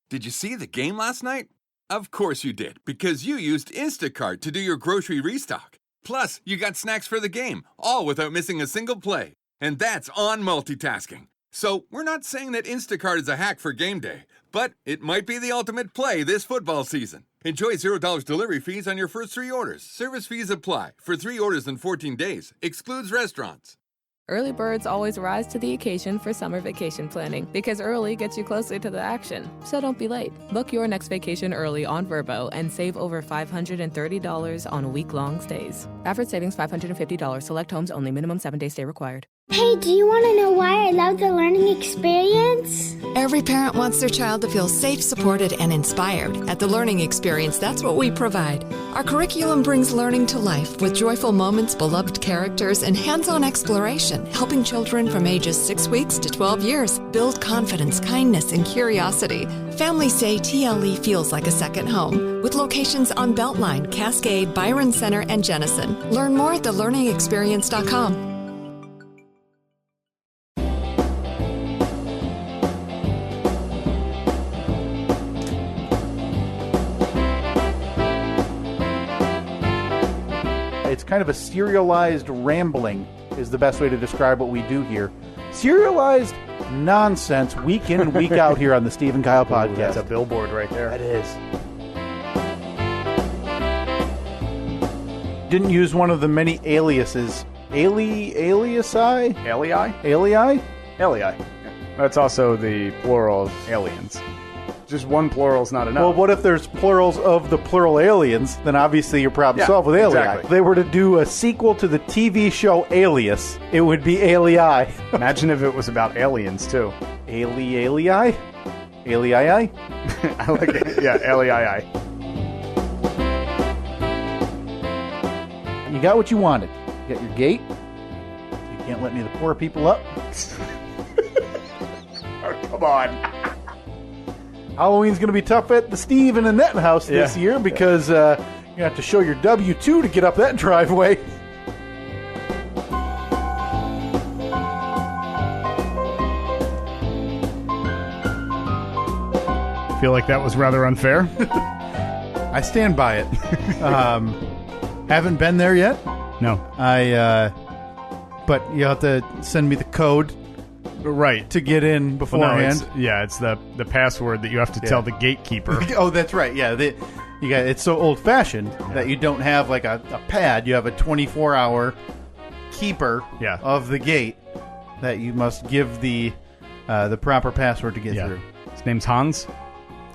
Did you see the game last night? Of course you did, because you used Instacart to do your grocery restock. Plus, you got snacks for the game, all without missing a single play. And that's on multitasking. So, we're not saying that Instacart is a hack for game day, but it might be the ultimate play this football season. Enjoy $0 delivery fees on your first 3 orders. Service fees apply. For 3 orders in 14 days. Excludes restaurants. Early birds always rise to the occasion for summer vacation planning because early gets you closer to the action. So don't be late. Book your next vacation early on Vrbo and save over $530 on week-long stays. Average savings $550. Select homes only. Minimum 7-day stay required. Hey, do you want to know why I love the learning experience? Every parent wants their child to feel safe, supported, and inspired. At the Learning Experience, that's what we provide. Our curriculum brings learning to life with joyful moments, beloved characters, and hands-on exploration, helping children from ages 6 weeks to 12 years build confidence, kindness, and curiosity. Families say TLE feels like a second home, with locations on Beltline, Cascade, Byron Center, and Jenison. Learn more at thelearningexperience.com. It's kind of a serialized rambling is the best way to describe what we do here. Serialized nonsense week in and week out here on the Steve and Kyle podcast. Ooh, that's a billboard right there. That is. Didn't use one of the many aliases. Aliasi? Alii? Alii. That's also the plural of aliens. Just one plural is not enough. Well, what if there's plurals of the plural aliens? Then obviously your problem solved with Alii. Exactly. If they were to do a sequel to the TV show Alias, it would be Alii. Imagine if it was about aliens, too. Alii? Alii? I like it. Yeah, Alii. You got what you wanted. You got your gate. You can't let any of the poor people up. Oh, come on. Halloween's going to be tough at the Steve and Annette house this year because you have to show your W-2 to get up that driveway. Feel like that was rather unfair? I stand by it. Haven't been there yet. No. But you have to send me the code. Right. To get in beforehand. Well, no, it's the password that you have to tell the gatekeeper. Oh, that's right. Yeah. It's so old-fashioned that you don't have like a pad. You have a 24-hour keeper of the gate that you must give the proper password to get through. His name's Hans.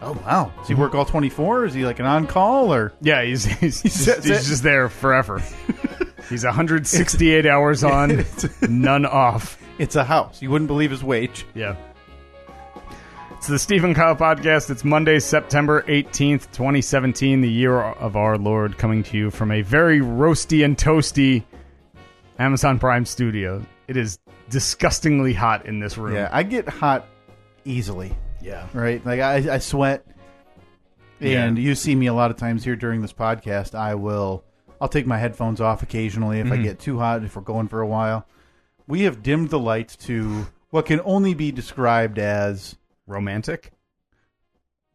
Oh, wow. Does he work all 24? Is he like an on-call? Or? Yeah, he's just there forever. He's 168 hours on, none off. It's a house. You wouldn't believe his wage. Yeah. It's the Steve and Kyle podcast. It's Monday, September 18th, 2017, the year of our Lord, coming to you from a very roasty and toasty Amazon Prime studio. It is disgustingly hot in this room. Yeah, I get hot easily. Yeah. Right? Like, I sweat. And you see me a lot of times here during this podcast. I'll take my headphones off occasionally if I get too hot, if we're going for a while. We have dimmed the lights to what can only be described as... romantic?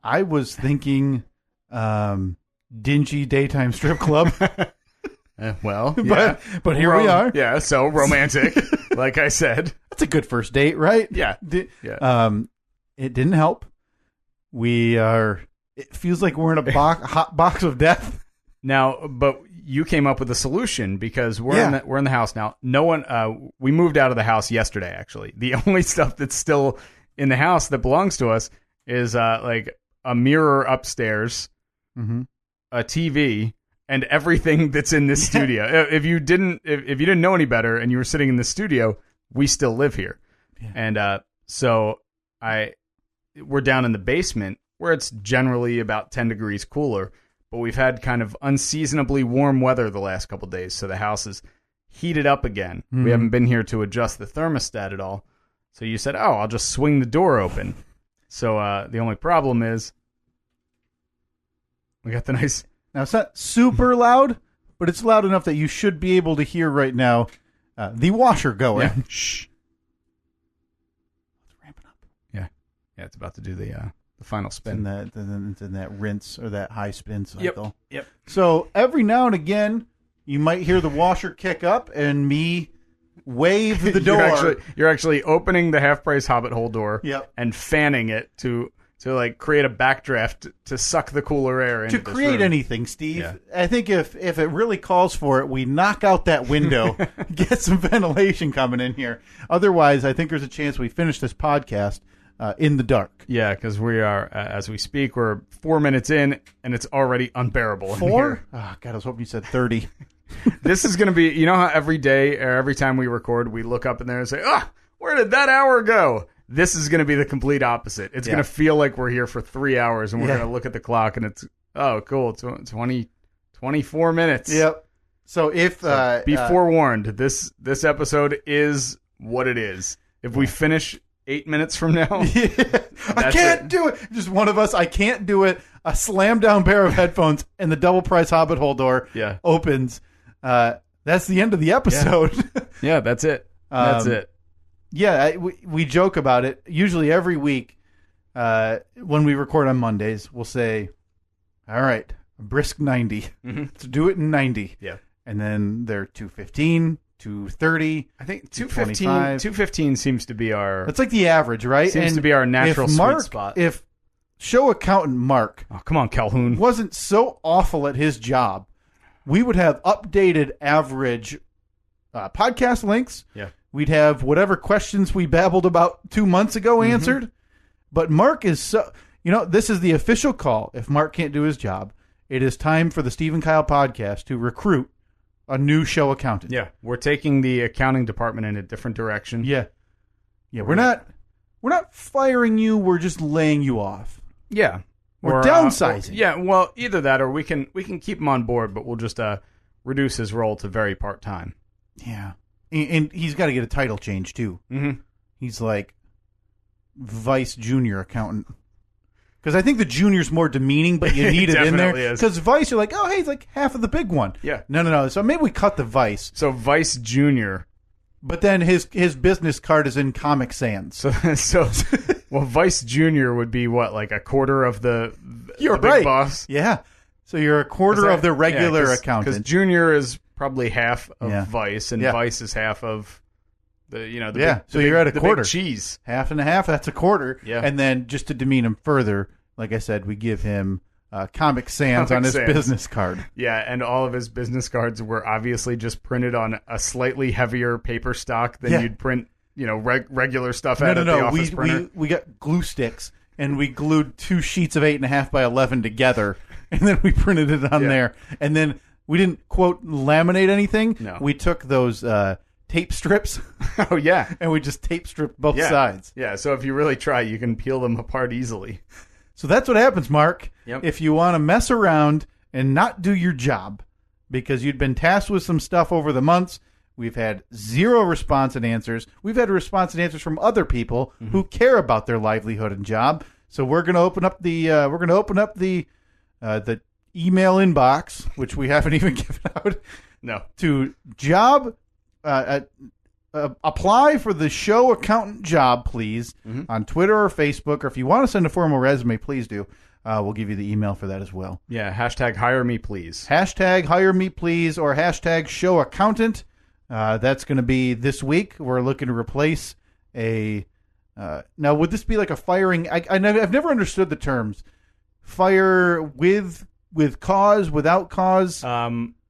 I was thinking dingy daytime strip club. Well, but here we are. Yeah, so romantic, like I said. That's a good first date, right? Yeah. It didn't help. It feels like we're in a hot box of death. Now, but you came up with a solution because we're in the house now. No one. We moved out of the house yesterday. Actually, the only stuff that's still in the house that belongs to us is like a mirror upstairs, a TV, and everything that's in this studio. If you didn't know any better and you were sitting in the studio, we still live here, and so we're down in the basement where it's generally about 10 degrees cooler. But we've had kind of unseasonably warm weather the last couple of days, so the house is heated up again. We haven't been here to adjust the thermostat at all. So you said, I'll just swing the door open. So the only problem is we got the nice... Now, it's not super loud, but it's loud enough that you should be able to hear right now the washer going. Yeah. Shh. It's ramping up. Yeah. Yeah, it's about to do the the final spin. It's in that rinse or that high spin cycle. Yep. So every now and again, you might hear the washer kick up and me wave the door. You're actually opening the Half Price Hobbit hole door and fanning it to like create a backdraft to suck the cooler air into to create room. anything, Steve. Yeah. I think if it really calls for it, we knock out that window, get some ventilation coming in here. Otherwise, I think there's a chance we finish this podcast in the dark. Yeah, because we are, as we speak, we're 4 minutes in, and it's already unbearable. 4? Oh, God, I was hoping you said 30. This is going to be, you know how every day or every time we record, we look up in there and say, where did that hour go? This is going to be the complete opposite. It's going to feel like we're here for 3 hours, and we're going to look at the clock, and it's, cool, 24 minutes. Yep. So if... be forewarned, this episode is what it is. If we finish 8 minutes from now... I can't do it. Just one of us, I can't do it. A slam down pair of headphones, and the double price Hobbit hole door opens. That's the end of the episode. Yeah, that's it. That's it. Yeah, we joke about it. Usually every week when we record on Mondays, we'll say, all right, a brisk 90. Mm-hmm. Let's do it in 90. Yeah. And then they're 215, 230. I think 215 seems to be our... That's like the average, right? Seems to be our natural sweet spot. If show accountant Mark... Oh, come on, Calhoun. ...wasn't so awful at his job, we would have updated average podcast links. Yeah. We'd have whatever questions we babbled about 2 months ago answered. But Mark is so... this is the official call. If Mark can't do his job, it is time for the Steve and Kyle podcast to recruit a new show accountant. Yeah. We're taking the accounting department in a different direction. Yeah. Yeah, we're not firing you, we're just laying you off. Yeah. We're downsizing. Well, either that or we can keep him on board, but we'll just reduce his role to very part-time. Yeah. And he's got to get a title change, too. Mm-hmm. He's like vice junior accountant. Because I think the junior's more demeaning, but you need it in there. Because vice, you're like, oh, hey, he's like half of the big one. Yeah. No. So maybe we cut the vice. So vice junior. But then his business card is in Comic Sans. So well, vice junior would be what, like a quarter of the big boss? Yeah. So you're a quarter of the regular accountant. Because junior is probably half of vice, and vice is half of the big, so you're at a quarter. Big cheese. Half and a half, that's a quarter. Yeah. And then just to demean him further, like I said, we give him Comic Sans on his business card. Yeah, and all of his business cards were obviously just printed on a slightly heavier paper stock than you'd print, regular stuff out of the office printer. We got glue sticks, and we glued 2 sheets of 8.5 by 11 together, and then we printed it on there. And then we didn't, quote, laminate anything. No. We took those tape strips. Oh, yeah. And we just tape stripped both sides. Yeah, so if you really try, you can peel them apart easily. So that's what happens, Mark. Yep. If you want to mess around and not do your job, because you'd been tasked with some stuff over the months, we've had 0 response and answers. We've had response and answers from other people who care about their livelihood and job. So we're going to open up the email inbox, which we haven't even given out. No. To job. Apply for the show accountant job, please, on Twitter or Facebook. Or if you want to send a formal resume, please do. We'll give you the email for that as well. Yeah, hire me, please. Hire me, please, or show accountant. That's going to be this week. We're looking to replace a... now, would this be like a firing... I've never understood the terms. Fire with cause, without cause?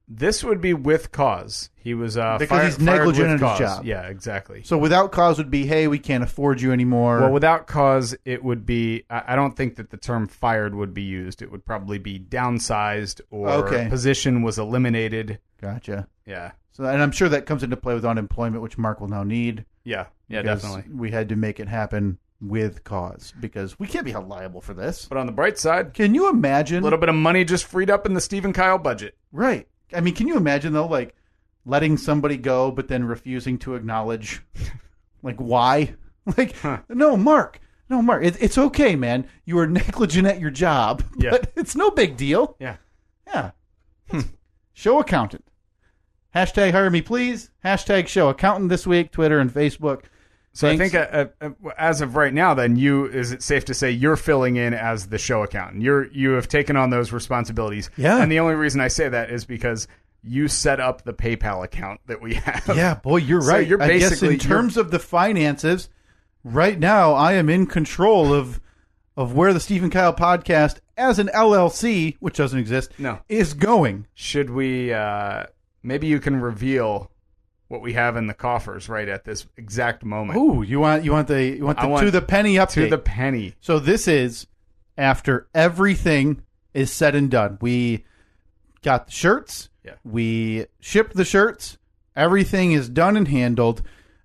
This would be with cause. He was because he's negligent in his job. Yeah, exactly. So without cause would be, hey, we can't afford you anymore. Well, without cause, it would be. I don't think that the term fired would be used. It would probably be downsized or position was eliminated. Gotcha. Yeah. So, and I'm sure that comes into play with unemployment, which Mark will now need. Yeah, definitely. We had to make it happen with cause because we can't be held liable for this. But on the bright side, can you imagine a little bit of money just freed up in the Steve and Kyle budget? Right. I mean, can you imagine, though, like, letting somebody go but then refusing to acknowledge, like, why? Like, no, Mark, it's okay, man. You were negligent at your job, but it's no big deal. Yeah. Yeah. Show accountant. Hire me, please. Show accountant this week, Twitter and Facebook. So Thanks. I think as of right now, then is it safe to say you're filling in as the show accountant? You have taken on those responsibilities. Yeah. And the only reason I say that is because you set up the PayPal account that we have. Yeah, boy, you're So right. you're I guess basically- in terms of the finances, right now I am in control of where the Steve and Kyle podcast as an LLC, which doesn't exist, is going. Should we? Maybe you can reveal what we have in the coffers right at this exact moment. Ooh, you want the to the penny update. To the penny. So this is after everything is said and done. We got the shirts. Yeah. We shipped the shirts. Everything is done and handled.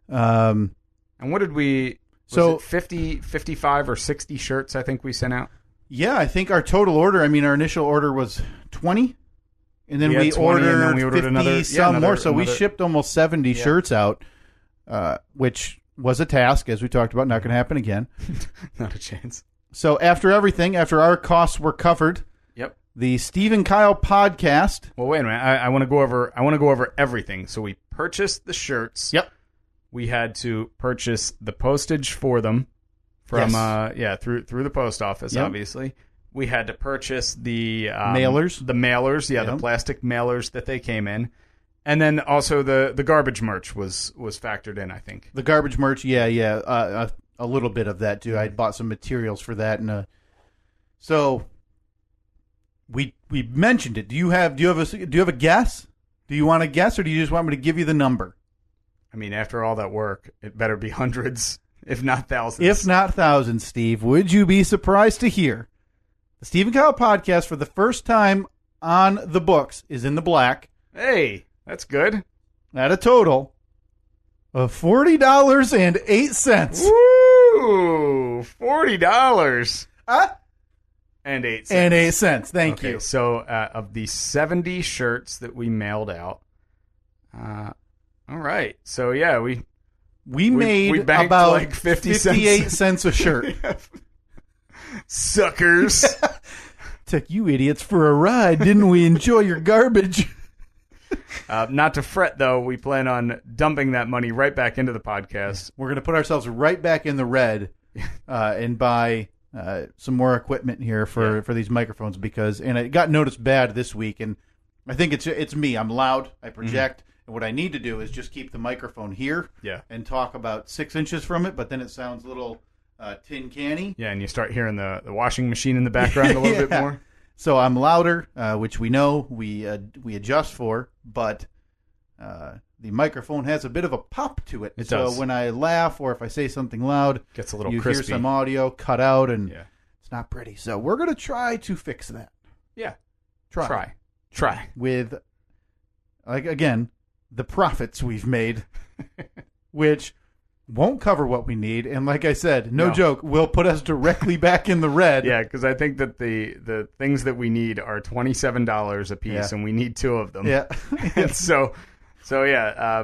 And what did we? So it 50, 55, or 60 shirts? I think we sent out. Yeah, I think our total order. I mean, our initial order was 20. And then we ordered 50 another, some more. So we another- shipped almost 70 shirts out, which was a task, as we talked about. Not going to happen again. Not a chance. So after everything, after our costs were covered, Yep. the Steve and Kyle podcast. Well, wait a minute. I want to go over. I want to go over everything. So we purchased the shirts. Yep. We had to purchase the postage for them from Yes. through the post office. Yep. Obviously, we had to purchase the Mailers. The mailers, Yep. the plastic mailers that they came in, and then also the garbage merch was factored in. I think. The garbage merch, a little bit of that too. I bought some materials for that, and so we mentioned it. Do you have a guess? Do you want to guess, or do you just want me to give you the number? I mean, after all that work, it better be hundreds, if not thousands. If not thousands, Steve, would you be surprised to hear the Steve and Kyle podcast for the first time on the books is in the black Hey, that's good. at a total of $40.08. Woo! $40 and 8 cents. And 8 cents. Thank Okay, you. so of the 70 shirts that we mailed out, all right. So yeah, we made banked about like 50 58 cents. cents a shirt. Suckers. Took you idiots for a ride, didn't we? Enjoy your garbage. Not to fret though, we plan on dumping that money right back into the podcast. We're going to put ourselves right back in the red and buy some more equipment here for these microphones and it got noticed bad this week, and I think it's me. I'm loud. I project. And what I need to do is just keep the microphone here and talk about 6 inches from it, but then it sounds a little tin canny. Yeah, and you start hearing the washing machine in the background a little bit more. So I'm louder, which we know we adjust for, but the microphone has a bit of a pop to it. It so does. when I laugh or if I say something loud, Gets a little you crispy. hear some audio cut out, and Yeah. it's not pretty. So we're going to try to fix that. Yeah. Try. Try. With, like, again, the profits we've made, which won't cover what we need. And like I said, no joke, will put us directly back in the red. Yeah, because I think that the things that we need are $27 a piece, and we need 2 of them. Yeah. And so yeah,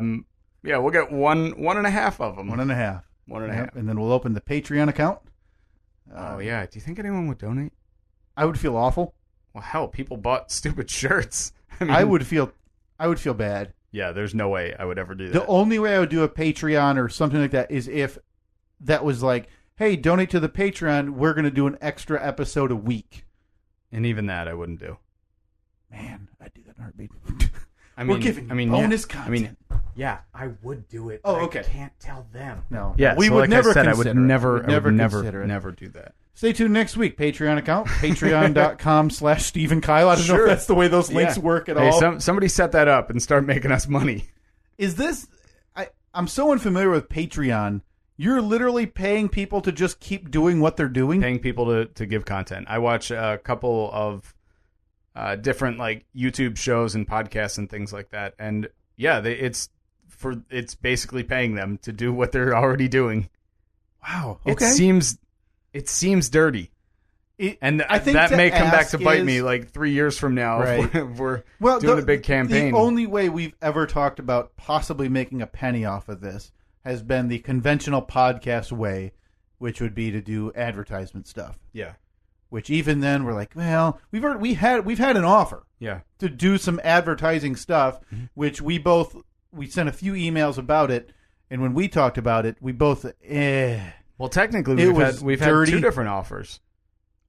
we'll get one and a half of them. 1.5. 1.5. Yep. And then we'll open the Patreon account. Oh yeah. Do you think anyone would donate? I would feel awful. Well, hell, people bought stupid shirts. mean, I would feel bad. Yeah, there's no way I would ever do that. The only way I would do a Patreon or something like that is if that was like, hey, donate to the Patreon. We're going to do an extra episode a week. And even that I wouldn't do. Man, I'd do that in a heartbeat. We're giving bonus content. Yeah, I would do it. Oh, but okay. I can't tell them. No. Yeah, we so would like never I said, consider I would never, it. never, It. never do that. Stay tuned next week. Patreon account, patreon.com/Steve and Kyle. I don't know if that's the way those links work at all. Somebody set that up and start making us money. Is this... I'm so unfamiliar with Patreon. You're literally paying people to just keep doing what they're doing? Paying people to give content. I watch a couple of different like YouTube shows and podcasts and things like that. And yeah, it's basically paying them to do what they're already doing. Wow. Okay. It seems dirty. I think that to may come back ask to bite is- me like 3 years from now Right. if we're doing a big campaign. The only way we've ever talked about possibly making a penny off of this has been the conventional podcast way, which would be to do advertisement stuff. Yeah. Which even then we're like, well, we've had an offer Yeah. to do some advertising stuff, which we sent a few emails about it, And when we talked about it, we both, Well, technically, we've had two different offers.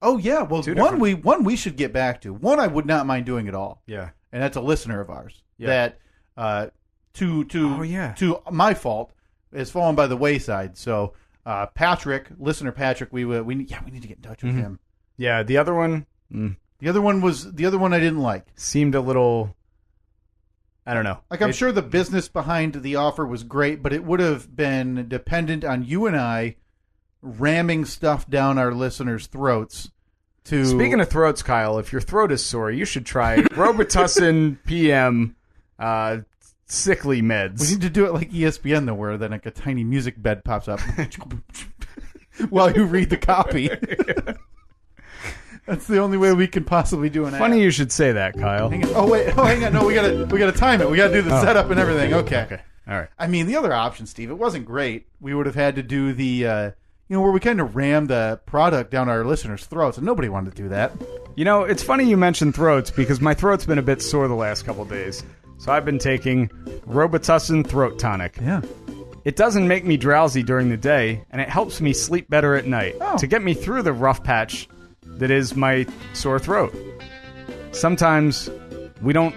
Oh, yeah. Well, one we should get back to. One I would not mind doing at all. Yeah. And that's a listener of ours. Yeah. That, to my fault, has fallen by the wayside. So, listener Patrick, we need to get in touch with him. Yeah, the other one... The other one I didn't like. Seemed a little... I don't know. Like, I'm sure the business behind the offer was great, but it would have been dependent on you and I ramming stuff down our listeners' throats to... Speaking of throats, Kyle, if your throat is sore, you should try Robitussin PM sickly meds. We need to do it like ESPN, though, where then like a tiny music bed pops up while you read the copy. That's the only way we can possibly do an ad. Funny you should say that, Kyle. Hang on. No, we gotta time it. We gotta do the setup and everything. Okay. All right. I mean, the other option, Steve, it wasn't great. We would have had to do the, where we kind of rammed the product down our listeners' throats, and nobody wanted to do that. It's funny you mentioned throats because my throat's been a bit sore the last couple days. So I've been taking Robitussin Throat Tonic. Yeah. It doesn't make me drowsy during the day, and it helps me sleep better at night to get me through the rough patch that is my sore throat. Sometimes we don't...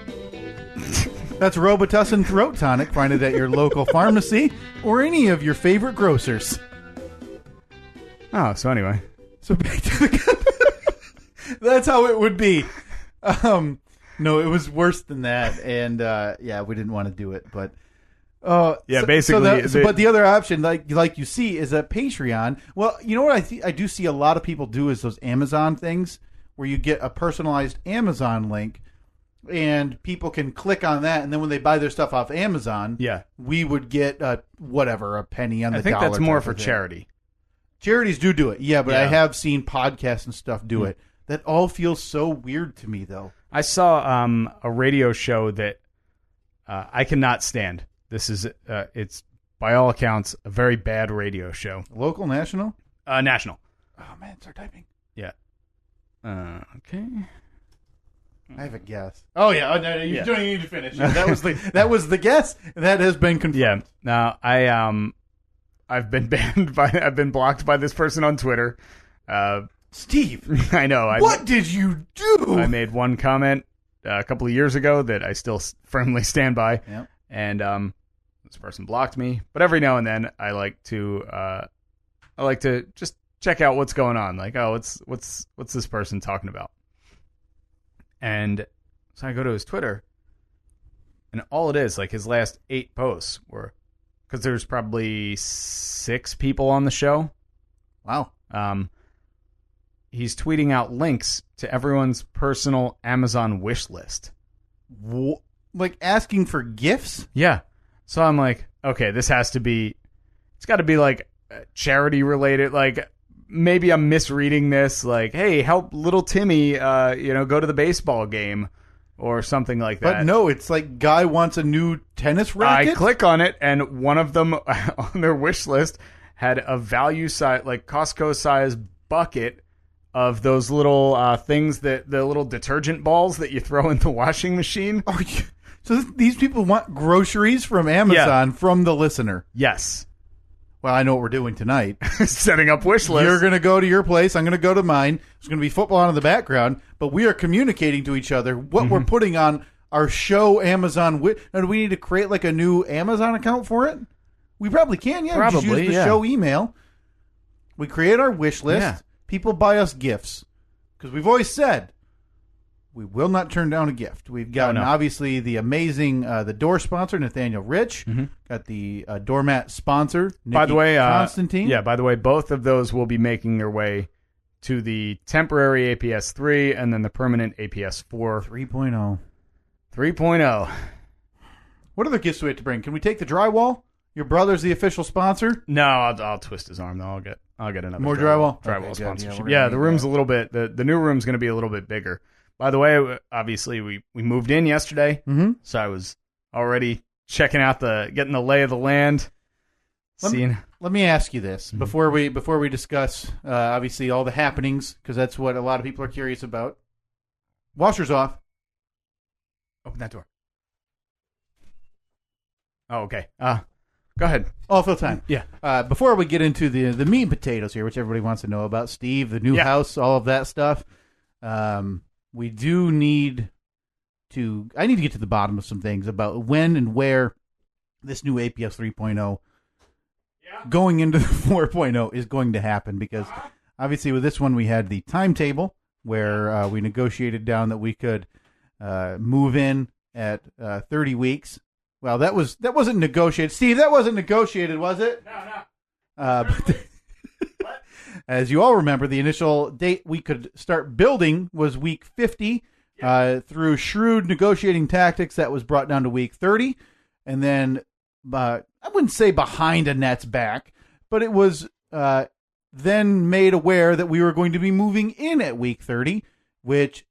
That's Robitussin Throat Tonic. Find it at your local pharmacy or any of your favorite grocers. Oh, so anyway. So back to the... That's how it would be. No, it was worse than that, and we didn't want to do it, but... basically. But the other option, like you see, is a Patreon. Well, you know what I do see a lot of people do is those Amazon things where you get a personalized Amazon link, and people can click on that, and then when they buy their stuff off Amazon, we would get a penny on the dollar. I think that's more for charity. Charities do it, but I have seen podcasts and stuff do it. That all feels so weird to me, though. I saw a radio show that I cannot stand. This is, it's by all accounts, a very bad radio show. Local, national? National. Oh, man, start typing. Yeah. Okay. I have a guess. Oh, yeah. No, you don't need to finish. That was the guess. That has been confirmed. Yeah. Now, I've been I've been blocked by this person on Twitter. Steve. I know. What did you do? I made one comment a couple of years ago that I still firmly stand by. Yep. And this person blocked me, but every now and then I like to just check out what's going on. Like, what's this person talking about? And so I go to his Twitter, and all it is, like his last 8 posts were, because there's probably 6 people on the show. Wow. He's tweeting out links to everyone's personal Amazon wish list. Like asking for gifts? Yeah. So I'm like, okay, it's got to be like charity related. Like maybe I'm misreading this. Like, hey, help little Timmy, go to the baseball game or something like that. But no, it's like guy wants a new tennis racket. I click on it, and one of them on their wish list had a value size, like Costco size bucket of those little things the little detergent balls that you throw in the washing machine. Oh, so these people want groceries from Amazon from the listener. Yes. Well, I know what we're doing tonight. Setting up wish lists. You're going to go to your place. I'm going to go to mine. There's going to be football on in the background, but we are communicating to each other what we're putting on our show Amazon. Now, do we need to create like a new Amazon account for it? We probably can, yeah. Probably, just use the show email. We create our wish list. Yeah. People buy us gifts because we've always said we will not turn down a gift. We've gotten, obviously, the amazing, the door sponsor, Nathaniel Rich. Got the doormat sponsor, Nikki by the way, Constantine. By the way, both of those will be making their way to the temporary APS 3 and then the permanent APS 4. 3.0. 3.0. What other gifts do we have to bring? Can we take the drywall? Your brother's the official sponsor? No, I'll twist his arm, though. I'll get another more drywall sponsorship. Yeah, the room's a little bit, the new room's going to be a little bit bigger. By the way, obviously, we moved in yesterday, so I was already checking out getting the lay of the land. Let me ask you this before we discuss, obviously, all the happenings, because that's what a lot of people are curious about. Washer's off. Open that door. Oh, okay. Go ahead. All fill time. Yeah. Before we get into the meat and potatoes here, which everybody wants to know about, Steve, the new house, all of that stuff, we do need to... I need to get to the bottom of some things about when and where this new APS 3.0 going into the 4.0 is going to happen, because obviously with this one we had the timetable where we negotiated down that we could move in at 30 weeks. Well, that wasn't negotiated. Steve, that wasn't negotiated, was it? No. As you all remember, the initial date we could start building was week 50. Through shrewd negotiating tactics, that was brought down to week 30. And then, I wouldn't say behind Annette's back, but it was then made aware that we were going to be moving in at week 30, which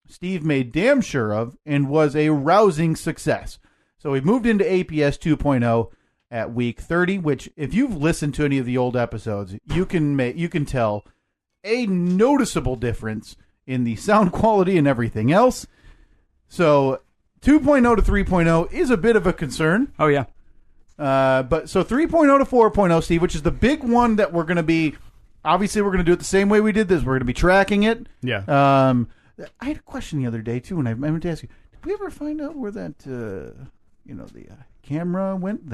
Steve made damn sure of and was a rousing success. So we moved into APS 2.0 at week 30, which if you've listened to any of the old episodes, you can tell a noticeable difference in the sound quality and everything else. So 2.0 to 3.0 is a bit of a concern. Oh, yeah. But so 3.0 to 4.0, Steve, which is the big one that we're going to be, obviously we're going to do it the same way we did this. We're going to be tracking it. Yeah. I had a question the other day, too, and I meant to ask you, did we ever find out where that, the camera went?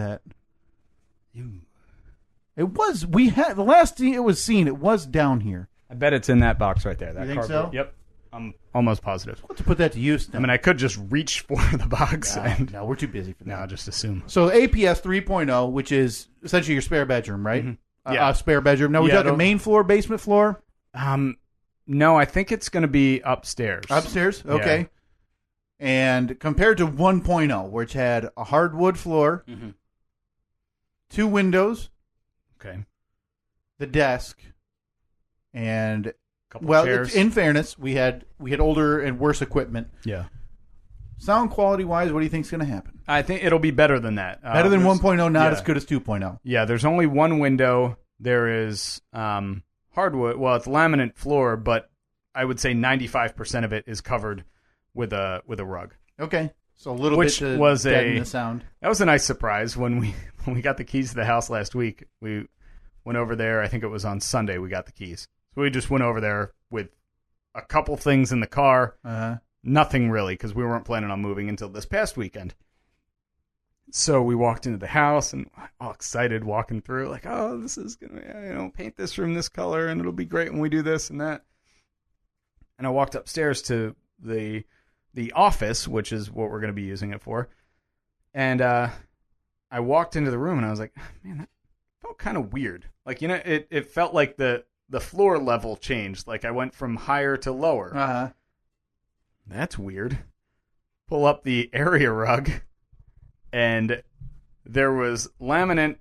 It was, the last thing it was seen, it was down here. I bet it's in that box right there. That you think cardboard. so? Yep. I'm almost positive. We'll have to put that to use now. I mean, I could just reach for the box. No, we're too busy for that. No, I'll just assume. So APS 3.0, which is essentially your spare bedroom, right? Mm-hmm. Yeah. Spare bedroom. Now, we're talking main floor, basement floor? No, I think it's going to be upstairs. Upstairs? Okay. Yeah. And compared to 1.0, which had a hardwood floor, 2 windows, okay, the desk, and chairs. In fairness, we had older and worse equipment. Yeah. Sound quality wise, what do you think is going to happen? I think it'll be better than that. Better than 1.0, not as good as 2.0. Yeah, there's only one window. There is hardwood. Well, it's laminate floor, but I would say 95% of it is covered with a rug. Okay. So a little bit to deaden the sound. That was a nice surprise when we got the keys to the house last week. We went over there. I think it was on Sunday we got the keys. So we just went over there with a couple things in the car. Nothing really, because we weren't planning on moving until this past weekend. So we walked into the house and all excited walking through, like, oh, this is going to, paint this room this color and it'll be great when we do this and that. And I walked upstairs to the office, which is what we're going to be using it for. And I walked into the room and I was like, man, that felt kind of weird. Like, it felt like the floor level changed. Like I went from higher to lower. That's weird. Pull up the area rug, and there was laminate.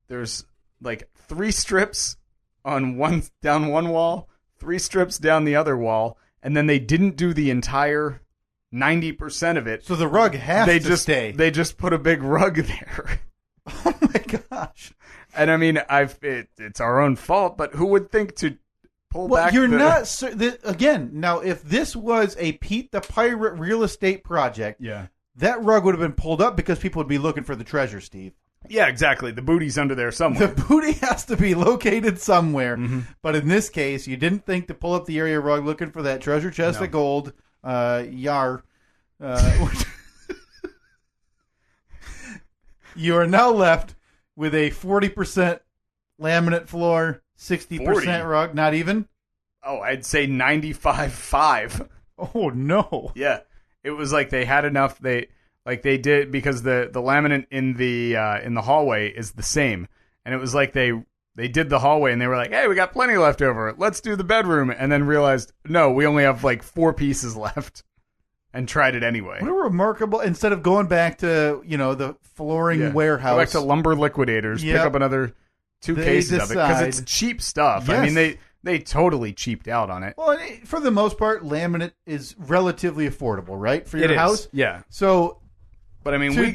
There's like 3 strips down one wall, 3 strips down the other wall, and then they didn't do the entire 90% of it. So the rug has to stay. They just put a big rug there. Oh my gosh. And I mean, it's our own fault, but who would think to pull back? You're not again. Now, if this was a Pete the Pirate real estate project, that rug would have been pulled up because people would be looking for the treasure, Steve. Yeah, exactly. The booty's under there somewhere. The booty has to be located somewhere. But in this case, you didn't think to pull up the area rug looking for that treasure chest of gold. You are now left with a 40% laminate floor, 60% rug. Not even? Oh, I'd say 95.5. Oh, no. Yeah. It was like they had enough. They did, because the laminate in the hallway is the same. And it was like they did the hallway and they were like, hey, we got plenty left over. Let's do the bedroom. And then realized, no, we only have like 4 pieces left. And tried it anyway. What a remarkable, instead of going back to, the flooring warehouse. Go back to Lumber Liquidators, pick up another 2 cases of it. Because it's cheap stuff. Yes. I mean, they totally cheaped out on it. Well, for the most part, laminate is relatively affordable, right? For your house? Yeah. So, but I mean, when we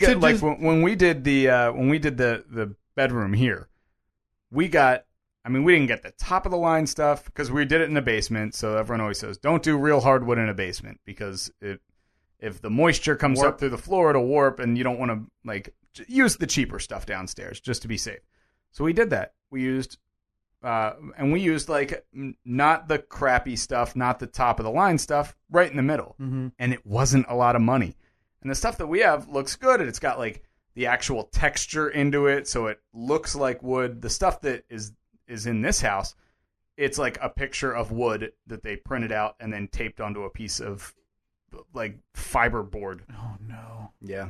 did the bedroom here, we didn't get the top of the line stuff because we did it in the basement. So everyone always says, don't do real hardwood in a basement because if the moisture comes up through the floor, it'll warp, and you don't want to use the cheaper stuff downstairs just to be safe. So we did that. We used like not the crappy stuff, not the top of the line stuff, right in the middle. Mm-hmm. And it wasn't a lot of money. And the stuff that we have looks good, and it's got like the actual texture into it, so it looks like wood. The stuff that is in this house, it's like a picture of wood that they printed out and then taped onto a piece of like fiber board. Oh no! Yeah.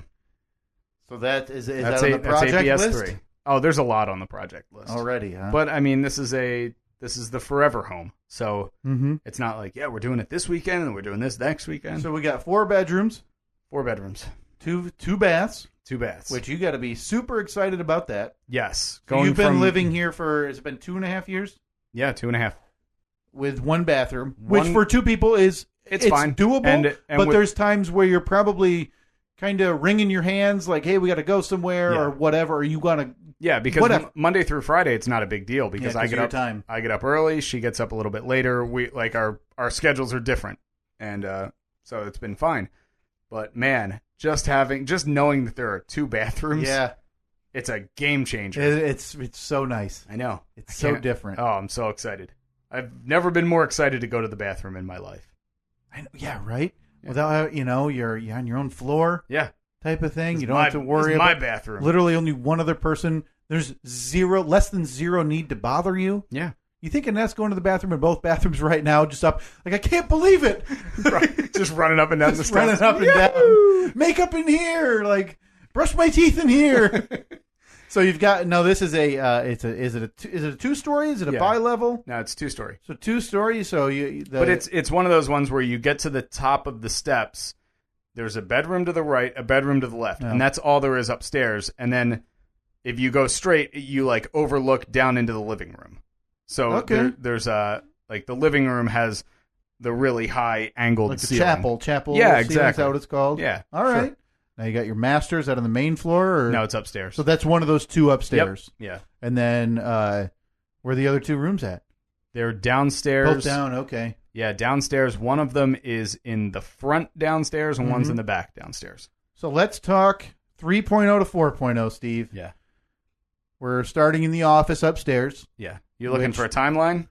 So that's that on the project APS3. list? Oh, there's a lot on the project list already, huh? But I mean, this is the forever home, so it's not like we're doing it this weekend and we're doing this next weekend. So we got 4 bedrooms, 4 bedrooms, two baths, 2 baths. which you got to be super excited about that. Yes, So you've been living here for has it been 2.5 years? Yeah, 2.5 with 1 bathroom, which for 2 people it's fine, doable. And but there's times where you're probably kind of wringing your hands, like, "Hey, we got to go somewhere," or whatever. Or you gonna because Monday through Friday it's not a big deal because I get up time. I get up early. She gets up a little bit later. We like our schedules are different, and so it's been fine. But man, just knowing that there are 2 bathrooms, it's a game changer. It's so nice. I know. It's so different. Oh, I'm so excited. I've never been more excited to go to the bathroom in my life. I know, right? Yeah. Without you're on your own floor, type of thing. You don't have to worry about my bathroom. Literally, only one other person. There's less than zero need to bother you. Yeah. You thinking that's going to the bathroom in both bathrooms right now? Just up, like I can't believe it. Right. Just running up and down the steps. Running up and down. Makeup in here, like brush my teeth in here. So you've got this is is it a 2-story? Is it a bi-level? No, it's 2-story. So 2-story. So but it's one of those ones where you get to the top of the steps. There's a bedroom to the right, a bedroom to the left, and that's all there is upstairs. And then if you go straight, you like overlook down into the living room. So there's like the living room has the really high angled like the ceiling. chapel. Yeah, ceiling, exactly. Is that what it's called? Yeah. All right. Sure. Now you got your masters out on the main floor, or no? It's upstairs. So that's one of those 2 upstairs. Yep. Yeah. And then where are the other 2 rooms at? They're downstairs. Both down. Okay. Yeah, downstairs. One of them is in the front downstairs, and one's in the back downstairs. So let's talk 3.0 to 4.0, Steve. Yeah. We're starting in the office upstairs. Yeah. You looking for a timeline?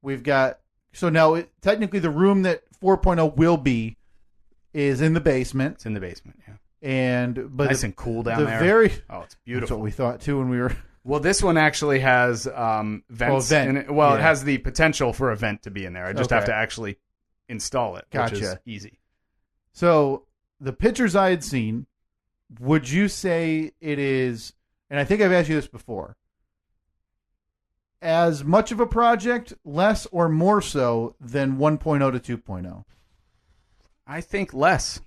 We've got now technically the room that 4.0 will be is in the basement. It's in the basement. Yeah. But nice and cool down there. It's beautiful. That's what we thought too when we were. Well, this one actually has vents in it. Well, it has the potential for a vent to be in there. I just have to actually install it, which is easy. So the pictures I had seen, would you say it is? And I think I've asked you this before. As much of a project, less or more so than 1.0 to 2.0? I think less.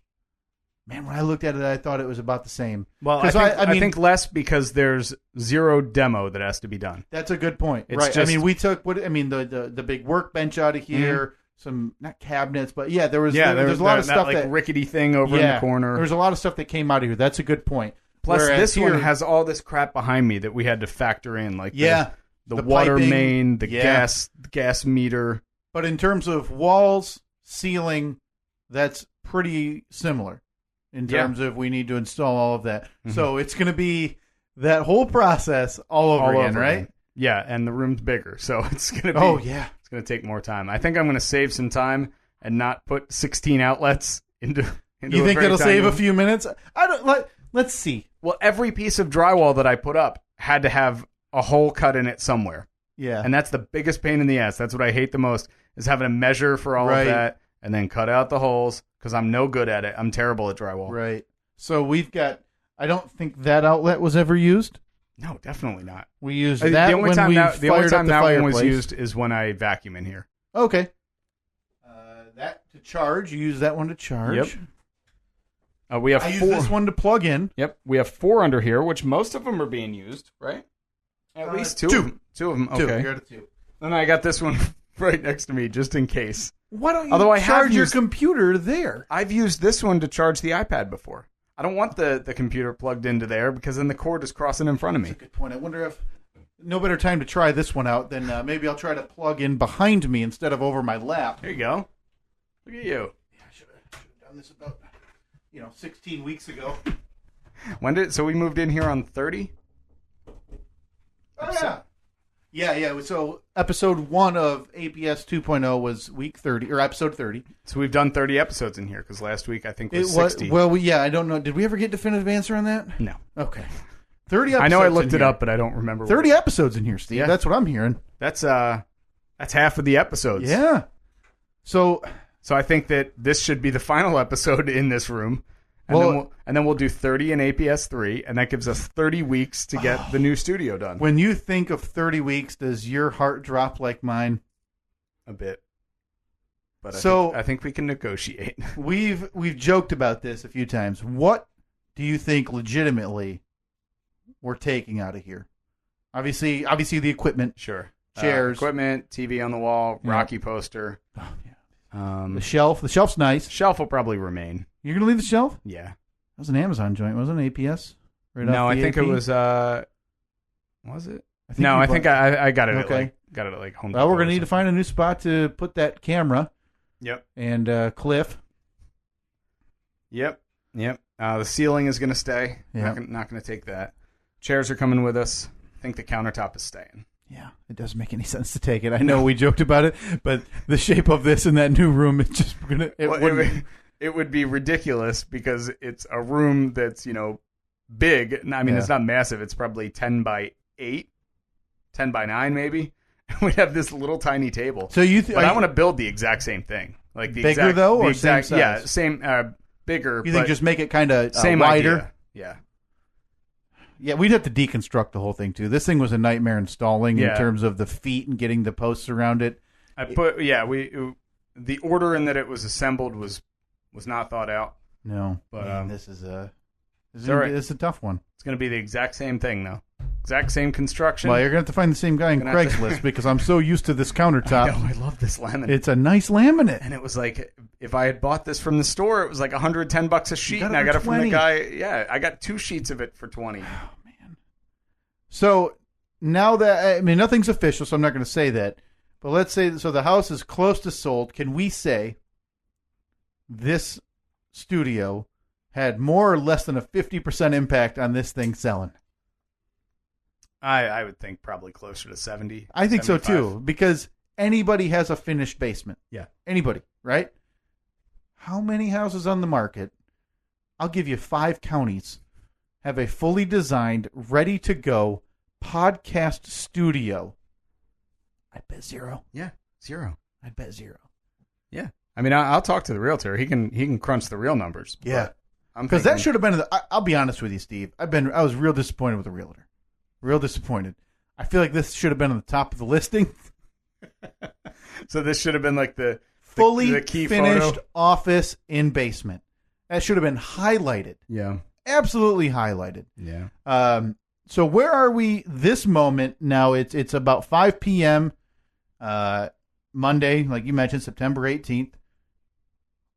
Man, when I looked at it, I thought it was about the same. Well, I think less because there's 0 demo that has to be done. That's a good point. It's right. Just, we took the big workbench out of here, some not cabinets, but there's a lot of stuff that rickety thing over in the corner. There's a lot of stuff that came out of here. That's a good point. Plus, this one has all this crap behind me that we had to factor in, like the water piping, main, the gas meter. But in terms of walls, ceiling, that's pretty similar in terms of we need to install all of that. Mm-hmm. So it's going to be that whole process all over again, right? Yeah, and the room's bigger, so it's going to be it's going to take more time. I think I'm going to save some time and not put 16 outlets into You think it'll save a few minutes? I don't let's see. Well, every piece of drywall that I put up had to have a hole cut in it somewhere. Yeah. And that's the biggest pain in the ass. That's what I hate the most, is having to measure for all of that and then cut out the holes, because I'm no good at it. I'm terrible at drywall. Right. So we've got, I don't think that outlet was ever used. No, definitely not. We used that the only time that one was used is when I vacuum in here. Okay. That to charge. You use that one to charge. Yep. We have I 4. use this one to plug in. Yep. We have 4 under here, which most of them are being used, right? At least 2. 2 of them. Okay. You're at 2. And I got this one right next to me, just in case. Why don't you charge your computer there? I've used this one to charge the iPad before. I don't want the computer plugged into there, because then the cord is crossing in front of me. That's a good point. I wonder if no better time to try this one out than maybe I'll try to plug in behind me instead of over my lap. There you go. Look at you. Yeah, I should have done this about 16 weeks ago. So we moved in here on 30? Oh, yeah. Yeah. So episode 1 of APS 2.0 was week 30, or episode 30. So we've done 30 episodes in here, because last week I think was 60. Well, I don't know. Did we ever get definitive answer on that? No. Okay. 30 episodes. I know I looked it up, but I don't remember. 30 episodes in here, Steve. Yeah. That's what I'm hearing. That's half of the episodes. Yeah. So I think that this should be the final episode in this room. And then we'll do 30 in APS 3, and that gives us 30 weeks to get the new studio done. When you think of 30 weeks, does your heart drop like mine? A bit. But I think we can negotiate. We've joked about this a few times. What do you think legitimately we're taking out of here? Obviously the equipment. Sure. Chairs. Equipment, TV on the wall, Rocky poster. Oh, yeah. The shelf. The shelf's nice. Shelf will probably remain. You're going to leave the shelf? Yeah. That was an Amazon joint, wasn't it? APS? No, I think it was. Was it? I think I got it. Okay. Got it at like Home Well, Depot we're going to or need to find a new spot to put that camera. Yep. And Cliff. Yep. The ceiling is going to stay. Yep. Not going to take that. Chairs are coming with us. I think the countertop is staying. Yeah, it doesn't make any sense to take it. I know we joked about it, but the shape of this in that new room, it's just gonna. It would be ridiculous because it's a room that's big. I mean, it's not massive. It's probably 10 by 8, 10 by 9 maybe. We have this little tiny table. So but I want to build the exact same thing, like the bigger exact, though, the or exact, same size? Yeah, same, bigger. You think just make it kind of same wider? Idea. Yeah. Yeah, we'd have to deconstruct the whole thing too. This thing was a nightmare installing in terms of the feet and getting the posts around it. The order in that it was assembled was not thought out. No, but this is a tough one. It's going to be the exact same thing though. Exact same construction. Well, you're going to have to find the same guy in Craigslist because I'm so used to this countertop. I love this laminate. It's a nice laminate. And it was like, if I had bought this from the store, it was like $110 a sheet, and I got it from the guy. Yeah, I got 2 sheets of it for $20. Oh, man. So now that, nothing's official, so I'm not going to say that. But let's say, so the house is close to sold. Can we say this studio had more or less than a 50% impact on this thing selling? I would think probably closer to 70. I think 75. so too, because anybody has a finished basement. Yeah. Anybody, right? How many houses on the market, I'll give you 5 counties, have a fully designed, ready to go podcast studio? I bet 0. Yeah, 0. I bet 0. Yeah. I mean, I'll talk to the realtor. He can crunch the real numbers. Yeah. Because that should have been, I'll be honest with you, Steve. I was real disappointed with the realtor. Real disappointed. I feel like this should have been on the top of the listing. So this should have been like the fully key finished photo. Office in basement. That should have been highlighted. Yeah. Absolutely highlighted. Yeah. So where are we this moment? Now it's about 5 p.m. Monday, like you mentioned, September 18th.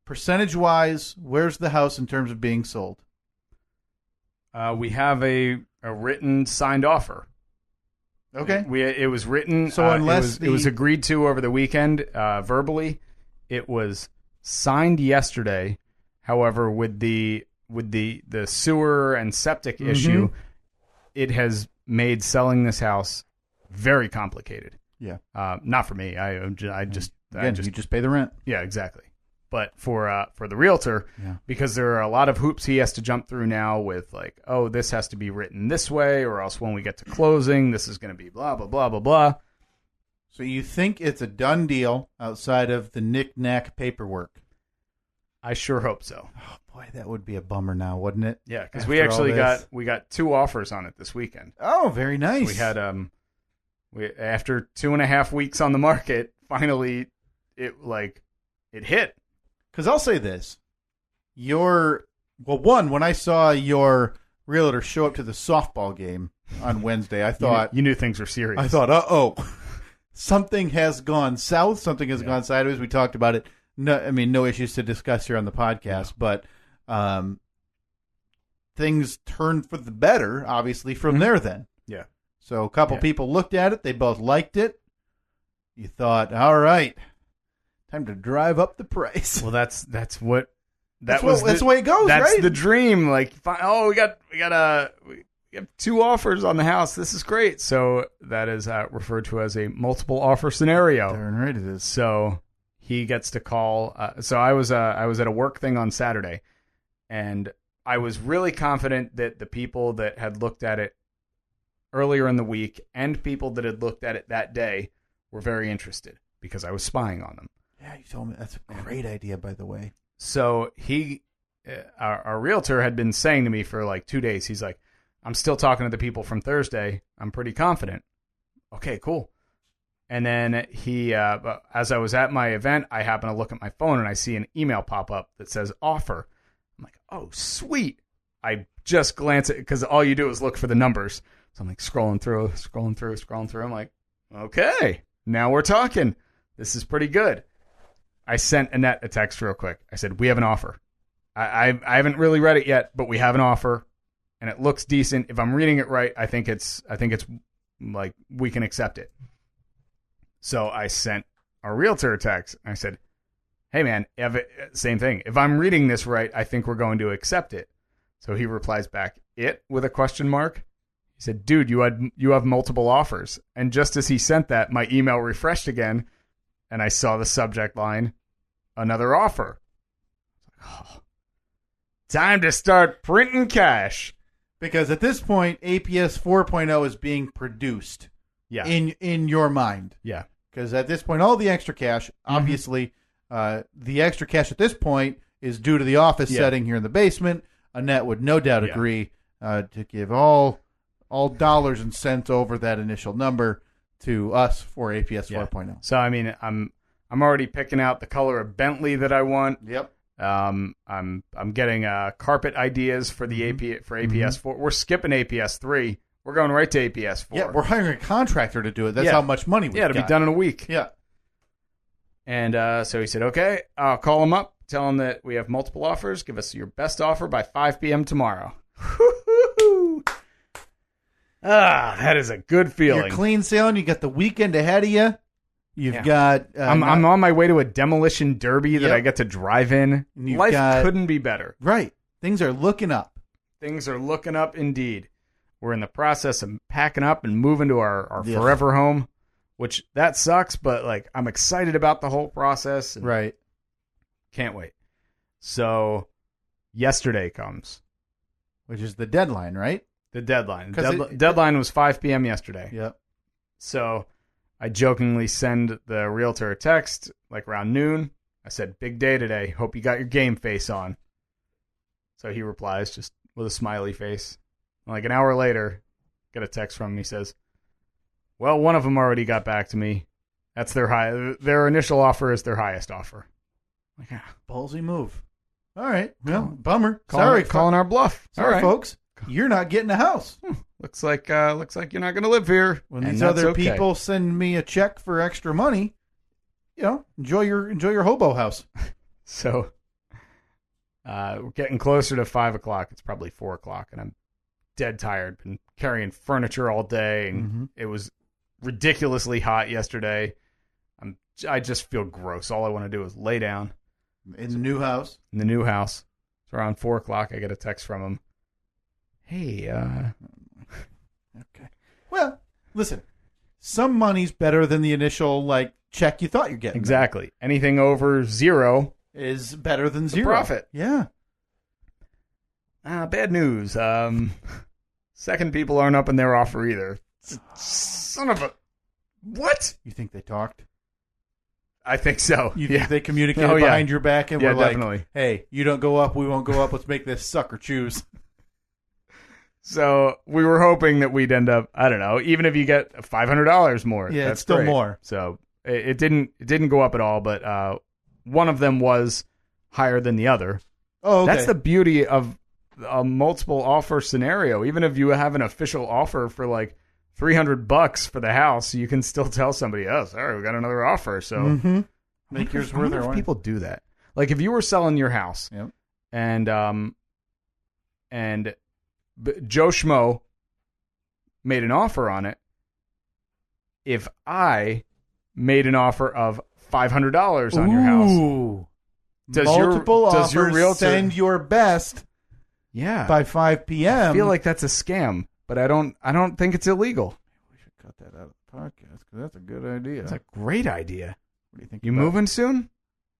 Percentage-wise, where's the house in terms of being sold? We have a written signed offer. Okay. It was written. So unless it was agreed to over the weekend verbally, it was signed yesterday. However, with the sewer and septic issue, it has made selling this house very complicated. Yeah. Not for me. You just pay the rent. Yeah, exactly. But for the realtor, because there are a lot of hoops he has to jump through now with like, oh, this has to be written this way, or else when we get to closing, this is going to be blah, blah, blah, blah, blah. So you think it's a done deal outside of the knick-knack paperwork? I sure hope so. Oh, boy, that would be a bummer now, wouldn't it? Yeah, because we actually got 2 offers on it this weekend. Oh, very nice. So we had after 2.5 weeks on the market, finally it hit. Because I'll say this. When I saw your realtor show up to the softball game on Wednesday, I thought... You knew things were serious. I thought, uh-oh, something has gone south, something has gone sideways. We talked about it. No issues to discuss here on the podcast, but things turned for the better, obviously, from there then. Yeah. So a couple people looked at it. They both liked it. You thought, all right, time to drive up the price. Well, that's what That's the way it goes, that's right? That's the dream. Like, we got 2 offers on the house. This is great. So that is referred to as a multiple offer scenario. Darn right it is. So he gets to call. So I was at a work thing on Saturday, and I was really confident that the people that had looked at it earlier in the week and people that had looked at it that day were very interested because I was spying on them. Yeah, you told me. That's a great idea, by the way. So our realtor had been saying to me for like 2 days, he's like, I'm still talking to the people from Thursday. I'm pretty confident. Okay, cool. And then as I was at my event, I happen to look at my phone and I see an email pop up that says offer. I'm like, oh, sweet. I just glance at it because all you do is look for the numbers. So I'm like scrolling through. I'm like, okay, now we're talking. This is pretty good. I sent Annette a text real quick. I said, we have an offer. I haven't really read it yet, but we have an offer and it looks decent. If I'm reading it right, I think it's like we can accept it. So I sent our realtor a text. I said, hey man, same thing. If I'm reading this right, I think we're going to accept it. So he replies back, it with a question mark. He said, dude, you have multiple offers. And just as he sent that, my email refreshed again and I saw the subject line, another offer. Oh, time to start printing cash. Because at this point, APS 4.0 is being produced. Yeah. In your mind. Yeah. Because at this point, all the extra cash, obviously, the extra cash at this point is due to the office setting here in the basement. Annette would no doubt agree to give all dollars and cents over that initial number to us for APS 4.0. So I mean, I'm already picking out the color of Bentley that I want. Yep. I'm getting carpet ideas for the APS 4. We're skipping APS 3. We're going right to APS 4. Yeah, we're hiring a contractor to do it. That's how much money we got. It'll be done in a week. Yeah. And so he said, okay, I'll call him up, tell him that we have multiple offers. Give us your best offer by 5 p.m. tomorrow. That is a good feeling. You're clean sailing. You got the weekend ahead of you. You've got... I'm on my way to a demolition derby that I get to drive in. Life couldn't be better. Right. Things are looking up. Things are looking up indeed. We're in the process of packing up and moving to our forever home, which that sucks, but like I'm excited about the whole process. Right. Can't wait. So yesterday comes. Which is the deadline, right? The deadline. Deadline was 5 p.m. yesterday. Yep. So I jokingly send the realtor a text like around noon. I said, big day today. Hope you got your game face on. So he replies just with a smiley face. Like an hour later, get a text from him. He says, well, one of them already got back to me. That's their initial offer is their highest offer. Like, ballsy move. All right. Well, bummer. Calling our bluff. Sorry, all right, folks. You're not getting a house. Looks like you're not going to live here. When these other people send me a check for extra money, enjoy your hobo house. So we're getting closer to 5 o'clock. It's probably 4 o'clock, and I'm dead tired. Been carrying furniture all day, and it was ridiculously hot yesterday. I just feel gross. All I want to do is lay down. In the new house? In the new house. So around 4 o'clock, I get a text from him. Hey, Okay. Well, listen. Some money's better than the initial, check you thought you're getting. Exactly. Anything over zero is better than zero. Profit. Yeah. Bad news. Second people aren't up in their offer either. Son of a... What? You think they talked? I think so. You think they communicated behind your back and were definitely. Like, hey, you don't go up, we won't go up. Let's make this sucker choose. So we were hoping that we'd end up, I don't know, even if you get $500 more. Yeah, that's it's still great. more. So it didn't go up at all, but one of them was higher than the other. Oh, okay. That's the beauty of a multiple offer scenario. Even if you have an official offer for like $300 for the house, you can still tell somebody, oh, sorry, we got another offer. So make yours worth their while. People do that. Like if you were selling your house and Joe Schmo made an offer on it, if I made an offer of $500 on your house, multiple does your offers, realtor send your best by 5 p.m. I feel like that's a scam, but I don't think it's illegal. We should cut that out of the podcast because that's a good idea. That's a great idea. What do you think? You moving soon?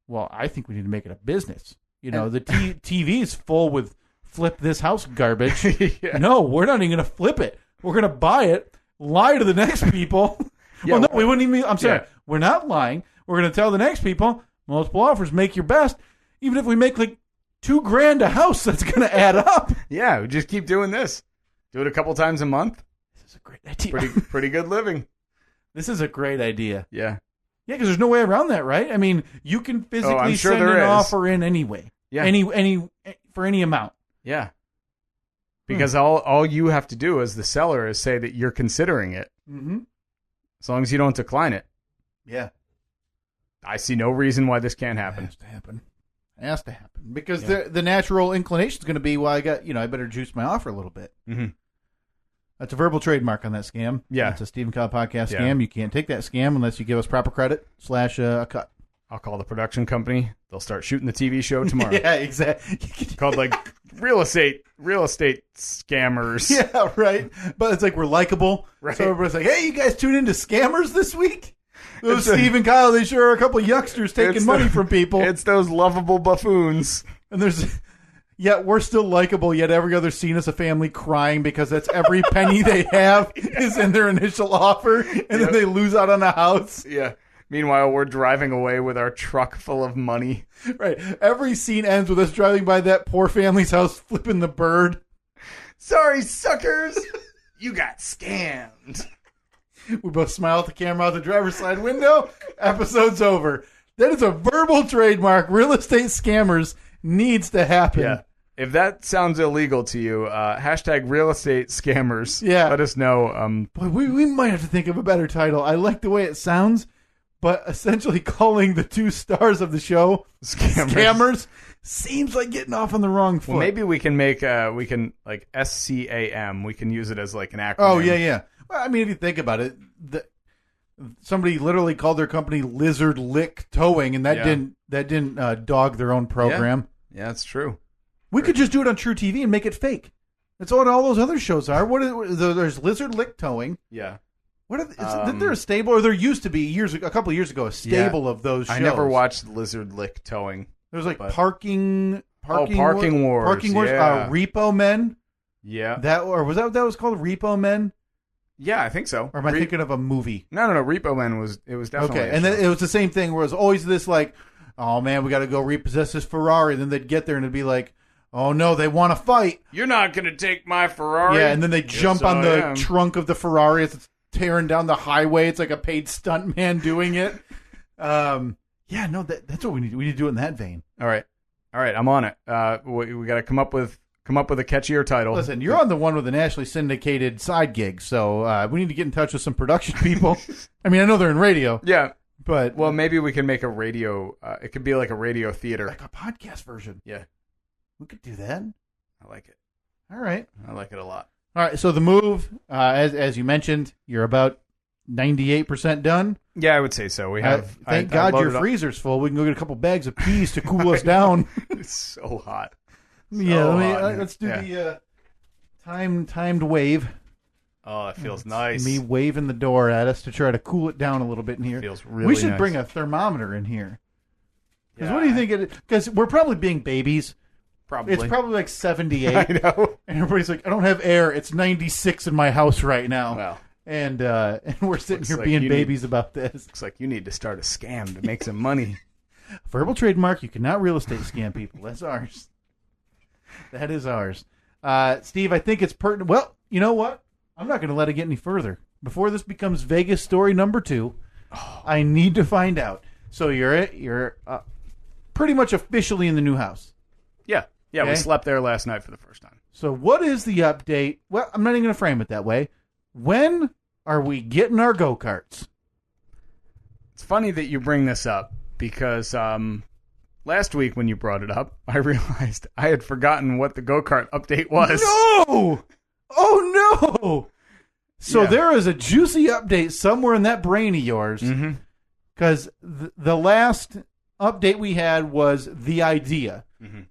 Well, I think we need to make it a business. You know, the TV is full with flip this house garbage. Yeah. No, we're not even going to flip it. We're going to buy it, lie to the next people. Yeah, well, no, we wouldn't even. I'm sorry. Yeah. We're not lying. We're going to tell the next people, multiple offers, make your best. Even if we make like $2,000 a house, that's going to add up. Yeah, we just keep doing this. Do it a couple times a month. This is a great idea. Pretty good living. This is a great idea. Yeah. Yeah, because there's no way around that, right? I mean, you can physically sure send there an is. offer in anyway. Yeah. Any for any amount. Yeah. Because all you have to do as the seller is say that you're considering it. Mm-hmm. As long as you don't decline it. Yeah. I see no reason why this can't happen. It has to happen. It has to happen. Because the natural inclination is going to be, well, I better juice my offer a little bit. Mm-hmm. That's a verbal trademark on that scam. Yeah. It's a Stephen Cobb podcast Yeah. scam. You can't take that scam unless you give us proper credit / a cut. I'll call the production company. They'll start shooting the TV show tomorrow. Yeah, exactly. Called like real estate scammers. Yeah, right. But it's like we're likable. Right. So everybody's like, hey, you guys tune into scammers this week? Those Steve and Kyle, they sure are a couple of youngsters taking money from people. It's those lovable buffoons. And yet we're still likable, yet every other scene is a family crying because that's every penny they have is in their initial offer, and then they lose out on a house. Yeah. Meanwhile, we're driving away with our truck full of money. Right. Every scene ends with us driving by that poor family's house, flipping the bird. Sorry, suckers. You got scammed. We both smile at the camera out the driver's side window. Episode's over. That is a verbal trademark. Real estate scammers needs to happen. Yeah. If that sounds illegal to you, hashtag real estate scammers. Yeah. Let us know. Boy, we might have to think of a better title. I like the way it sounds, but essentially calling the 2 stars of the show scammers seems like getting off on the wrong foot. Well, maybe we can make like SCAM. We can use it as like an acronym. Oh, yeah. Well, I mean, if you think about it, somebody literally called their company Lizard Lick Towing, and that didn't dog their own program. Yeah, that's true. We could just do it on True TV and make it fake. That's what all those other shows are. There's Lizard Lick Towing. Yeah. Is there a stable, or there used to be a couple of years ago, a stable of those shows? I never watched Lizard Lick Towing. There was like Parking Wars. Parking Wars. Yeah. Repo Men. Yeah. That was called Repo Men? Yeah, I think so. Or am I thinking of a movie? No. Repo Man was definitely okay. And then it was the same thing where it was always this like, oh man, we got to go repossess this Ferrari. Then they'd get there and it'd be like, oh no, they want to fight. You're not going to take my Ferrari. Yeah, and then they jump on the trunk of the Ferrari as it's tearing down the highway. It's like a paid stuntman doing it. Yeah, no, that's what we need. We need to do it in that vein. All right, I'm on it. We got to come up with a catchier title. Listen, you're on the one with a nationally syndicated side gig, so we need to get in touch with some production people. I mean, I know they're in radio. Yeah. But maybe we can make a radio. It could be like a radio theater, like a podcast version. Yeah, we could do that. I like it. All right, I like it a lot. All right, so the move, as you mentioned, you're about 98% done. Yeah, I would say so. We have. Thank God your freezer's full. We can go get a couple bags of peas to cool us down. It's so hot. Let's do the timed wave. Oh, it feels nice. Me waving the door at us to try to cool it down a little bit in here. It feels really We should nice. bring a thermometer in here. Because what do you think? Because we're probably being babies. Probably. It's probably like 78. I know. And everybody's like, I don't have air. It's 96 in my house right now. Well, and we're sitting here being babies about this. Looks like you need to start a scam to make some money. Verbal trademark. You cannot real estate scam people. That's ours. That is ours. Steve, I think it's pertinent. Well, you know what? I'm not going to let it get any further. Before this becomes Vegas story number 2, I need to find out. So you're pretty much officially in the new house. Yeah. Okay? We slept there last night for the first time. So what is the update? Well, I'm not even going to frame it that way. When are we getting our go-karts? It's funny that you bring this up because last week when you brought it up, I realized I had forgotten what the go-kart update was. No! Oh, no! So there is a juicy update somewhere in that brain of yours. Mm-hmm. Because the last update we had was the idea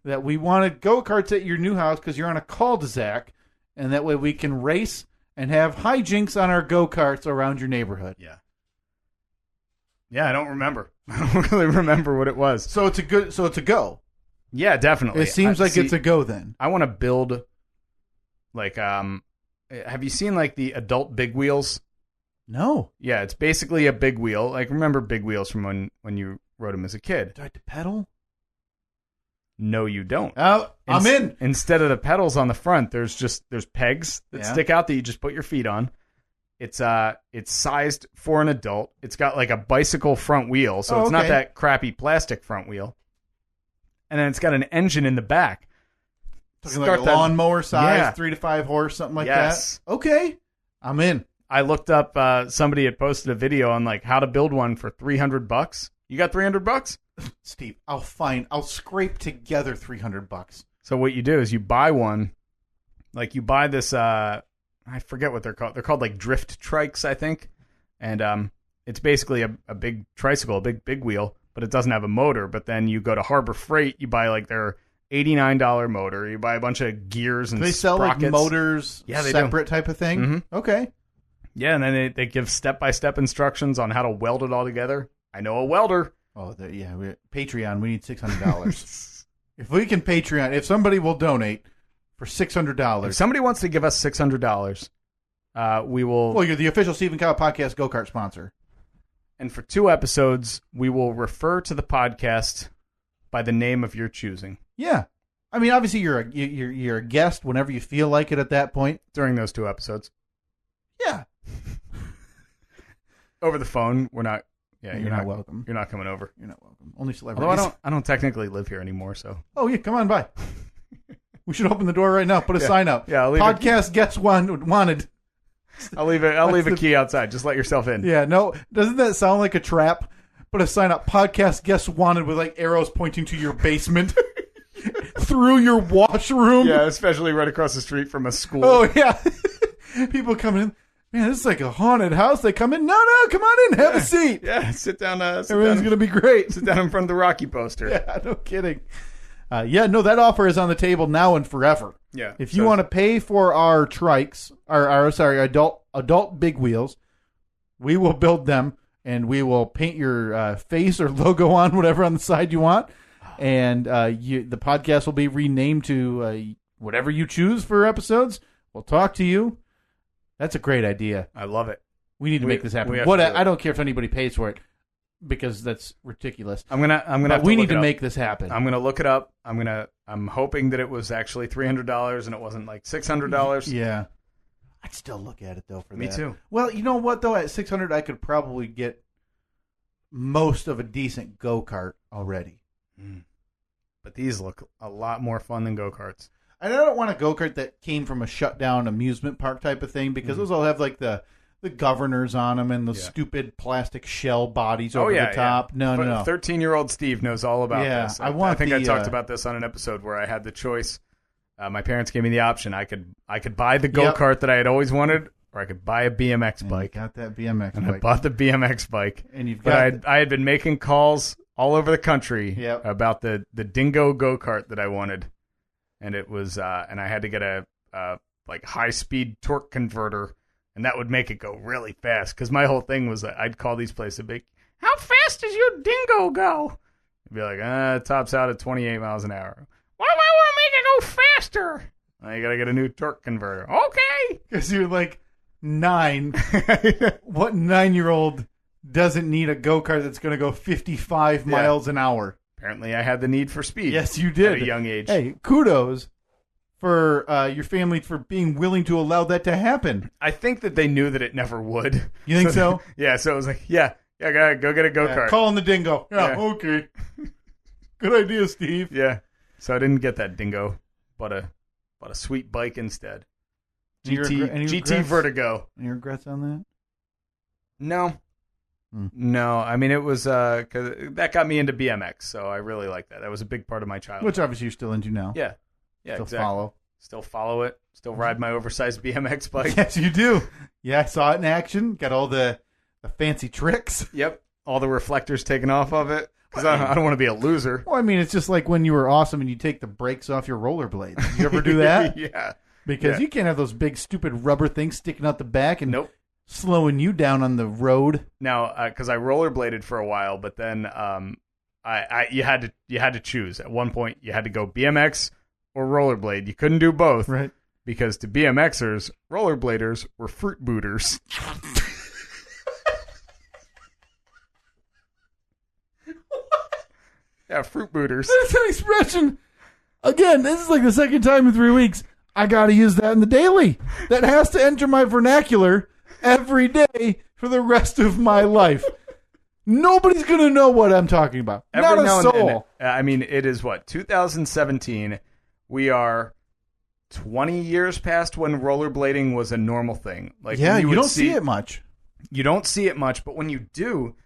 that we wanted go-karts at your new house because you're on a cul-de-sac, and that way we can race and have hijinks on our go-karts around your neighborhood. Yeah. Yeah, I don't remember. I don't really remember what it was. So it's a go. Yeah, definitely. It seems like it's a go then. I want to build, like, have you seen, like, the adult big wheels? No. Yeah, it's basically a big wheel. Like, remember big wheels from when you rode them as a kid? Do I have to pedal? No, you don't. Oh, I'm in. Instead of the pedals on the front, there's pegs that stick out that you just put your feet on. It's sized for an adult. It's got like a bicycle front wheel, so it's not that crappy plastic front wheel. And then it's got an engine in the back. Talking like a lawnmower size, 3 to 5 horse, something like that. Okay, I'm in. I looked up. Somebody had posted a video on like how to build one for $300. You got $300? Steve, I'll scrape together $300. So what you do is you buy one, like you buy this. I forget what they're called. They're called like drift trikes, I think. And it's basically a big tricycle, a big wheel, but it doesn't have a motor. But then you go to Harbor Freight, you buy like their $89 motor. You buy a bunch of gears and they sell sprockets. Like motors, they separate do. Type of thing. Mm-hmm. Okay. Yeah, and then they give step-by-step instructions on how to weld it all together. I know a welder. Oh, Patreon, we need $600. If we can Patreon, if somebody will donate for $600. If somebody wants to give us $600, we will... Well, you're the official Stephen Kyle Podcast go-kart sponsor. And for 2 episodes, we will refer to the podcast by the name of your choosing. Yeah. I mean, obviously, you're a guest whenever you feel like it at that point. During those 2 episodes. Yeah. Over the phone, we're not... Yeah, you're not welcome. You're not coming over. You're not welcome. Only celebrities. Although I don't technically live here anymore, so. Oh yeah, come on by. We should open the door right now. Put a sign up. Yeah, I'll leave podcast gets wanted. I'll leave a key outside. Just let yourself in. Yeah, no. Doesn't that sound like a trap? Put a sign up. Podcast guests wanted with like arrows pointing to your basement through your washroom. Yeah, especially right across the street from a school. Oh yeah, people coming in. Man, this is like a haunted house. They come in. No, come on in. Have a seat. Yeah, sit down. Everything's going to be great. Sit down in front of the Rocky poster. Yeah, no kidding. That offer is on the table now and forever. Yeah. If you want to pay for our trikes, our adult big wheels, we will build them and we will paint your face or logo on whatever on the side you want. And the podcast will be renamed to whatever you choose for episodes. We'll talk to you. That's a great idea. I love it. We need to make this happen. I don't care if anybody pays for it because that's ridiculous. We need to make this happen. I'm gonna look it up. I'm hoping that it was actually $300 and it wasn't like $600. Yeah. I'd still look at it though for that. Me too. Well, you know what though? At $600, I could probably get most of a decent go-kart already. But these look a lot more fun than go-karts. And I don't want a go-kart that came from a shut-down amusement park type of thing because those all have like the governors on them and the stupid plastic shell bodies over the top. Yeah. No. 13-year-old Steve knows all about this. I think I talked about this on an episode where I had the choice. My parents gave me the option. I could buy the go-kart that I had always wanted, or I could buy a BMX bike. You got that BMX and bike. I bought the BMX bike. And I had been making calls all over the country about the dingo go-kart that I wanted. And it was, and I had to get a like high-speed torque converter, and that would make it go really fast. Because my whole thing was that I'd call these places and be, how fast does your dingo go? I'd be like, it tops out at 28 miles an hour. Why do I want to make it go faster? You got to get a new torque converter. Okay. Because you're like 9. What 9-year-old doesn't need a go-kart that's going to go 55 miles an hour? Apparently, I had the need for speed. Yes, you did. At a young age. Hey, kudos for your family for being willing to allow that to happen. I think that they knew that it never would. You think so? Yeah, so it was like, go get a go-kart. Calling the dingo. Yeah, okay. Good idea, Steve. Yeah. So I didn't get that dingo, but a sweet bike instead. GT Vertigo. Any regrets on that? No. No, I mean, it was, 'cause that got me into BMX, so I really like that. That was a big part of my childhood. Which obviously you're still into now. Yeah, Still exactly. Still follow it. Still ride my oversized BMX bike. Yes, you do. Yeah, I saw it in action. Got all the fancy tricks. Yep. all the reflectors taken off of it. Because I don't want to be a loser. Well, I mean, it's just like when you were awesome and you take the brakes off your rollerblades. You ever do that? Yeah. Because you can't have those big, stupid rubber things sticking out the back and Nope. slowing you down on the road. Now, because I rollerbladed for a while, but then you had to choose. At one point, you had to go BMX or rollerblade. You couldn't do both. Right. Because to BMXers, rollerbladers were fruit booters. Yeah, fruit booters. That's an expression. Again, this is like the second time in 3 weeks. I got to use that in the daily. That has to enter my vernacular every day for the rest of my life. Nobody's going to know what I'm talking about. Not a soul. I mean, it is what? 2017. We are 20 years past when rollerblading was a normal thing. Like, yeah, you don't see it much. You don't see it much, but when you do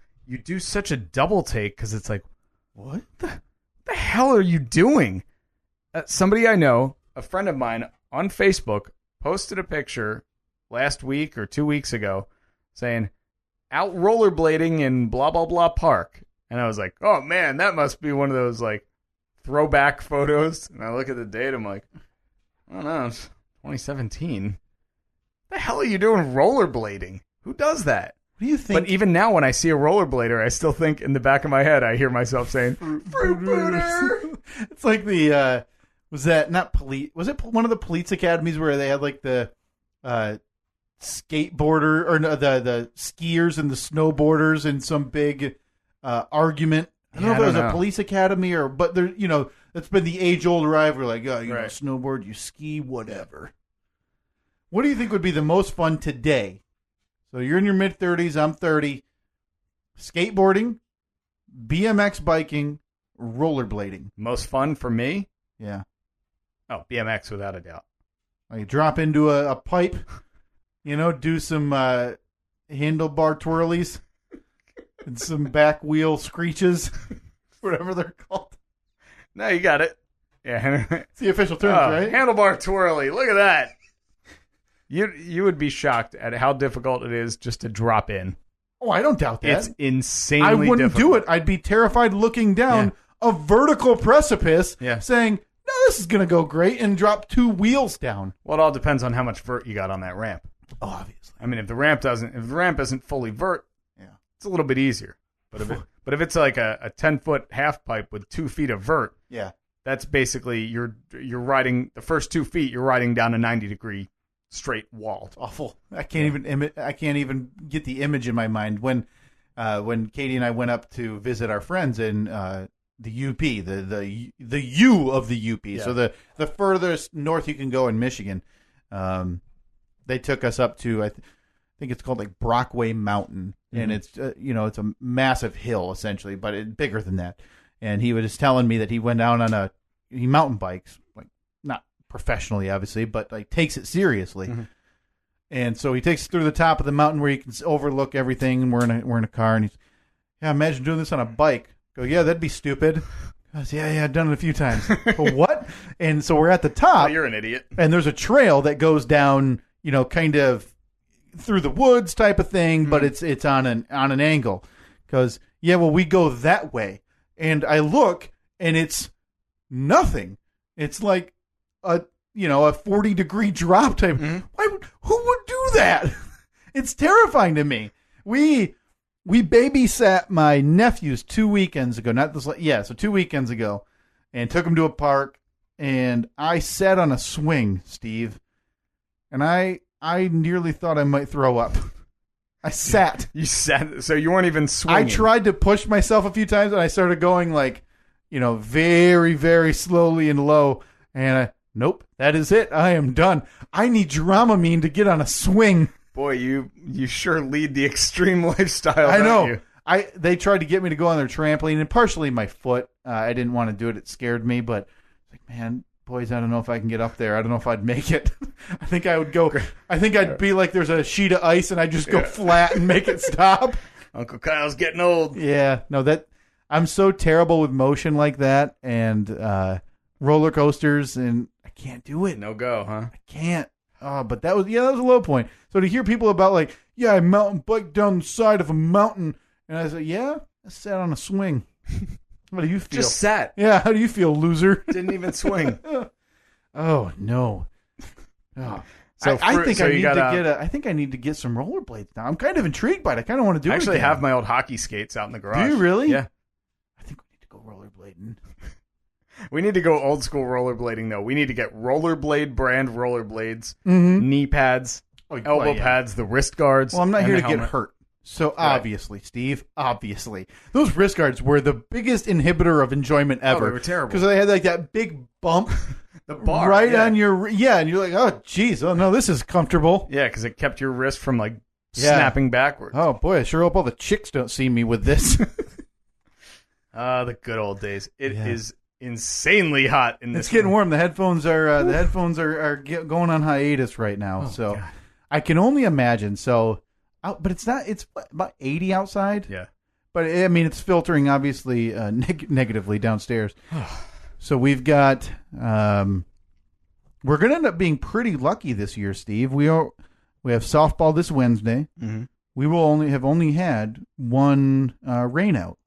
such a double take because it's like, what the hell are you doing? Somebody I know, a friend of mine on Facebook, posted a picture last week or 2 weeks ago saying, out rollerblading in blah, blah, blah park. And I was like, oh, man, that must be one of those, like, throwback photos. And I look at the date, I'm like, I don't know, it's 2017. What the hell are you doing rollerblading? Who does that? What do you think? But even now, when I see a rollerblader, I still think in the back of my head, I hear myself saying, fruit booter! It's like the, was that not police? Was it one of the police academies where they had like the skateboarder or no, the skiers and the snowboarders in some big argument? I don't know if it was a police academy but there, it's been the age-old rivalry. Like, you know, snowboard, you ski, whatever. What do you think would be the most fun today? So you're in your mid-30s, I'm 30. Skateboarding, BMX biking, rollerblading. Most fun for me? Yeah. Oh, BMX without a doubt. Like drop into a pipe, do some handlebar twirlies and some back wheel screeches, whatever they're called. No, you got it. Yeah, it's the official term, right? Handlebar twirly. Look at that. You would be shocked at how difficult it is just to drop in. Oh, I don't doubt that. It's insanely I wouldn't difficult. do it. I'd be terrified looking down a vertical precipice saying, no, this is going to go great, and drop 2 wheels down. Well, it all depends on how much vert you got on that ramp. Oh, obviously. I mean, if the ramp isn't fully vert, it's a little bit easier. But if it's like a 10-foot half pipe with 2 feet of vert, that's basically you're riding the first 2 feet. You're riding down a 90-degree straight wall. It's awful. I can't even get the image in my mind when Katie and I went up to visit our friends in the UP, the U of the UP. Yeah. So the furthest north you can go in Michigan. They took us up to I think it's called like Brockway Mountain, and it's it's a massive hill essentially, but it's bigger than that. And he was just telling me that he went down on he mountain bikes, like not professionally obviously, but like takes it seriously. Mm-hmm. And so he takes us through the top of the mountain where you can overlook everything, and we're in a car, and he's, imagine doing this on a bike. Go, that'd be stupid. I was, I've done it a few times. But what? And so we're at the top. Oh, you're an idiot. And there's a trail that goes down, kind of through the woods type of thing, but it's on an angle. Because we go that way, and I look, and it's nothing. It's like a 40-degree drop type. Mm-hmm. Who would do that? It's terrifying to me. We babysat my nephews 2 weekends ago. So 2 weekends ago, and took them to a park, and I sat on a swing, Steve, and I nearly thought I might throw up. I sat. You sat, so you weren't even swinging. I tried to push myself a few times, and I started going very, very slowly and low, and nope, that is it. I am done. I need Dramamine to get on a swing. Boy, you sure lead the extreme lifestyle. I know. You? They tried to get me to go on their trampoline, and partially my foot. I didn't want to do it. It scared me, but man, boys, I don't know if I can get up there. I don't know if I'd make it. I think I would go. I think I'd be like there's a sheet of ice, and I'd just go flat and make it stop. Uncle Kyle's getting old. Yeah, no, I'm so terrible with motion like that, and roller coasters, and I can't do it. No go, huh? I can't. Oh, but that was a low point. So to hear people about I mountain bike down the side of a mountain And I said, yeah, I sat on a swing. How do you feel? Just sat. Yeah, how do you feel, loser? Didn't even swing. Oh, no. Oh. So I think I need to get some rollerblades now. I'm kind of intrigued by it. I kind of want to do it. I actually again. have my old hockey skates out in the garage. Do you really? Yeah. I think we need to go rollerblading. We need to go old school rollerblading, though. We need to get rollerblade brand rollerblades, knee pads, elbow pads, the wrist guards. Well, I'm not and here the to helmet. get hurt. So obviously, Steve, those wrist guards were the biggest inhibitor of enjoyment ever. They were terrible. Because they had like that big bump The bar. right on your, and you're like, oh, geez, oh no, this is comfortable. Yeah, because it kept your wrist from like snapping backwards. Oh boy, I sure hope all the chicks don't see me with this. The good old days. It is insanely hot in this. It's getting room. warm. The headphones are going on hiatus right now. Oh, so God. I can only imagine. So, but it's not. It's about 80 outside. Yeah. But I mean, it's filtering obviously negatively downstairs. So we've got. We're going to end up being pretty lucky this year, Steve. We have softball this Wednesday. Mm-hmm. We will only had one rain out.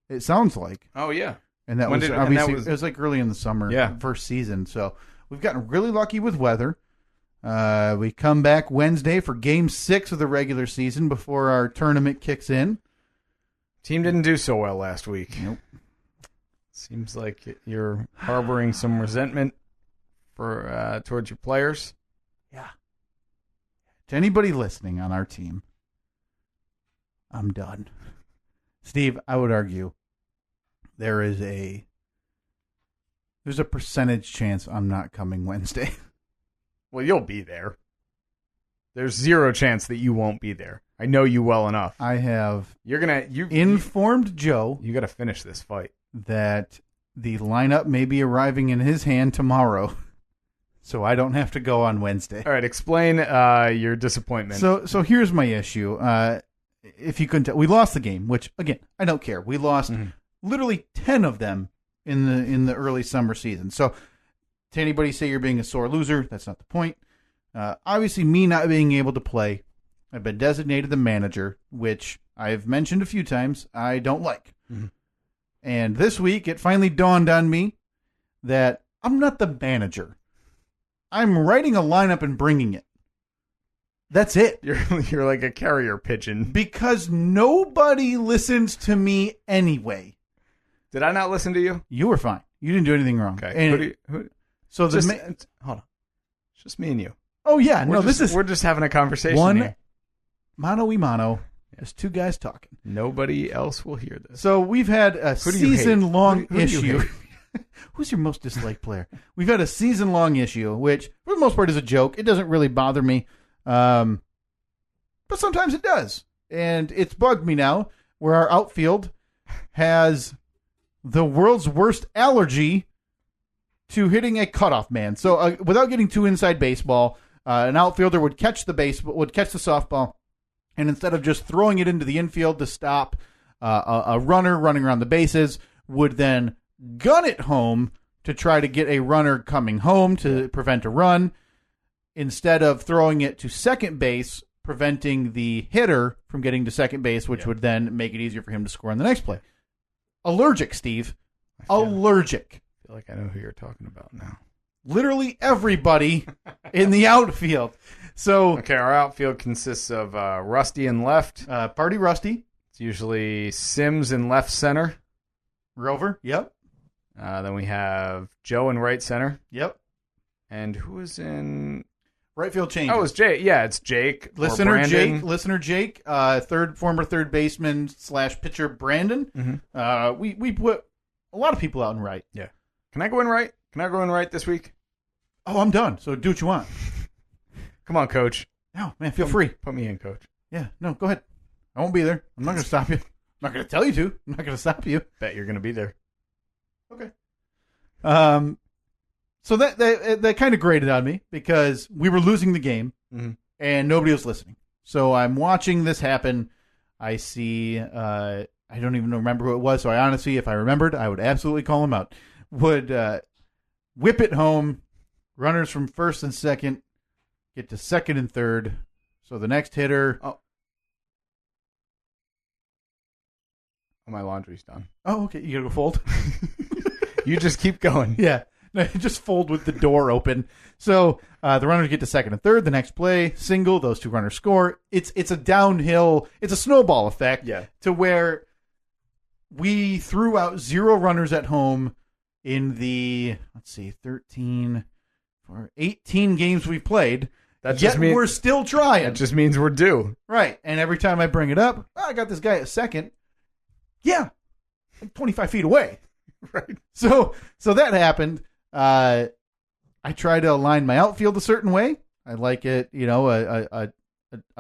It sounds like. Oh yeah. And that was obviously it was like early in the summer, first season. So we've gotten really lucky with weather. We come back Wednesday for Game 6 of the regular season before our tournament kicks in. Team didn't do so well last week. Nope. Seems like you're harboring some resentment for towards your players. Yeah. To anybody listening on our team, I'm done. Steve, I would argue there's a percentage chance I'm not coming Wednesday. Well, you'll be there. There's zero chance that you won't be there. I know you well enough. I have informed Joe. You got to finish this fight. That the lineup may be arriving in his hand tomorrow, so I don't have to go on Wednesday. All right, explain your disappointment. So here's my issue. If you couldn't tell, we lost the game, which again I don't care. We lost literally 10 of them in the early summer season. So to anybody say you're being a sore loser, that's not the point. Obviously, me not being able to play, I've been designated the manager, which I've mentioned a few times I don't like. Mm-hmm. And this week, it finally dawned on me that I'm not the manager. I'm writing a lineup and bringing it. That's it. You're like a carrier pigeon. Because nobody listens to me anyway. Did I not listen to you? You were fine. You didn't do anything wrong. Okay. Hold on. It's just me and you. Oh, yeah. We're just having a conversation one here. Mano y mano. There's two guys talking. Nobody else will hear this. So we've had a season-long issue. Who's your most disliked player? We've had a season-long issue, which for the most part is a joke. It doesn't really bother me. But sometimes it does. And it's bugged me now where our outfield has the world's worst allergy to hitting a cutoff man. So without getting too inside baseball, an outfielder would catch the softball, and instead of just throwing it into the infield to stop a runner running around the bases, would then gun it home to try to get a runner coming home to prevent a run, instead of throwing it to second base, preventing the hitter from getting to second base, which would then make it easier for him to score on the next play. Allergic, Steve. Allergic. I feel like I know who you're talking about now. Literally everybody in the outfield. So okay, our outfield consists of Rusty in left. Party Rusty. It's usually Sims in left center. Rover. Yep. Then we have Joe in right center. Yep. And who is in right field changes? Oh, it's Jake. Yeah, it's Jake. Listener Jake. Former third baseman / pitcher Brandon. Mm-hmm. We put a lot of people out in right. Yeah. Can I go in right? Can I go in right this week? Oh, I'm done. So do what you want. Come on, coach. No, man, feel free. Put me in, coach. Yeah, no, go ahead. I won't be there. I'm not going to stop you. I'm not going to tell you to. I'm not going to stop you. Bet you're going to be there. Okay. So that kind of grated on me because we were losing the game and nobody was listening. So I'm watching this happen. I see, I don't even remember who it was. So I honestly, if I remembered, I would absolutely call him out. Would whip it home. Runners from first and second get to second and third. So the next hitter Oh, my laundry's done. Oh, okay. You gotta go fold? You just keep going. Yeah. Just fold with the door open. So the runners get to second and third. The next play, single. Those two runners score. It's a downhill. It's a snowball effect. Yeah. To where we threw out 0 runners at home in the 18 games we've played. That just means we're still trying. That just means we're due. Right. And every time I bring it up, I got this guy at second. Yeah. Like 25 feet away. Right. So that happened. I try to align my outfield a certain way. I like it, a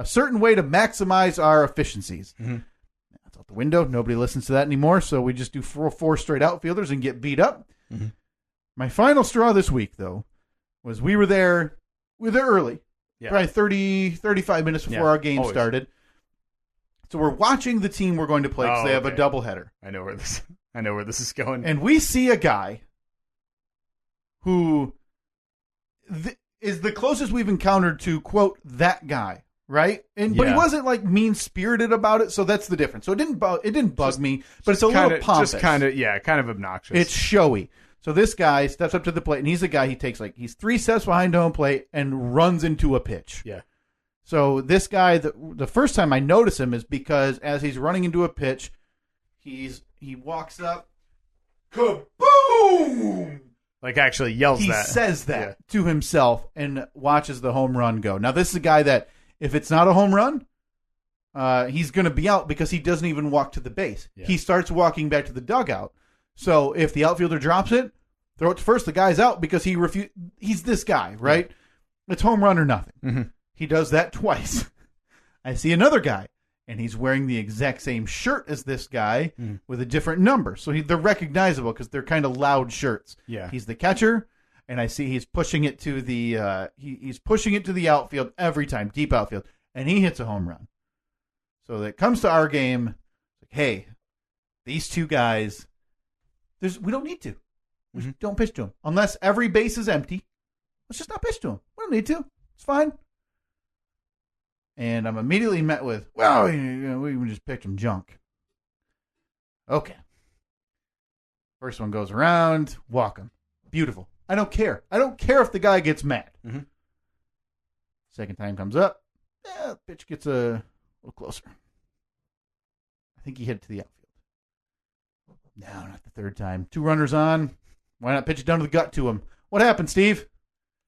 certain way to maximize our efficiencies. Mm-hmm. That's out the window. Nobody listens to that anymore. So we just do four straight outfielders and get beat up. Mm-hmm. My final straw this week, though, was we were there early. Yeah. Probably 30, 35 minutes before our game started. So we're watching the team we're going to play because they have a doubleheader. I know where this is going. And we see a guy who is the closest we've encountered to, quote, that guy, right? But he wasn't like mean-spirited about it, so that's the difference. So it didn't bug me, but it's a little pompous. Just kind of obnoxious. It's showy. So this guy steps up to the plate, and he's a guy, he's 3 steps behind home plate and runs into a pitch. Yeah. So this guy, the first time I notice him is because as he's running into a pitch, he walks up, kaboom! Like actually yells he that. He says that to himself and watches the home run go. Now this is a guy that if it's not a home run, he's going to be out because he doesn't even walk to the base. Yeah. He starts walking back to the dugout. So if the outfielder drops it, throw it to first. The guy's out because he's this guy, right? Yeah. It's home run or nothing. Mm-hmm. He does that twice. I see another guy, and he's wearing the exact same shirt as this guy with a different number. So they're recognizable because they're kind of loud shirts. Yeah. He's the catcher, and I see he's pushing it to the he's pushing it to the outfield every time, deep outfield, and he hits a home run. So that comes to our game, like, hey, these two guys, we don't need to. We don't pitch to them. Unless every base is empty, let's just not pitch to them. We don't need to. It's fine. And I'm immediately met with, well, we can just pitch them junk. Okay. First one goes around, walk him. Beautiful. I don't care. I don't care if the guy gets mad. Mm-hmm. Second time comes up. Pitch gets a little closer. I think he hit it to the outfield. No, not the third time. 2 runners on. Why not pitch it down to the gut to him? What happened, Steve?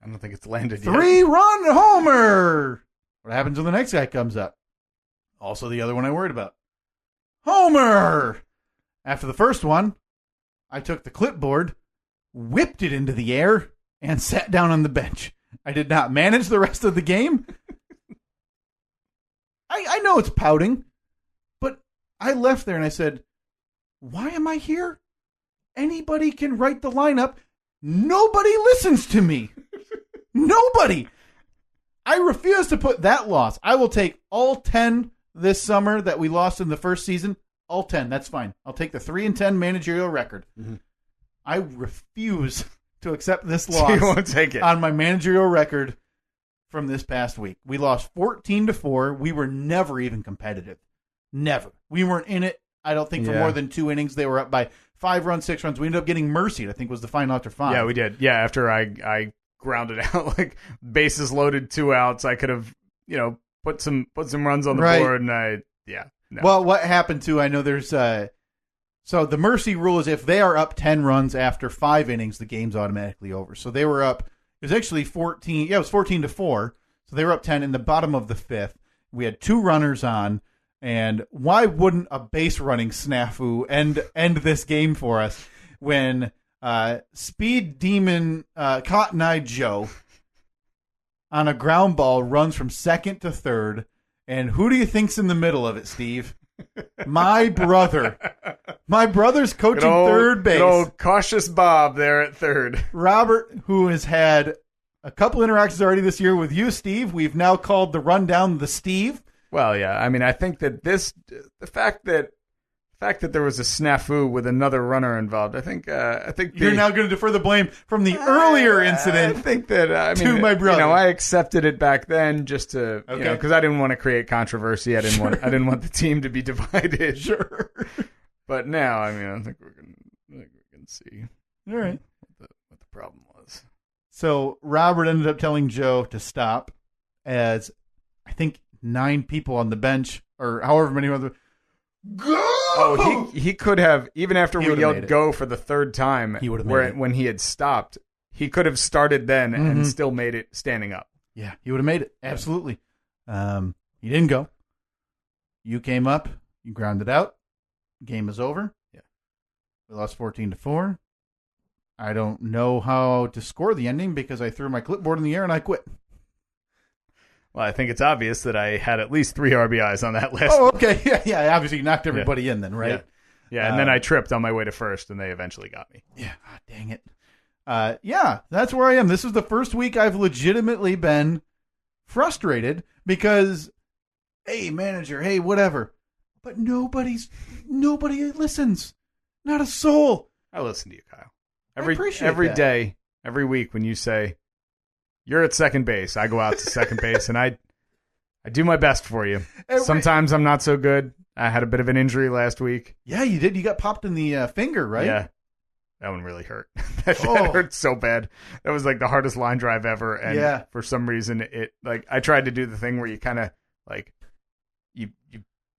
I don't think it's landed yet. 3-run homer! What happens when the next guy comes up? Also the other one I worried about. Homer! After the first one, I took the clipboard, whipped it into the air, and sat down on the bench. I did not manage the rest of the game. I know it's pouting, but I left there and I said, why am I here? Anybody can write the lineup. Nobody listens to me. Nobody. I refuse to put that loss. I will take all 10 this summer that we lost in the first season. All 10. That's fine. I'll take the 3-10 managerial record. Mm-hmm. I refuse to accept this loss. You won't take it on my managerial record from this past week. We lost 14-4. We were never even competitive. Never. We weren't in it. I don't think for more than 2 innings. They were up by 5 runs, 6 runs. We ended up getting mercied, I think was the final after 5. Yeah, we did. Yeah, after I grounded out, like bases loaded, 2 outs. I could have, put some runs on the board, and no. Well, what happened too? I know there's so the mercy rule is if they are up 10 runs after 5 innings, the game's automatically over. So they were up. It was actually 14. Yeah, it was 14-4. So they were up 10 in the bottom of the 5th. We had 2 runners on, and why wouldn't a base running snafu end this game for us when Speed Demon Cotton Eye Joe on a ground ball runs from second to third, and who do you think's in the middle of it, Steve? My brother. My brother's coaching third base. Good old cautious Bob there at third. Robert, who has had a couple interactions already this year with you, Steve. We've now called the rundown the Steve. Well, yeah. I mean, I think that the fact that there was a snafu with another runner involved, I think you're now going to defer the blame from the earlier incident. I think that to my brother. I accepted it back then just to because I didn't want to create controversy. I didn't want the team to be divided. Sure. But now, I mean, I think we can see. All right. What the problem was. So Robert ended up telling Joe to stop, as I think 9 people on the bench, or however many other. Go! Oh, he could have, even after we yelled go for the third time, he would have made it. When he had stopped, he could have started then and still made it standing up. Yeah, he would have made it. Absolutely. He didn't go. You came up. You grounded out. Game is over. Yeah. We lost 14-4. I don't know how to score the ending because I threw my clipboard in the air and I quit. Well, I think it's obvious that I had at least 3 RBIs on that list. Oh, okay. Yeah. Obviously, you knocked everybody in then, right? Yeah, and then I tripped on my way to first, and they eventually got me. Yeah. Oh, dang it. Yeah, that's where I am. This is the first week I've legitimately been frustrated because, hey, manager, hey, whatever. But nobody listens. Not a soul. I listen to you, Kyle. Every day, every week when you say, you're at second base, I go out to second base, and I do my best for you. Sometimes I'm not so good. I had a bit of an injury last week. Yeah, you did. You got popped in the finger, right? Yeah. That one really hurt. that hurt so bad. That was like the hardest line drive ever. And for some reason, it I tried to do the thing where you kind of like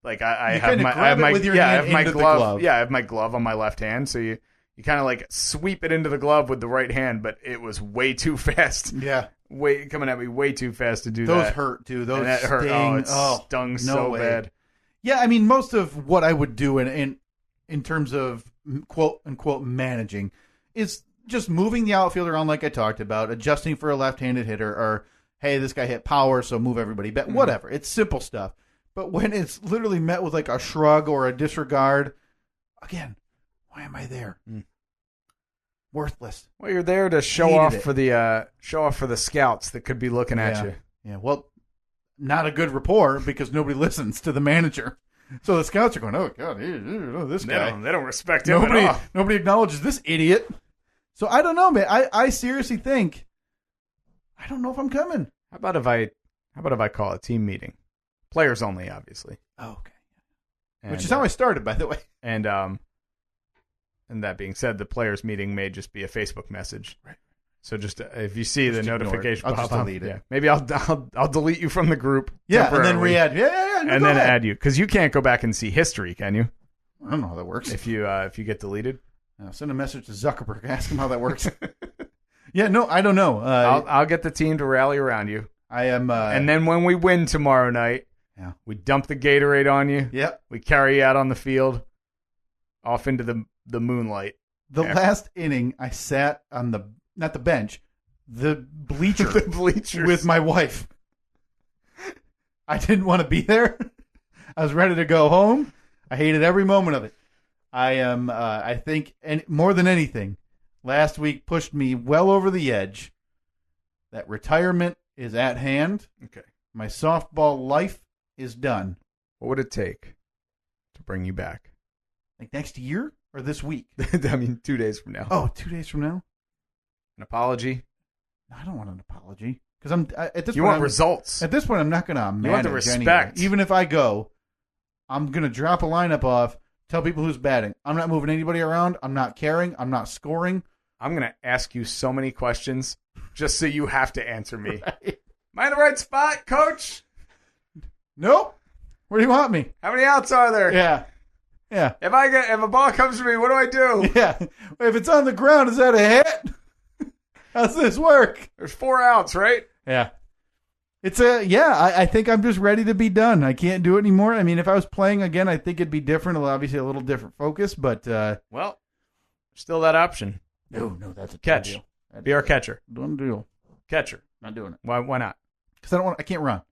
I have my glove. Yeah, I have my glove on my left hand, so you kind of like sweep it into the glove with the right hand, but it was way too fast. Yeah, coming at me way too fast to do that. Those hurt too. Those that hurt. Sting. It stung so bad. Yeah, I mean, most of what I would do in terms of quote unquote managing is just moving the outfield around, like I talked about, adjusting for a left-handed hitter, or hey, this guy hit power, so move everybody back. Whatever. It's simple stuff. But when it's literally met with like a shrug or a disregard, again, why am I there? Worthless. Well, you're there to show off for the scouts that could be looking at you. Yeah. Well, not a good rapport because nobody listens to the manager. So the scouts are going, oh God, this guy. They don't respect him at all. Nobody acknowledges this idiot. So I don't know, man. I seriously think I don't know if I'm coming. How about if I call a team meeting? Players only, obviously. Oh, okay. Which is how I started, by the way. And that being said, the players meeting may just be a Facebook message. Right. So just if you see the notification I'll pop just delete it. Yeah, maybe I'll delete you from the group. Yeah, and then re-add. Yeah. And then add you, because you can't go back and see history, can you? I don't know how that works. If you get deleted, send a message to Zuckerberg, ask him how that works. Yeah, no, I don't know. I'll get the team to rally around you. I am, and then when we win tomorrow night, we dump the Gatorade on you. Yep. We carry you out on the field, off into the moonlight. The last inning, I sat on not the bench, the bleachers with my wife. I didn't want to be there. I was ready to go home. I hated every moment of it. I think, and more than anything, last week pushed me well over the edge. That retirement is at hand. Okay. My softball life is done. What would it take to bring you back? Like next year or this week? I mean, 2 days from now. Oh, 2 days from now? An apology? I don't want an apology. Because at this you point, want results. At this point, I'm not going to manage. You want the respect. Anyway. Even if I go, I'm going to drop a lineup off, tell people who's batting. I'm not moving anybody around. I'm not caring. I'm not scoring. I'm going to ask you so many questions just so you have to answer me. Right. Am I in the right spot, coach? Nope. Where do you want me? How many outs are there? Yeah. If a ball comes to me, what do I do? Yeah. If it's on the ground, is that a hit? How's this work? There's 4 outs, right? Yeah. I think I'm just ready to be done. I can't do it anymore. I mean, if I was playing again, I think it'd be different. Obviously, a little different focus, but well, still that option. No, that's a catch. Deal. Be our catcher. Done deal. Catcher. Not doing it. Why not? Because I can't run.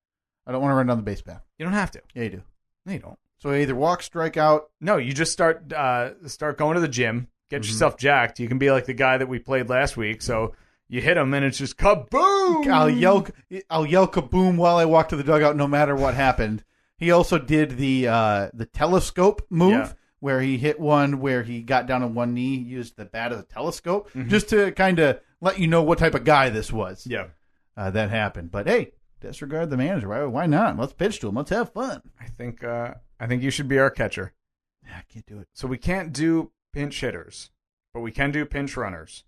I don't want to run down the base path. You don't have to. Yeah, you do. No, you don't. So I either walk, strike out. No, you just start going to the gym, get yourself jacked. You can be like the guy that we played last week. So you hit him, and it's just kaboom. I'll yell kaboom while I walk to the dugout, no matter what happened. He also did the telescope move, where he hit one where he got down on one knee, used the bat as a telescope, just to kind of let you know what type of guy this was. Yeah, that happened. But hey, disregard the manager. Why not? Let's pitch to him. Let's have fun. I think you should be our catcher. I can't do it. So we can't do pinch hitters, but we can do pinch runners.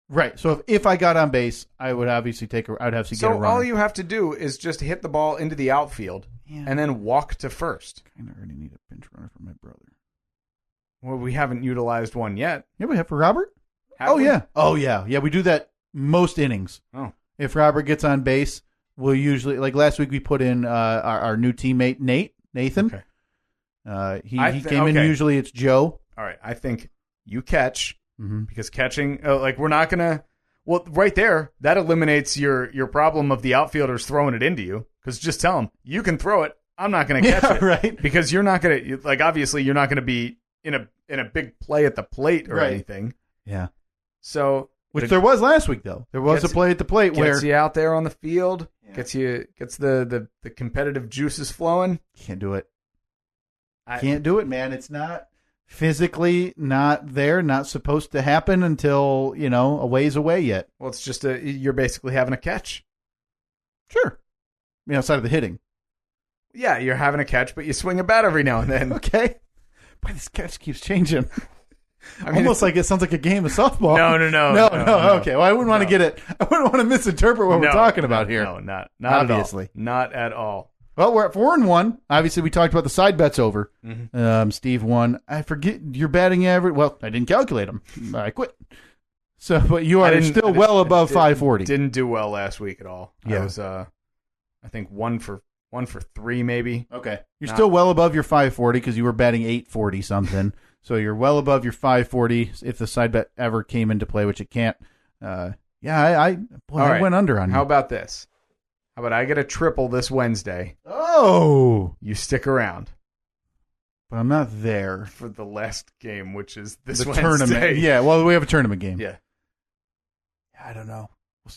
Right. So if I got on base, I would obviously I'd have to get a runner. So all you have to do is just hit the ball into the outfield and then walk to first. Kind of already need a pinch runner for my brother. Well, we haven't utilized one yet. Yeah, we have for Robert? Yeah. Oh, yeah. Yeah, we do that most innings. Oh. If Robert gets on base, we'll usually, like last week, we put in our new teammate, Nathan. Okay. He came in, usually it's Joe. All right. I think you catch because catching, we're not going to, well, right there, that eliminates your problem of the outfielders throwing it into you because just tell them, you can throw it. I'm not going to catch it. Right. Because you're not going to, like, obviously, you're not going to be in a big play at the plate or anything. Yeah. So, which there was last week though. There was a play at the plate where gets you out there on the field, gets the competitive juices flowing. Can't do it. Can't do it, man. It's not physically not there, not supposed to happen until, a ways away yet. Well, it's just you're basically having a catch. Sure. Outside of the hitting. Yeah, you're having a catch, but you swing a bat every now and then. Okay. But this catch keeps changing. I mean, almost like it sounds like a game of softball. No. Okay. Well, I wouldn't want to get it. I wouldn't want to misinterpret what we're talking about here. No, not obviously. At all. Not at all. Well, we're at 4-1. Obviously, we talked about the side bets over. Steve won. I forget your batting average. Well, I didn't calculate them. I quit. So, but you are still well above 540. Didn't do well last week at all. Yeah. I was, I think 1 for 3 maybe. Okay. You're still well above your 540 because you were batting 840 something. So you're well above your 540 if the side bet ever came into play, which it can't. I went under on you. How about this? How about I get a triple this Wednesday? Oh. You stick around. But I'm not there. For the last game, which is this the Wednesday. Tournament. Yeah, well, we have a tournament game. Yeah. I don't know. We'll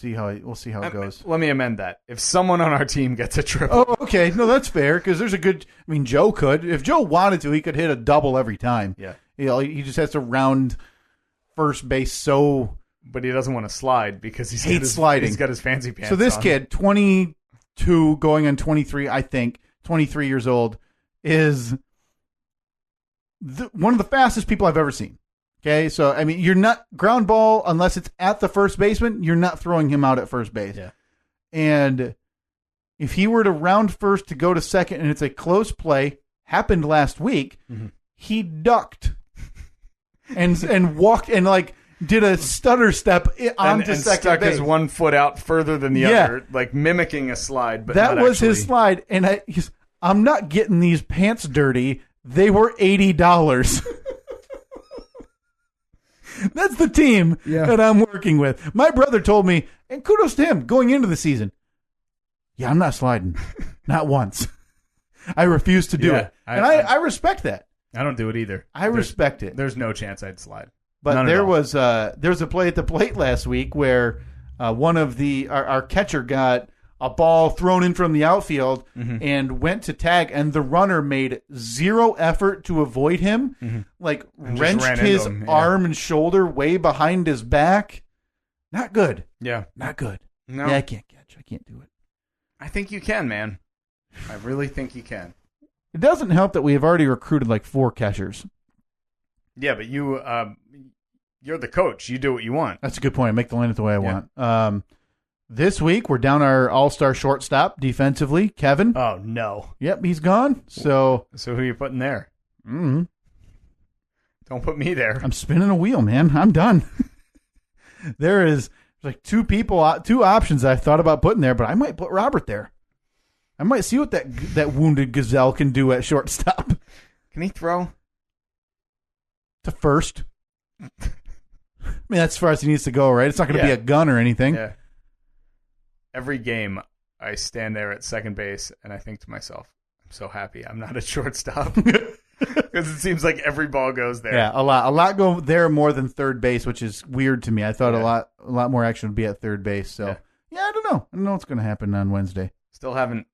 see how it goes. Let me amend that. If someone on our team gets a triple. Oh, okay. No, that's fair because there's a good. I mean, Joe could. If Joe wanted to, he could hit a double every time. Yeah. He just has to round first base so. But he doesn't want to slide because hates sliding. He's got his fancy pants. So this on. kid, 22, going on 23, I think, 23 years old, is one of the fastest people I've ever seen. Okay, so, I mean, you're not ground ball, unless it's at the first baseman, you're not throwing him out at first base. Yeah. And if he were to round first to go to second and it's a close play, happened last week, he ducked and walked and, did a stutter step onto second stuck base. His 1 foot out further than the other, mimicking a slide. But that was actually. his slide. And I'm not getting these pants dirty. They were $80. That's the team that I'm working with. My brother told me, and kudos to him, going into the season, I'm not sliding. Not once. I refuse to do it. And I respect that. I don't do it either. I respect it. There's no chance I'd slide. But there was a play at the plate last week where one of our catcher got a ball thrown in from the outfield and went to tag, and the runner made zero effort to avoid him, wrenched his arm and shoulder way behind his back. Not good. Yeah. Not good. No. Yeah, I can't catch. I can't do it. I think you can, man. I really think you can. It doesn't help that we have already recruited 4 catchers. Yeah, but you're the coach. You do what you want. That's a good point. I make the lineup the way I want. This week, we're down our all-star shortstop defensively, Kevin. Oh, no. Yep, he's gone. So who are you putting there? Don't put me there. I'm spinning a wheel, man. I'm done. There's two options I've thought about putting there, but I might put Robert there. I might see what that wounded gazelle can do at shortstop. Can he throw? To first. I mean, that's as far as he needs to go, right? It's not going to be a gun or anything. Yeah. Every game, I stand there at second base, and I think to myself, I'm so happy I'm not a shortstop. Because it seems like every ball goes there. Yeah, a lot go there more than third base, which is weird to me. I thought a lot more action would be at third base. So, I don't know. I don't know what's going to happen on Wednesday. Still haven't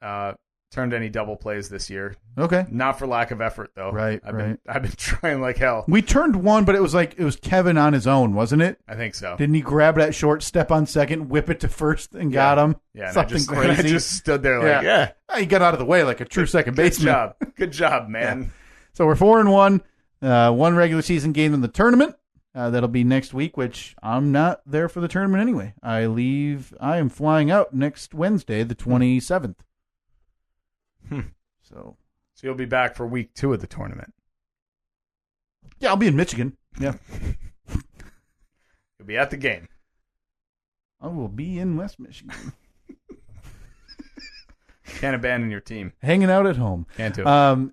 turned any double plays this year. Okay. Not for lack of effort, though. Right, I've been trying like hell. We turned one, but it was Kevin on his own, wasn't it? I think so. Didn't he grab that short, step on second, whip it to first, and got him? Yeah, something crazy. I just stood there like, He got out of the way like a true second baseman. Good job, man. Yeah. So we're 4-1. One regular season game in the tournament. That'll be next week, which I'm not there for the tournament anyway. I am flying out next Wednesday, the 27th. So you'll be back for week 2 of the tournament. Yeah, I'll be in Michigan. Yeah. You'll be at the game. I will be in West Michigan. Can't abandon your team. Hanging out at home. Can't do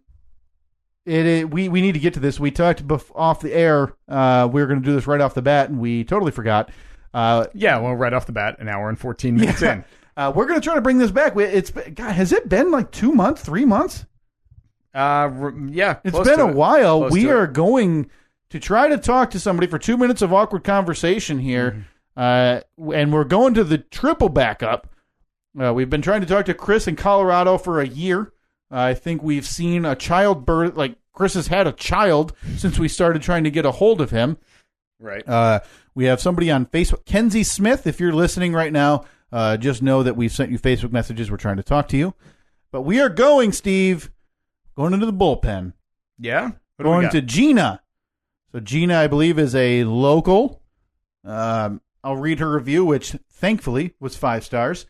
it. We need to get to this. We talked off the air. We were going to do this right off the bat, and we totally forgot. Right off the bat, an hour and 14 minutes in. We're going to try to bring this back. Has it been like 2 months, 3 months? It's been a while. We are going to try to talk to somebody for 2 minutes of awkward conversation here, and we're going to the triple backup. We've been trying to talk to Chris in Colorado for a year. I think we've seen a child birth. Like, Chris has had a child since we started trying to get a hold of him. Right. We have somebody on Facebook. Kenzie Smith, if you're listening right now, just know that we've sent you Facebook messages. We're trying to talk to you. But we are going, Steve, going into the bullpen. Yeah? Going to Gina. So Gina, I believe, is a local. I'll read her review, which thankfully was 5 stars.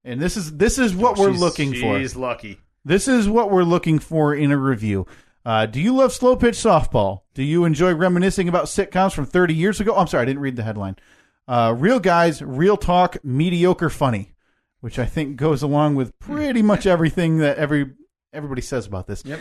And this is what we're looking for. She's lucky. This is what we're looking for in a review. Do you love slow pitch softball? Do you enjoy reminiscing about sitcoms from 30 years ago? I'm sorry, I didn't read the headline. Real guys, real talk, mediocre funny, which I think goes along with pretty much everything that everybody says about this. Yep.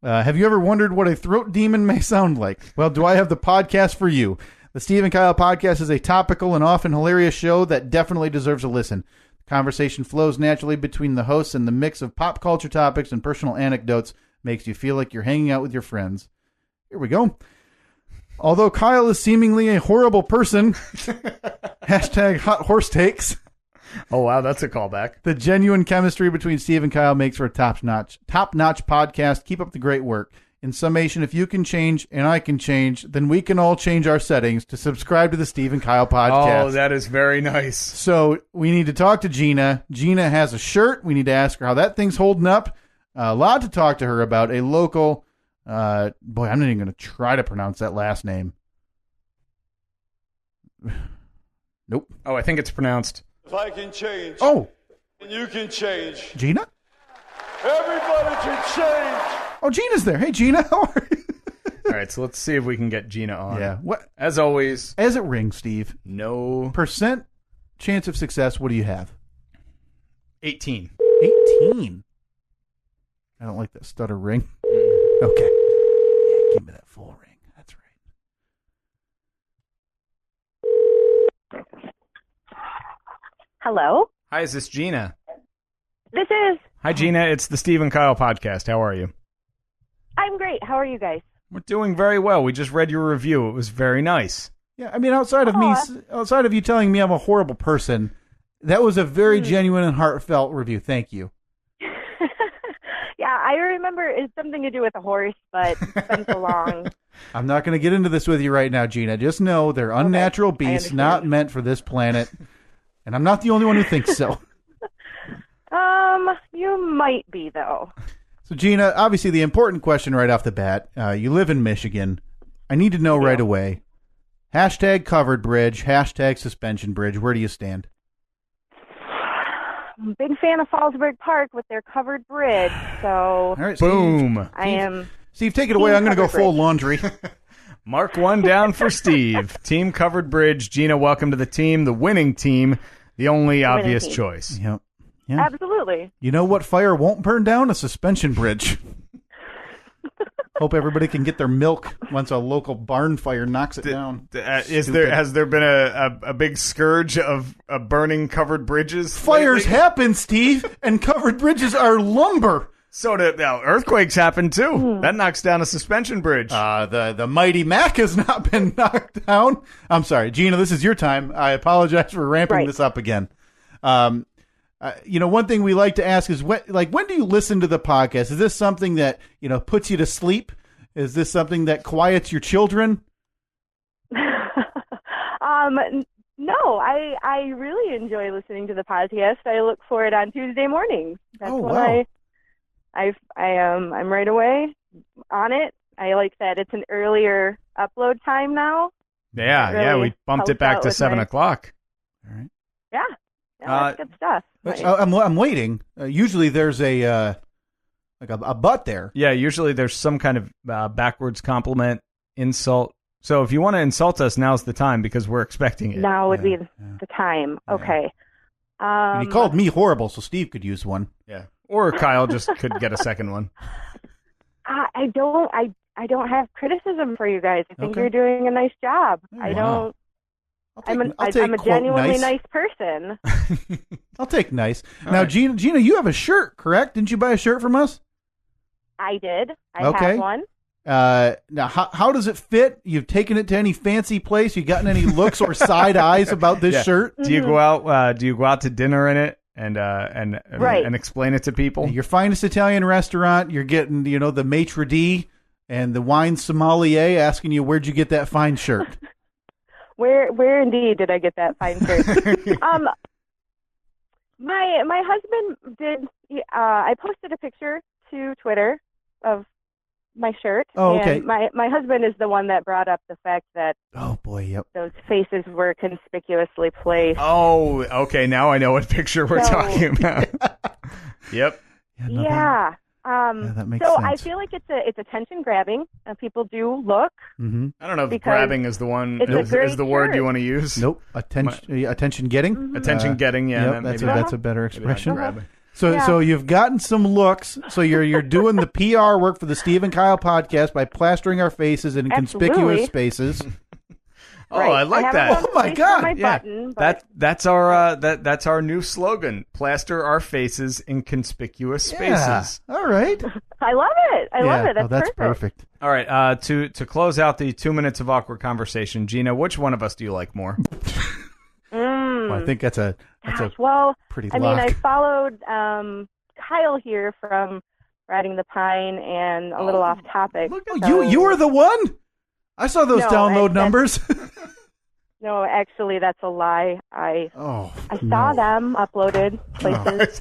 Have you ever wondered what a throat demon may sound like? Well, do I have the podcast for you? The Steve and Kyle podcast is a topical and often hilarious show that definitely deserves a listen. Conversation flows naturally between the hosts, and the mix of pop culture topics and personal anecdotes makes you feel like you're hanging out with your friends. Here we go. Although Kyle is seemingly a horrible person, hashtag hot horse takes. Oh, wow, that's a callback. The genuine chemistry between Steve and Kyle makes for a top-notch podcast. Keep up the great work. In summation, if you can change and I can change, then we can all change our settings to subscribe to the Steve and Kyle podcast. Oh, that is very nice. So we need to talk to Gina. Gina has a shirt. We need to ask her how that thing's holding up. A lot to talk to her about. A local, boy, I'm not even going to try to pronounce that last name. Nope. Oh, I think it's pronounced. If I can change, and you can change. Gina? Everybody can change. Oh, Gina's there. Hey, Gina, how are you? All right, so let's see if we can get Gina on. Yeah. What? As always. As it rings, Steve. No. Percent chance of success, what do you have? 18. 18? I don't like that stutter ring. Okay. Yeah, give me that full ring. That's right. Hello? Hi, is this Gina? This is. Hi, Gina. It's the Steve and Kyle podcast. How are you? I'm great. How are you guys? We're doing very well. We just read your review. It was very nice. Yeah, I mean, outside of you telling me I'm a horrible person, that was a very genuine and heartfelt review. Thank you. Yeah, I remember it's something to do with a horse, but it's been so long. I'm not going to get into this with you right now, Gina. Just know they're unnatural beasts, not meant for this planet. And I'm not the only one who thinks so. You might be, though. So, Gina, obviously the important question right off the bat, you live in Michigan. I need to know right away. Hashtag covered bridge, hashtag suspension bridge. Where do you stand? I'm a big fan of Fallsburg Park with their covered bridge, so All right, Boom. I am... Steve, take it away. I'm going to go full laundry. Mark one down for Steve. Team covered bridge. Gina, welcome to the team, the winning team, the only obvious choice. Yep. Yeah. Absolutely. You know what fire won't burn down? A suspension bridge. Hope everybody can get their milk once a local barn fire knocks it down. Has there been a big scourge of burning covered bridges? Fires lately? happen, Steve, and covered bridges are lumber. So earthquakes happen too. That knocks down a suspension bridge. The mighty Mac has not been knocked down. I'm sorry, Gina. This is your time. I apologize for ramping this up again. One thing we like to ask is when do you listen to the podcast? Is this something that, puts you to sleep? Is this something that quiets your children? No, I really enjoy listening to the podcast. I look for it on Tuesday mornings. That's when I'm right away on it, I like that it's an earlier upload time now. Yeah, really we bumped it back to 7 o'clock. All right. Yeah, that's good stuff. I'm waiting. Usually there's a butt there. Yeah, usually there's some kind of backwards compliment, insult. So if you want to insult us, now's the time because we're expecting it. Now would be the time. Okay. And he called me horrible, so Steve could use one. Yeah. Or Kyle just could get a second one. I don't have criticism for you guys. I think you're doing a nice job. Wow. I'm a genuinely nice person. I'll take nice. Now, Gina, you have a shirt, correct? Didn't you buy a shirt from us? I did. I have one. Now, how does it fit? You've taken it to any fancy place? You gotten any looks or side eyes about this shirt? Do you go out? Do you go out to dinner in it and explain it to people? Your finest Italian restaurant. You're getting the maitre d' and the wine sommelier asking you where'd you get that fine shirt. Where indeed did I get that fine shirt? My husband did. I posted a picture to Twitter of my shirt. Oh, okay. And my husband is the one that brought up the fact that those faces were conspicuously placed. Oh, okay. Now I know what picture we're talking about. Yep. Yeah. That makes so sense. I feel like it's attention grabbing. People do look. Mm-hmm. I don't know if grabbing is the one is the word you want to use. Nope. Attention getting. Mm-hmm. Attention getting. Yeah. Yep, that's a better expression. So So you've gotten some looks. So you're doing the PR work for the Steve and Kyle podcast by plastering our faces in conspicuous spaces. Oh, I like that. Oh my God! Button, that's our new slogan: plaster our faces in conspicuous spaces. All right. I love it. I love it. That's perfect. All right. To close out the 2 minutes of awkward conversation, Gina, which one of us do you like more? Well, I think that's a pretty lock. I mean, I followed Kyle here from Riding the Pine and a little off topic. You were the one? I saw those download numbers. No, actually, that's a lie. I saw them uploaded places.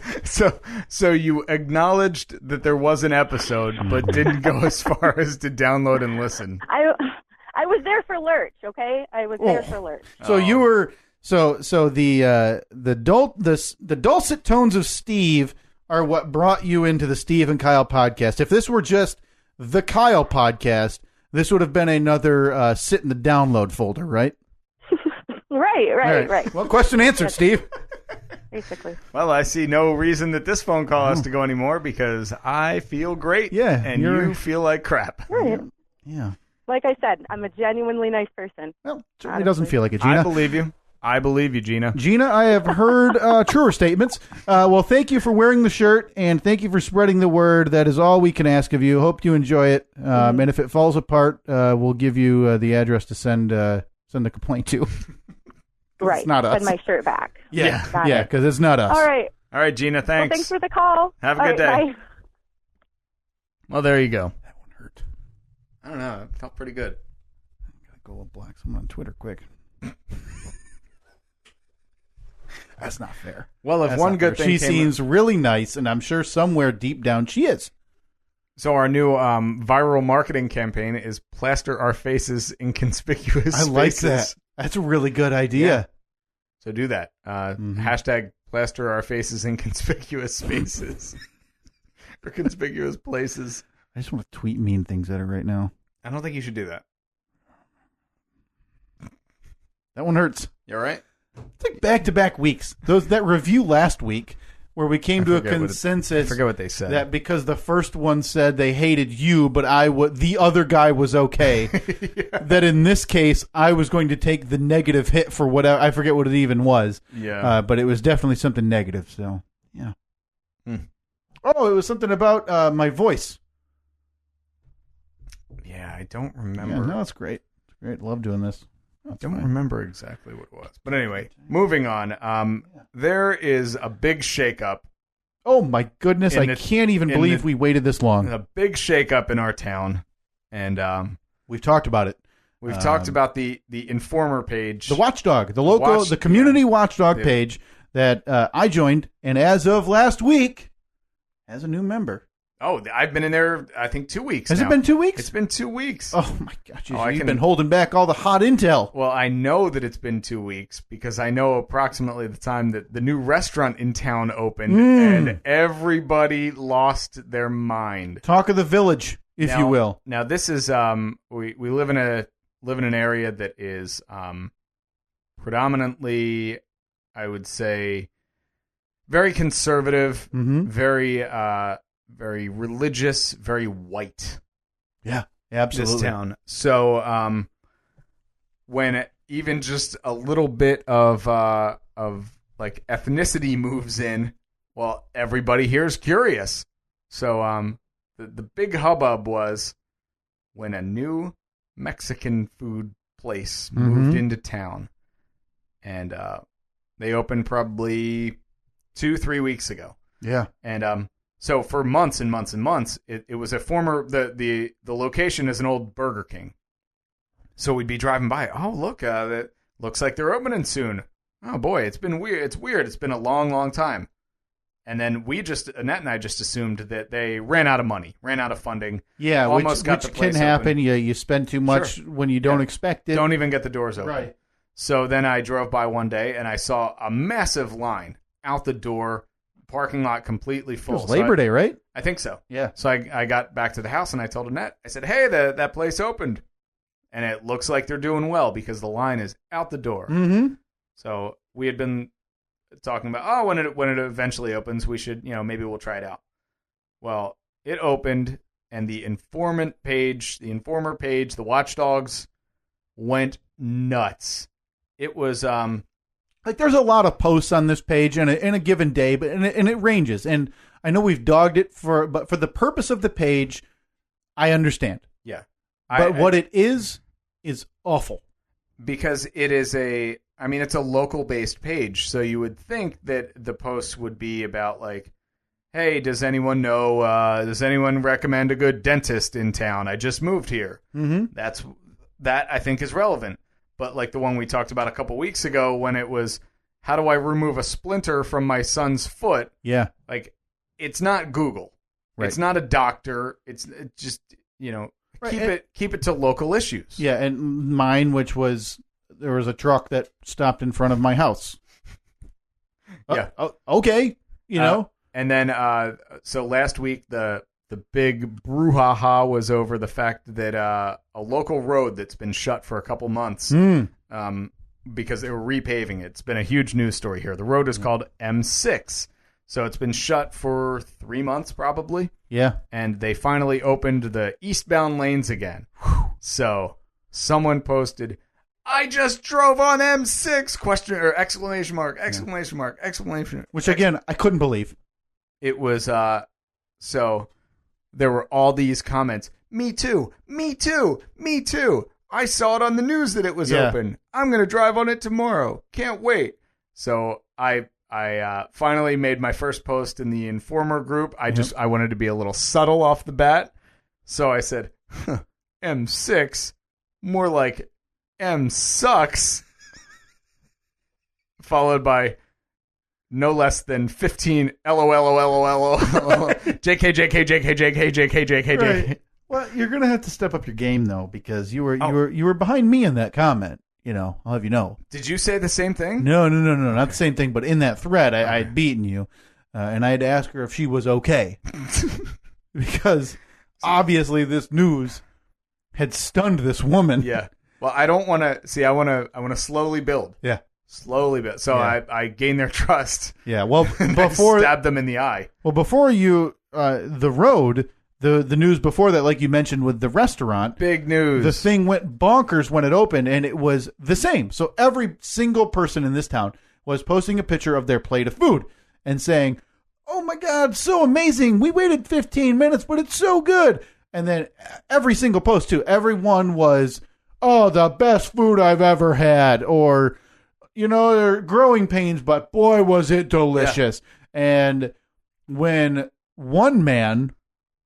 So you acknowledged that there was an episode, but didn't go as far as to download and listen. I was there for Lurch. Okay, I was there for Lurch. So you were the dulcet tones of Steve are what brought you into the Steve and Kyle podcast. If this were just the Kyle podcast, this would have been another sit in the download folder, right? Right. Well, question answered, Steve. Basically. Well, I see no reason that this phone call has to go anymore because I feel great. Yeah, and you feel like crap. Right. Yeah. Like I said, I'm a genuinely nice person. Well, certainly doesn't feel like it, Gina. I believe you, Gina. Gina, I have heard truer statements. Well, thank you for wearing the shirt, and thank you for spreading the word. That is all we can ask of you. Hope you enjoy it. And if it falls apart, we'll give you the address to send a complaint to. Right. It's not us. Send my shirt back. Yeah, because it's not us. All right, Gina, thanks. Well, thanks for the call. Have a good day. Bye. Well, there you go. That one hurt. I don't know. It felt pretty good. Gotta go block someone on Twitter quick. That's not fair. Well, if one good thing she seems really nice, and I'm sure somewhere deep down she is. So our new viral marketing campaign is plaster our faces in conspicuous spaces. I like that. That's a really good idea. Yeah. So do that. Hashtag plaster our faces in conspicuous spaces. Or conspicuous places. I just want to tweet mean things at her right now. I don't think you should do that. That one hurts. You all right? It's like back-to-back weeks. That review last week where we came to a consensus. I forget what they said. That because the first one said they hated you, but the other guy was okay. Yeah. That in this case, I was going to take the negative hit for whatever. I forget what it even was. Yeah. But it was definitely something negative. So yeah. Oh, it was something about my voice. Yeah, I don't remember. Yeah, no, it's great. It's great. Love doing this. I don't remember exactly what it was. But anyway, moving on. There is a big shakeup. Oh, my goodness. I can't even believe we waited this long. A big shakeup in our town. And we've talked about it. We've talked about the Informer page. The Watchdog. The community Watchdog page that I joined. And as of last week, has a new member. Oh, I've been in there, I think, 2 weeks Has now. it been 2 weeks? It's been 2 weeks. Oh, my gosh. Oh, You've been holding back all the hot intel. Well, I know that it's been 2 weeks because I know approximately the time that the new restaurant in town opened and everybody lost their mind. Talk of the village, if you will. Now, this is, we live in an area that is predominantly, I would say, very conservative, very religious, very white. Yeah, absolutely. This town. So, when even just a little bit of like ethnicity moves in, well, everybody here is curious. So, the big hubbub was when a new Mexican food place moved into town, and they opened probably 2-3 weeks ago. Yeah, and so for months and months and months, it was a former the location is an old Burger King. So we'd be driving by. Oh, look, that looks like they're opening soon. Oh boy, it's been weird. It's weird. It's been a long, long time. And then Annette and I just assumed that they ran out of money, ran out of funding. Yeah, almost which got the place can happen. open. You spend too much when you don't expect it. Don't even get the doors open. Right. So then I drove by one day and I saw a massive line out the door, parking lot completely full. It was Labor Day, right? I think so. Yeah. So I got back to the house and I told Annette, I said, hey, that place opened. And it looks like they're doing well because the line is out the door. Mm-hmm. So we had been talking about, when it eventually opens, we should, maybe we'll try it out. Well, it opened and the informer page, the watchdogs went nuts. It was like there's a lot of posts on this page in a given day, but and it ranges. And I know we've dogged it but for the purpose of the page, I understand. Yeah. But what it is awful. Because it is it's a local-based page, so you would think that the posts would be about, like, hey, does anyone recommend a good dentist in town? I just moved here. Mm-hmm. That I think is relevant. But like the one we talked about a couple weeks ago when it was, how do I remove a splinter from my son's foot? Yeah. Like, it's not Google. Right. It's not a doctor. It's just, Right. Keep it to local issues. Yeah, and mine, which was, there was a truck that stopped in front of my house. Yeah. Okay. And then, so last week, the big brouhaha was over the fact that a local road that's been shut for a couple months because they were repaving it. It's been a huge news story here. The road is called M6. So it's been shut for 3 months probably. Yeah. And they finally opened the eastbound lanes again. So someone posted, I just drove on M6, question or exclamation mark. Which again, I couldn't believe. It was, so there were all these comments. Me too. I saw it on the news that it was open. I'm going to drive on it tomorrow. Can't wait. So I finally made my first post in the Informer group. I wanted to be a little subtle off the bat. So I said, M6, more like M sucks. Followed by no less than 15 LOL. JK. Right. Well, you're going to have to step up your game though, because you were behind me in that comment. I'll have you know. Did you say the same thing? No, not the same thing. But in that thread, I had beaten you, and I had to ask her if she was okay, because obviously this news had stunned this woman. Yeah. Well, I don't want to see. I want to slowly build. Yeah. Slowly build. So yeah. I gain their trust. Yeah. Well, before stab them in the eye. Well, before you, the road. The news before that, like you mentioned with the restaurant. Big news. The thing went bonkers when it opened, and it was the same. So every single person in this town was posting a picture of their plate of food and saying, oh my God, so amazing. We waited 15 minutes, but it's so good. And then every single post, too, everyone was, oh, the best food I've ever had. Or, they're growing pains, but boy, was it delicious. Yeah. And when one man...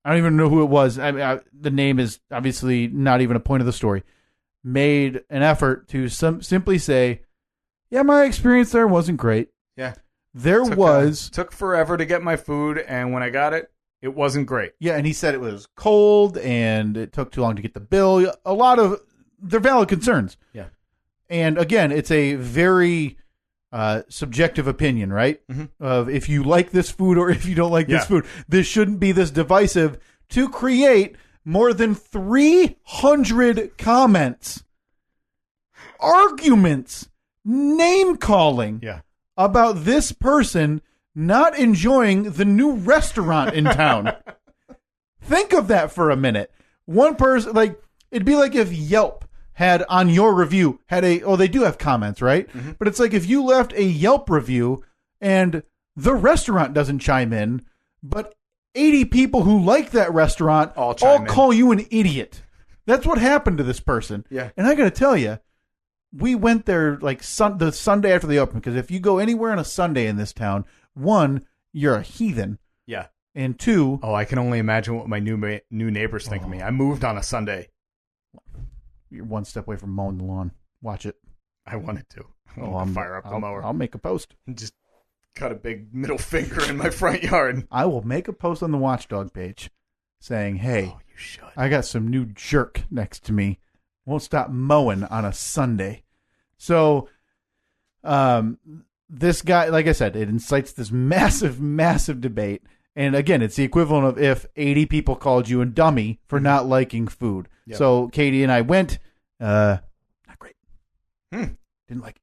I don't even know who it was. The name is obviously not even a point of the story. Made an effort to simply say, yeah, my experience there wasn't great. Yeah. There took forever to get my food, and when I got it, It wasn't great. Yeah, and he said it was cold and it took too long to get the bill. A lot of they're valid concerns. Yeah. And again, it's a very subjective opinion, right? Of if you like this food or if you don't like this food. This shouldn't be this divisive to create more than 300 comments, arguments, name calling about this person not enjoying the new restaurant in town. Think of that for a minute. One person, like, it'd be like if Yelp had on your review had they do have comments, right? But it's like if you left a Yelp review and the restaurant doesn't chime in, but 80 people who like that restaurant all call you an idiot. That's what happened to this person. Yeah. And I got to tell you, we went there like the Sunday after they opened, because if you go anywhere on a Sunday in this town, one, you're a heathen. Yeah. And two... Oh, I can only imagine what my new neighbors think of me. I moved on a Sunday. You're one step away from mowing the lawn. Watch it. I wanted to. I'll fire up the mower. I'll make a post. And just cut a big middle finger in my front yard. I will make a post on the Watchdog page saying, hey, you should. I got some new jerk next to me. Won't stop mowing on a Sunday. So... this guy, like I said, it incites this massive, massive debate. And again, it's the equivalent of if 80 people called you a dummy for not liking food. Yep. So Katie and I went, not great. Didn't like it.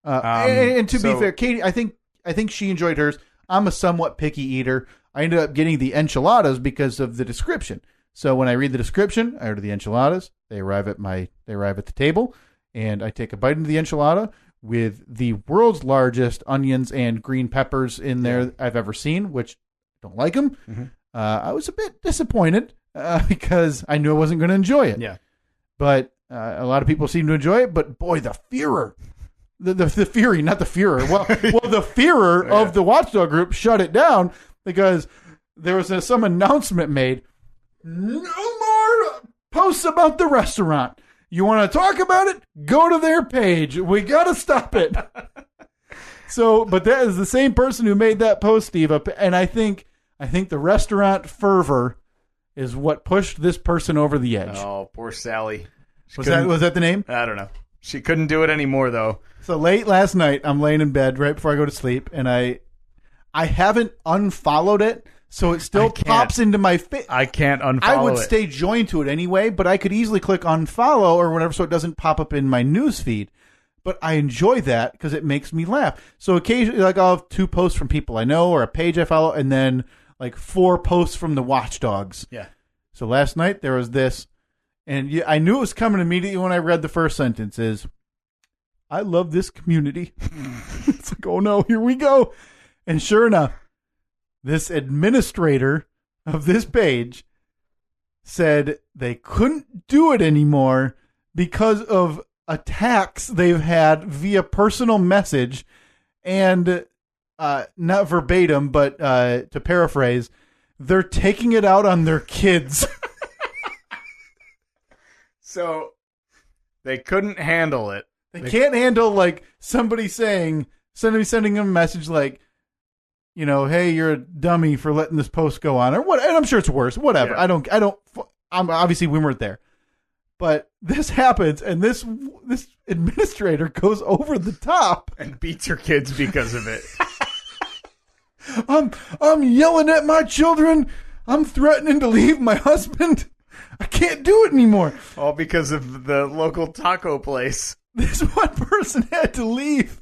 And to be fair, Katie, I think she enjoyed hers. I'm a somewhat picky eater. I ended up getting the enchiladas because of the description. So when I read the description, I order the enchiladas. They arrive at the table, and I take a bite into the enchilada with the world's largest onions and green peppers in there I've ever seen, which I don't like them. I was a bit disappointed because I knew I wasn't going to enjoy it. Yeah. But a lot of people seem to enjoy it. But boy, the Führer, the Fury, not the Führer. Well, the Führer of the Watchdog group shut it down because there was some announcement made. No more posts about the restaurant. You want to talk about it? Go to their page. We got to stop it. So, but that is the same person who made that post, Steve. And I think the restaurant fervor is what pushed this person over the edge. Oh, poor Sally. Was that the name? I don't know. She couldn't do it anymore, though. So late last night, I'm laying in bed right before I go to sleep, and I haven't unfollowed it. So it still pops into my face. I can't unfollow it. I would stay joined to it anyway, but I could easily click unfollow or whatever so it doesn't pop up in my news feed. But I enjoy that because it makes me laugh. So occasionally, like, I'll have 2 posts from people I know or a page I follow, and then like 4 posts from the Watchdogs. Yeah. So last night there was this, and I knew it was coming immediately when I read the first sentence is, I love this community. It's like, oh no, here we go. And sure enough, this administrator of this page said they couldn't do it anymore because of attacks they've had via personal message and not verbatim, but to paraphrase, they're taking it out on their kids. So they couldn't handle it. They can't handle like somebody sending them a message like, you know, hey, you're a dummy for letting this post go on, or what? And I'm sure it's worse. Whatever. Yeah. I'm obviously we weren't there, but this happens, and this administrator goes over the top and beats her kids because of it. I'm yelling at my children. I'm threatening to leave my husband. I can't do it anymore. All because of the local taco place. This one person had to leave.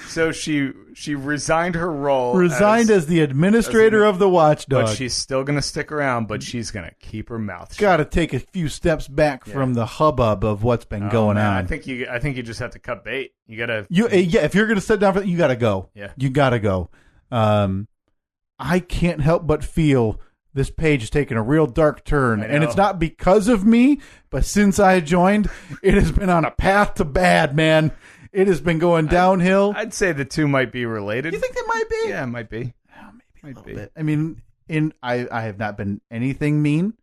So she resigned her role. As the administrator of the Watchdog. But she's still going to stick around, but she's going to keep her mouth shut. Got to take a few steps back from the hubbub of what's been going on. I think you just have to cut bait. You got to... if you're going to sit down for that, you got to go. Yeah. You got to go. I can't help but feel this page is taking a real dark turn. And it's not because of me, but since I joined, it has been on a path to bad, man. It has been going downhill. I'd say the two might be related. You think they might be? Yeah, it might be. Oh, maybe a little bit. I mean, I have not been anything mean.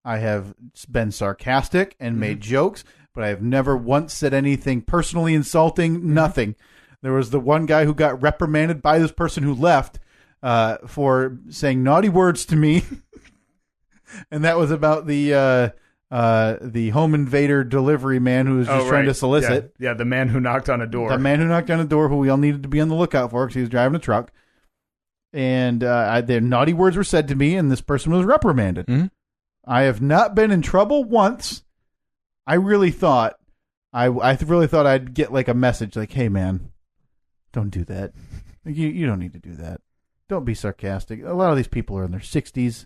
I have been sarcastic and made jokes, but I have never once said anything personally insulting. Nothing. There was the one guy who got reprimanded by this person who left for saying naughty words to me, and that was about the home invader delivery man who was just trying to solicit. Yeah, the man who knocked on a door. The man who knocked on a door, who we all needed to be on the lookout for because he was driving a truck. And their naughty words were said to me, and this person was reprimanded. Mm-hmm. I have not been in trouble once. I really thought I'd get like a message like, "Hey, man, don't do that. You don't need to do that. Don't be sarcastic." A lot of these people are in their 60s.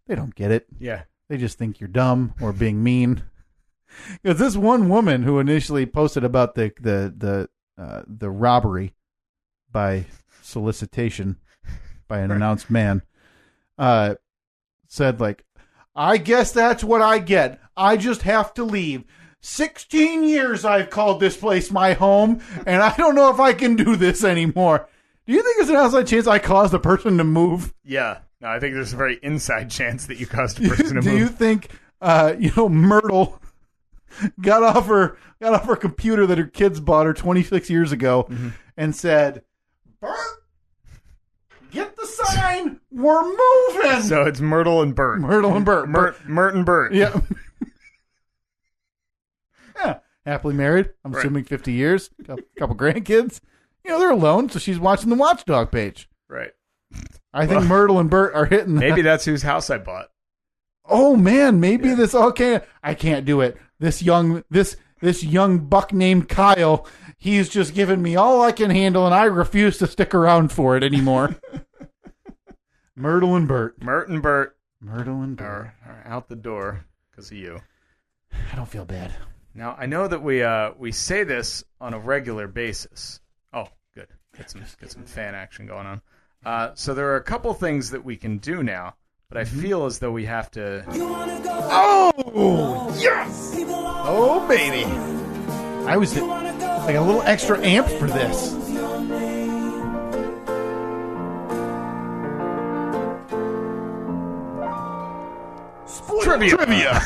They don't get it. Yeah. They just think you're dumb or being mean. Because this one woman who initially posted about the robbery by solicitation by an announced man, said like, "I guess that's what I get. I just have to leave. 16 years I've called this place my home, and I don't know if I can do this anymore." Do you think there's an outside chance I caused a person to move? Yeah. No, I think there's a very inside chance that you caused a person to move. Do you think, Myrtle got off her computer that her kids bought her 26 years ago and said, "Bert, get the sign. We're moving." So it's Myrtle and Bert. Myrtle and Bert. Mert and Bert. Yeah. Yeah. Happily married. I'm assuming 50 years. Couple grandkids. They're alone, so she's watching the Watchdog page. Right. I think Myrtle and Bert are hitting that. Maybe that's whose house I bought. Oh man, maybe this I can't do it. This young buck named Kyle, he's just given me all I can handle, and I refuse to stick around for it anymore. Myrtle and Bert. Myrtle and Bert are out the door because of you. I don't feel bad. Now I know that we say this on a regular basis. Oh, good. Get some fan action going on. So there are a couple things that we can do now, but I feel as though we have to... Oh, yes! Oh, baby. I was like a little extra amp for this. Trivia.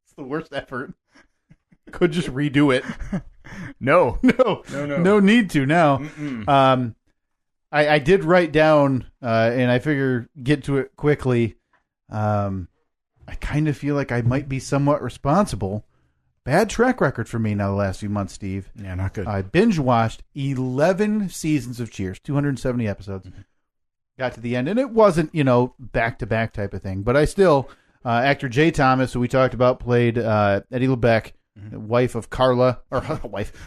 It's the worst effort. Could just redo it. No. No need to now. I did write down, and I figure get to it quickly. I kind of feel like I might be somewhat responsible. Bad track record for me now the last few months, Steve. Yeah, not good. I binge watched 11 seasons of Cheers, 270 episodes. Got to the end, and it wasn't, back-to-back type of thing. But I still, actor Jay Thomas, who we talked about, played Eddie LeBeck, wife of Carla, or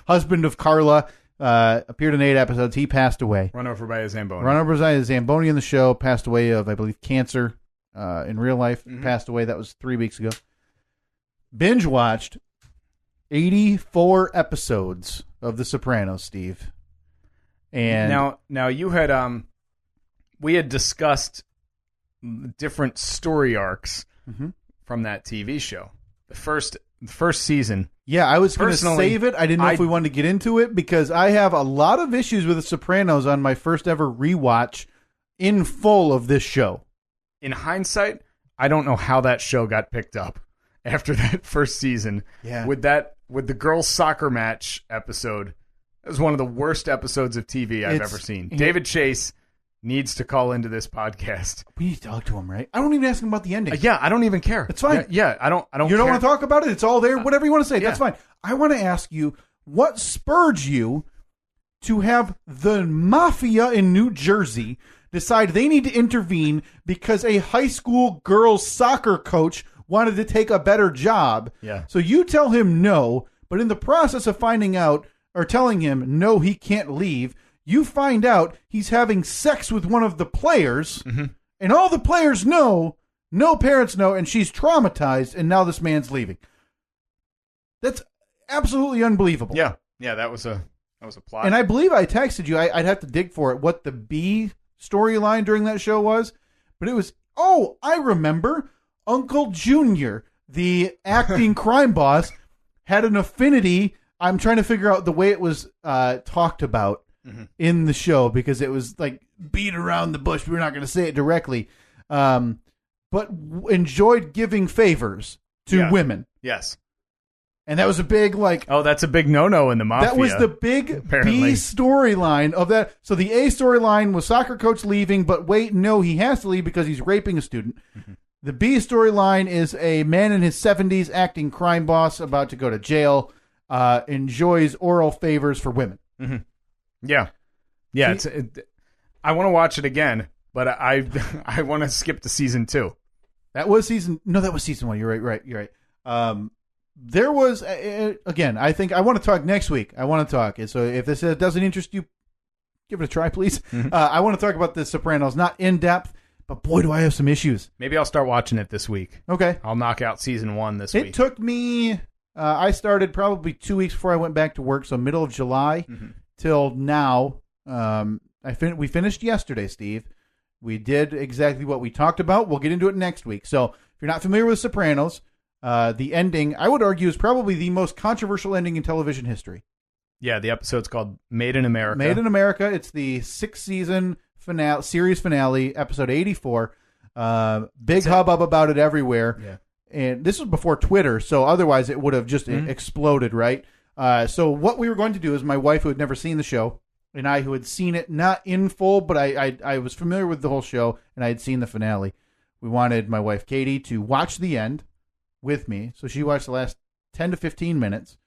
husband of Carla, appeared in 8 episodes. He passed away. Run over by a Zamboni. Run over by a Zamboni in the show. Passed away of, I believe, cancer in real life. Passed away. That was 3 weeks ago. Binge watched 84 episodes of The Sopranos, Steve. And now you had we had discussed different story arcs from that TV show. The first season. Yeah, I was going to save it. I didn't know if we wanted to get into it because I have a lot of issues with The Sopranos on my first ever rewatch in full of this show. In hindsight, I don't know how that show got picked up after that first season. Yeah. With the girls' soccer match episode. It was one of the worst episodes of TV I've ever seen. David Chase needs to call into this podcast. We need to talk to him, right? I don't even ask him about the ending. Yeah, I don't even care. It's fine. Yeah, I don't. You don't want to talk about it? It's all there. Whatever you want to say, that's fine. I want to ask you, what spurred you to have the mafia in New Jersey decide they need to intervene because a high school girls soccer coach wanted to take a better job? Yeah. So you tell him no, but in the process of finding out or telling him no, he can't leave, you find out he's having sex with one of the players, and all the players know, no parents know, and she's traumatized, and now this man's leaving. That's absolutely unbelievable. Yeah, that was a plot. And I believe I texted you. I'd have to dig for it, what the B storyline during that show was. But it was, I remember Uncle Junior, the acting crime boss, had an affinity. I'm trying to figure out the way it was talked about in the show because it was like beat around the bush. We're not going to say it directly. But enjoyed giving favors to women. Yes. And that was a big, like... Oh, that's a big no-no in the Mafia. That was the big apparently. B storyline of that. So the A storyline was soccer coach leaving, but wait, no, he has to leave because he's raping a student. Mm-hmm. The B storyline is a man in his 70s acting crime boss about to go to jail, enjoys oral favors for women. Mm-hmm. Yeah. Yeah, I want to watch it again, but I want to skip to season 2. That was season 1. You're right. There was, again, I think I want to talk next week. I want to talk. So if this doesn't interest you, give it a try, please. Mm-hmm. I want to talk about The Sopranos, not in depth, but boy, do I have some issues. Maybe I'll start watching it this week. Okay. I'll knock out season 1 this week. It took me, I started probably 2 weeks before I went back to work, so middle of July till now. We finished yesterday, Steve. We did exactly what we talked about. We'll get into it next week. So if you're not familiar with Sopranos, the ending, I would argue, is probably the most controversial ending in television history. Yeah, the episode's called Made in America. Made in America. It's the 6th season series finale, episode 84. Big hubbub about it everywhere. Yeah. And this was before Twitter, so otherwise it would have just exploded, right? So what we were going to do is my wife, who had never seen the show, and I, who had seen it, not in full, but I was familiar with the whole show, and I had seen the finale. We wanted my wife, Katie, to watch the end with me. So she watched the last 10 to 15 minutes,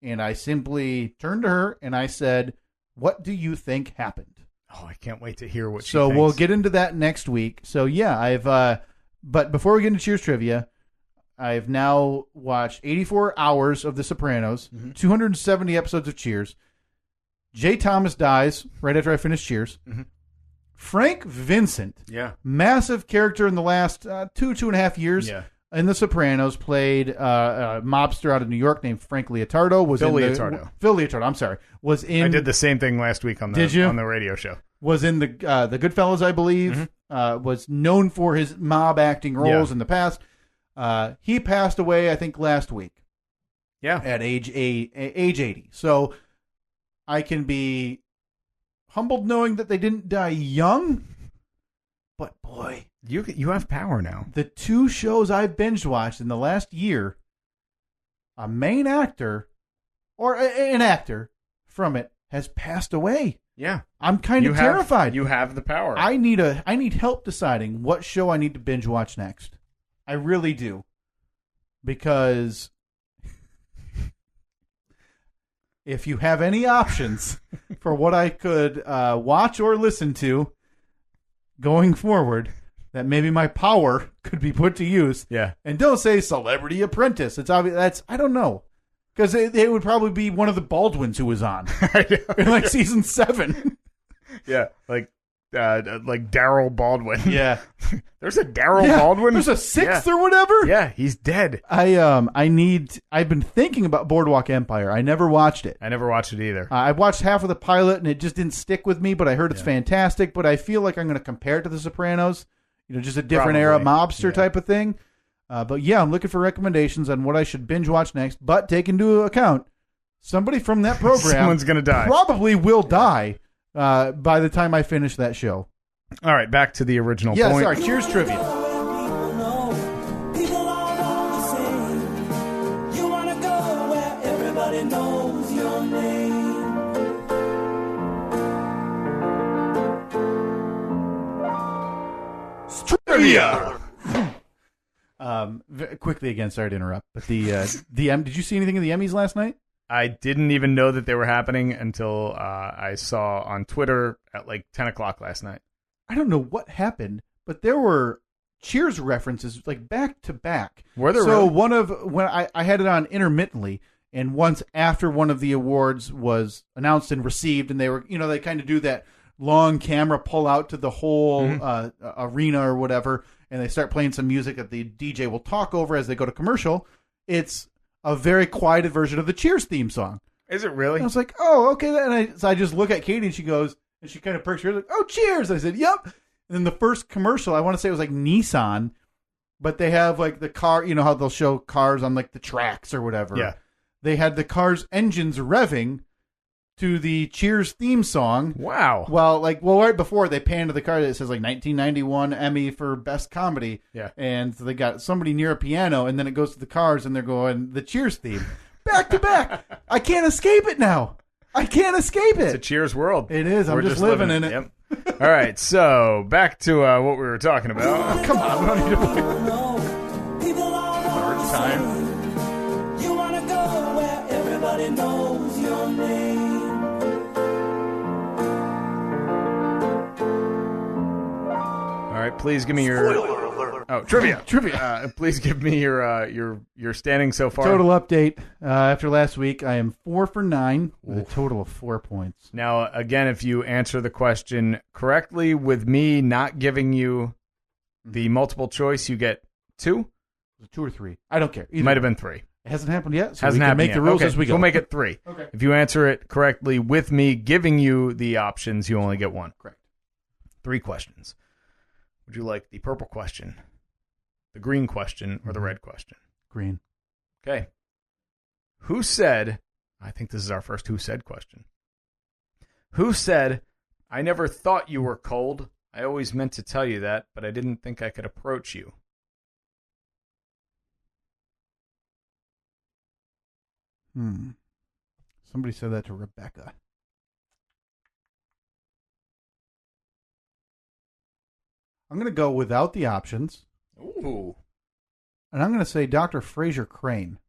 and I simply turned to her, and I said, what do you think happened? Oh, I can't wait to hear what she So thinks. we'll get into that next week. So, yeah, but before we get into Cheers Trivia, I've now watched 84 hours of The Sopranos, 270 episodes of Cheers. Jay Thomas dies right after I finish Cheers. Mm-hmm. Frank Vincent, massive character in the last 2.5 years in The Sopranos, played a mobster out of New York named Frank Leotardo. Phil Leotardo, I'm sorry. Was in. I did the same thing last week on the radio show. Was in the Goodfellas, I believe. Was known for his mob acting roles in the past. He passed away, I think, last week. Yeah, at age 80. So I can be humbled knowing that they didn't die young. But boy, you have power now. The 2 shows I've binge watched in the last year, a main actor or an actor from it has passed away. Yeah, I'm kind of terrified. You have the power. I need help deciding what show I need to binge watch next. I really do. Because if you have any options for what I could watch or listen to going forward, that maybe my power could be put to use. Yeah. And don't say Celebrity Apprentice. It's obvious. I don't know. Because it would probably be one of the Baldwins who was on in like season 7. Yeah, like Daryl Baldwin. Yeah, there's a Daryl Baldwin. There's a 6th or whatever. Yeah, he's dead. I've been thinking about Boardwalk Empire. I never watched it. I never watched it either. I watched half of the pilot and it just didn't stick with me. But I heard it's fantastic. But I feel like I'm going to compare it to The Sopranos. Just a different era mobster type of thing. But yeah, I'm looking for recommendations on what I should binge watch next. But take into account, somebody from that program someone's going to die. Probably will die by the time I finish that show. All right, back to the original point. Yeah, sorry. Cheers trivia. Trivia. Quickly again, sorry to interrupt, but did you see anything of the Emmys last night? I didn't even know that they were happening until I saw on Twitter at like 10 o'clock last night. I don't know what happened, but there were Cheers references like back to back. Were there? So really? when I had it on intermittently, and once after one of the awards was announced and received, and they were they kind of do that long camera pull out to the whole arena or whatever, and they start playing some music that the DJ will talk over as they go to commercial. It's a very quieted version of the Cheers theme song. Is it really? And I was like, oh, okay. And I just look at Katie and she goes, and she kind of perks her head like, oh, Cheers. I said, yep. And then the first commercial, I want to say it was like Nissan, but they have like the car, how they'll show cars on like the tracks or whatever. Yeah. They had the car's engines revving to the Cheers theme song. Wow. Well, right before they pan to the car that says like 1991 Emmy for Best Comedy. Yeah. And so they got somebody near a piano, and then it goes to the cars, and they're going the Cheers theme. Back to back. I can't escape it now. I can't escape it. It's a Cheers world. It is. I'm just living in it. Yep. All right, so back to what we were talking about. Oh, come on. We don't need to play. Third time. You wanna go where everybody knows your name. All right, please give me your trivia. Please give me your standing so far. Total update. After last week, I am 4 for 9 with a total of 4 points. Now, again, if you answer the question correctly with me not giving you the multiple choice, you get 2. 2 or 3. I don't care. It might have been 3. It hasn't happened yet, so hasn't we can make yet. the rules Okay, as we go. We'll make it 3. Okay. If you answer it correctly with me giving you the options, you only get 1. Correct. 3 questions. Would you like the purple question, the green question, or the red question? Green. Okay. Who said, I think this is our first who said question. Who said, I never thought you were cold. I always meant to tell you that, but I didn't think I could approach you. Somebody said that to Rebecca. I'm going to go without the options. Ooh. And I'm going to say Dr. Fraser Crane.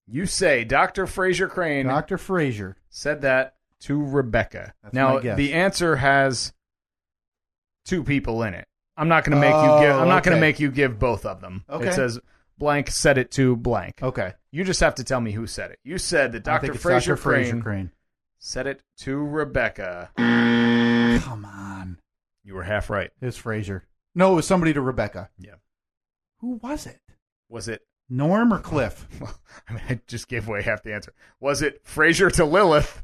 You say Dr. Fraser Crane. Dr. Fraser said that to Rebecca. That's now, my guess. the answer has 2 people in it. I'm not going to make you give. I'm not going to make you give both of them. Okay. It says blank said it to blank. Okay. You just have to tell me who said it. You said that I Dr. think it's Fraser Dr. Fraser Crane said it to Rebecca. Come on. You were half right. It was Fraser. No, it was somebody to Rebecca. Yeah. Who was it? Was it Norm or Cliff? Well, I mean, I just gave away half the answer. Was it Fraser to Lilith?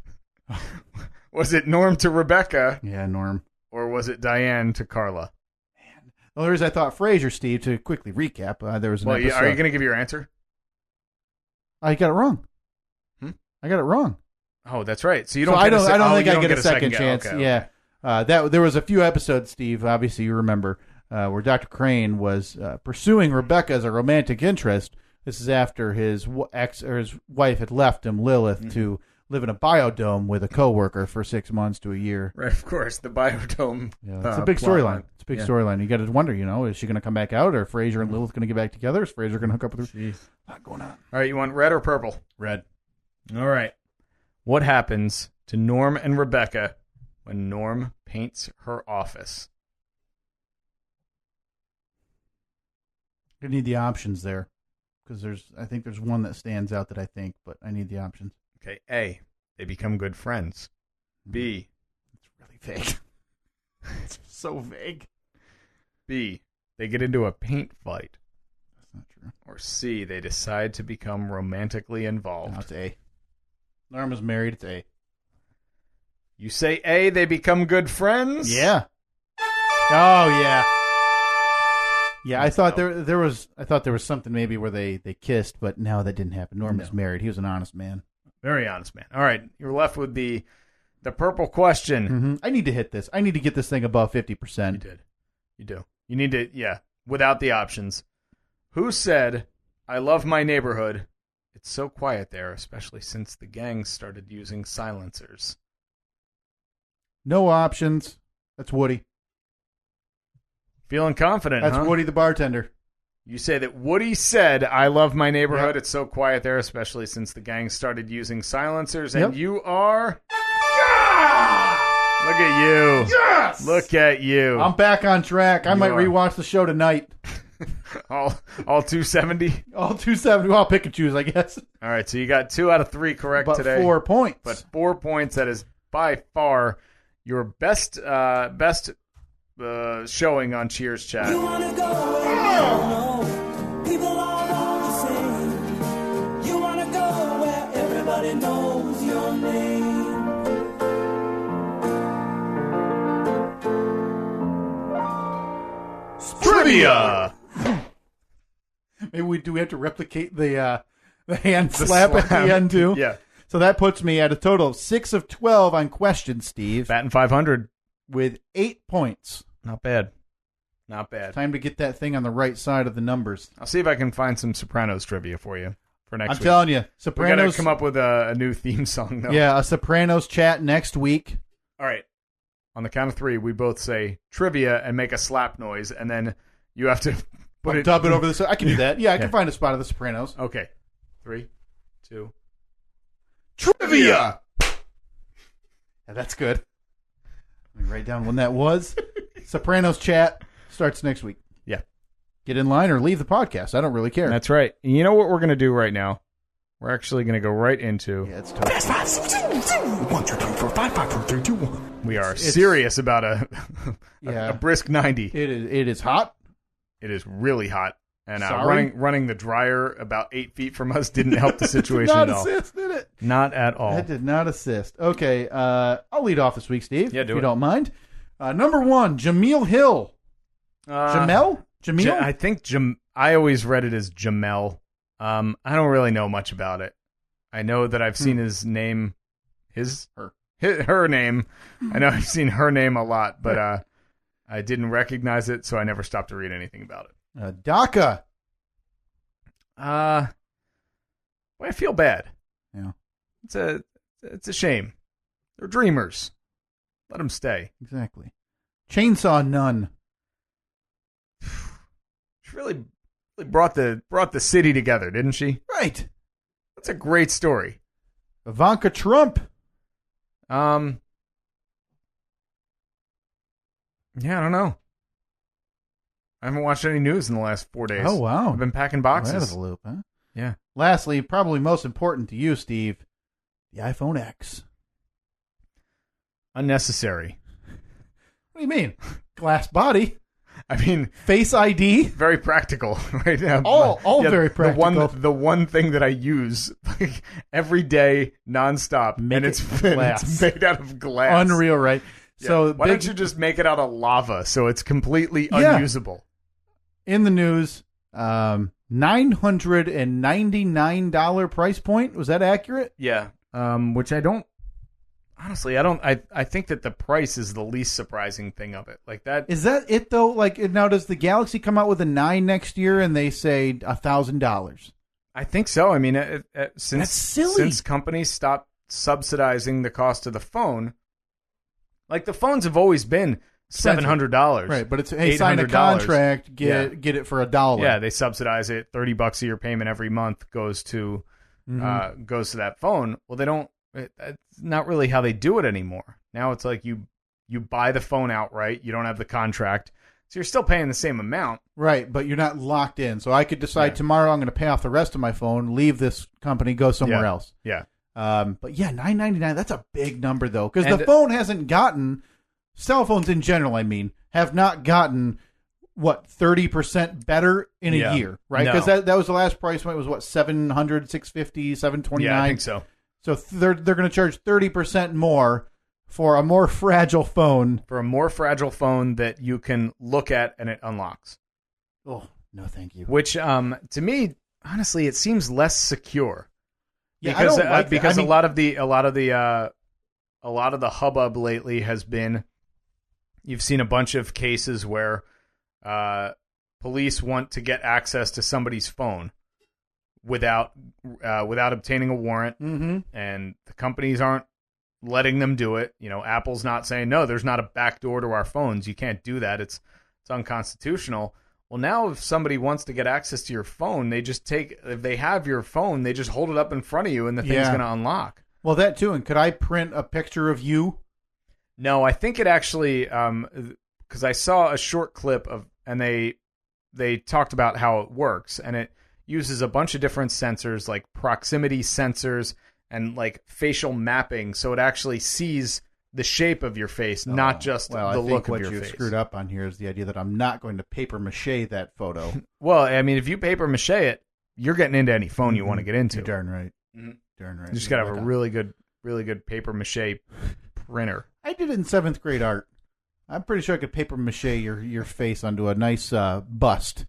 Was it Norm to Rebecca? Yeah, Norm. Or was it Diane to Carla? Man. The only reason I thought Fraser, Steve, to quickly recap, there was an episode. Are you going to give your answer? I got it wrong. I got it wrong. Oh, that's right. So you don't. I don't think I get a second go. chance. Okay, yeah. That there was a few episodes, Steve. Obviously, you remember where Dr. Crane was pursuing Rebecca as a romantic interest. This is after his his wife had left him, Lilith, to live in a biodome with a coworker for 6 months to a year. Right, of course, the biodome. Yeah, it's a big storyline. It's a big storyline. You got to wonder, is she going to come back out, or Fraser and Lilith going to get back together? Is Fraser going to hook up with her? Jeez. Not going on. All right, you want red or purple? Red. All right. What happens to Norm and Rebecca when Norm paints her office? I need the options there, because I think there's one that stands out that I think, but I need the options. Okay, A, they become good friends. B, it's really vague. It's so vague. B, they get into a paint fight. That's not true. Or C, they decide to become romantically involved. No, it's A. Norm is married. It's A. You say A, they become good friends? Yeah. Oh yeah. Yeah, I thought there was something maybe where they kissed, but no, that didn't happen. Norm is married. He was an honest man. Very honest man. All right, you're left with the purple question. Mm-hmm. I need to hit this. I need to get this thing above 50%. You do. You need to, without the options. Who said, I love my neighborhood? It's so quiet there, especially since the gang started using silencers. No options. That's Woody. Feeling confident, That's huh? Woody the bartender. You say that Woody said, I love my neighborhood. Yep. It's so quiet there, especially since the gang started using silencers. And you are... Yeah! Look at you. Yes! Look at you. I'm back on track. I might rewatch the show tonight. all 270? All 270. Well, I'll pick and choose, I guess. All right, so you got 2 out of 3 correct but today. 4 points. But 4 points. That is by far your best showing on Cheers Chat. You wanna go where you know people all are the same. You wanna go where everybody knows your name. Trivia. Maybe we have to replicate the hand slap at the end too. Yeah. So that puts me at a total of 6 of 12 on questions, Steve. Batting 500 with 8 points. Not bad. Not bad. Time to get that thing on the right side of the numbers. I'll see if I can find some Sopranos trivia for you. for next I'm week. telling you, We Sopranos. got to come up with a new theme song, though. Yeah, a Sopranos chat next week. All right. On the count of 3, we both say trivia and make a slap noise, and then you have to Dub it over the. I can do that. Yeah, I can find a spot of the Sopranos. Okay. 3, 2. Trivia. Yeah, that's good. Let me write down when that was. Sopranos chat starts next week. Yeah. Get in line or leave the podcast. I don't really care. That's right. You know what we're going to do right now? We're actually going to go right into... Yeah, it's tough. Fast 5, 1, 2, 3, 4, 5, 5, 4, 3, 2, 1. We are serious about a brisk 90. It is hot. It is really hot. And Sorry? running the dryer about 8 feet from us didn't help the situation Did at all. not assist, did it? Not at all. That did not assist. Okay, I'll lead off this week, Steve. Yeah, if do you it. don't mind. Number 1, Jameel Hill. Jamel? Jameel? I think I always read it as Jamel. I don't really know much about it. I know that I've seen his name, her name. I know I've seen her name a lot, but I didn't recognize it, so I never stopped to read anything about it. DACA. Well, I feel bad. Yeah. It's a shame. They're dreamers. Let them stay. Exactly. Chainsaw Nun. She really brought the city together, didn't she? Right. That's a great story. Ivanka Trump. Yeah, I don't know. I haven't watched any news in the last 4 days. Oh, wow. I've been packing Out boxes. of the loop, huh? Yeah. Lastly, probably most important to you, Steve, the iPhone X. Unnecessary. What do you mean? Glass body. I mean, Face ID. very practical, right? All very practical. The one thing that I use like, every day, nonstop, and it's made out of glass. Unreal, right? Yeah. So why don't you just make it out of lava so it's completely unusable? In the news, $999 price point. Was that accurate? Yeah. Which I don't. Honestly, I think that the price is the least surprising thing of it. Like that. Is that it though? Like now, does the Galaxy come out with a 9 next year and they say $1,000? I think so. I mean, That's silly. Since companies stopped subsidizing the cost of the phone, like the phones have always been $700, right? But it's sign a contract, get it for $1. Yeah, they subsidize it. $30 a year payment every month goes to that phone. Well, they don't. It's not really how they do it anymore. Now it's like you buy the phone outright. You don't have the contract, so you're still paying the same amount. Right, but you're not locked in. So I could decide tomorrow I'm going to pay off the rest of my phone, leave this company, go somewhere else. Yeah. But yeah, $999. That's a big number though, because the phone hasn't gotten. Cell phones in general, I mean, have not gotten 30% better in a year, right? Because that was the last price point was what, $700, $650, $729. Yeah, I think so. So they're going to charge 30% more for a more fragile phone. For a more fragile phone that you can look at and it unlocks. Oh, no, thank you. Which, to me, honestly, it seems less secure. Yeah, because I don't like because that. I mean, a lot of the hubbub lately has been, you've seen a bunch of cases where police want to get access to somebody's phone without obtaining a warrant, and the companies aren't letting them do it. You know, Apple's not saying, no, there's not a back door to our phones. You can't do that. It's unconstitutional. Well, now if somebody wants to get access to your phone, if they have your phone, they just hold it up in front of you and the thing's going to unlock. Well, that too. And could I print a picture of you? No, I think it actually, because I saw a short clip and they talked about how it works, and it uses a bunch of different sensors, like proximity sensors and like facial mapping, so it actually sees the shape of your face, not just the look of your face. What you screwed up on here is the idea that I'm not going to paper mache that photo. Well, I mean, if you paper mache it, you're getting into any phone you want to get into. You're darn right. Darn right. You just got to have a really good paper mache printer. I did it in 7th grade art. I'm pretty sure I could paper mache your face onto a nice bust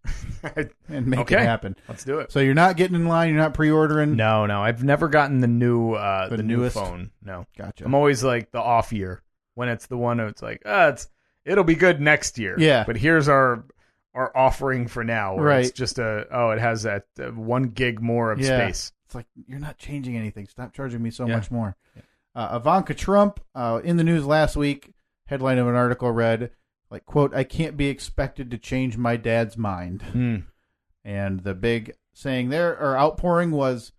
and make it happen. Let's do it. So you're not getting in line. You're not pre-ordering. No. I've never gotten the new the newest new phone. No, gotcha. I'm always like the off year when it's the one. It's like it'll be good next year. Yeah. But here's our are offering for now. Where Right. It's just it has that 1 gig more of space. It's like, you're not changing anything. Stop charging me so much more. Ivanka Trump, in the news last week, headline of an article read, like, quote, "I can't be expected to change my dad's mind." And the big saying there, or outpouring, was,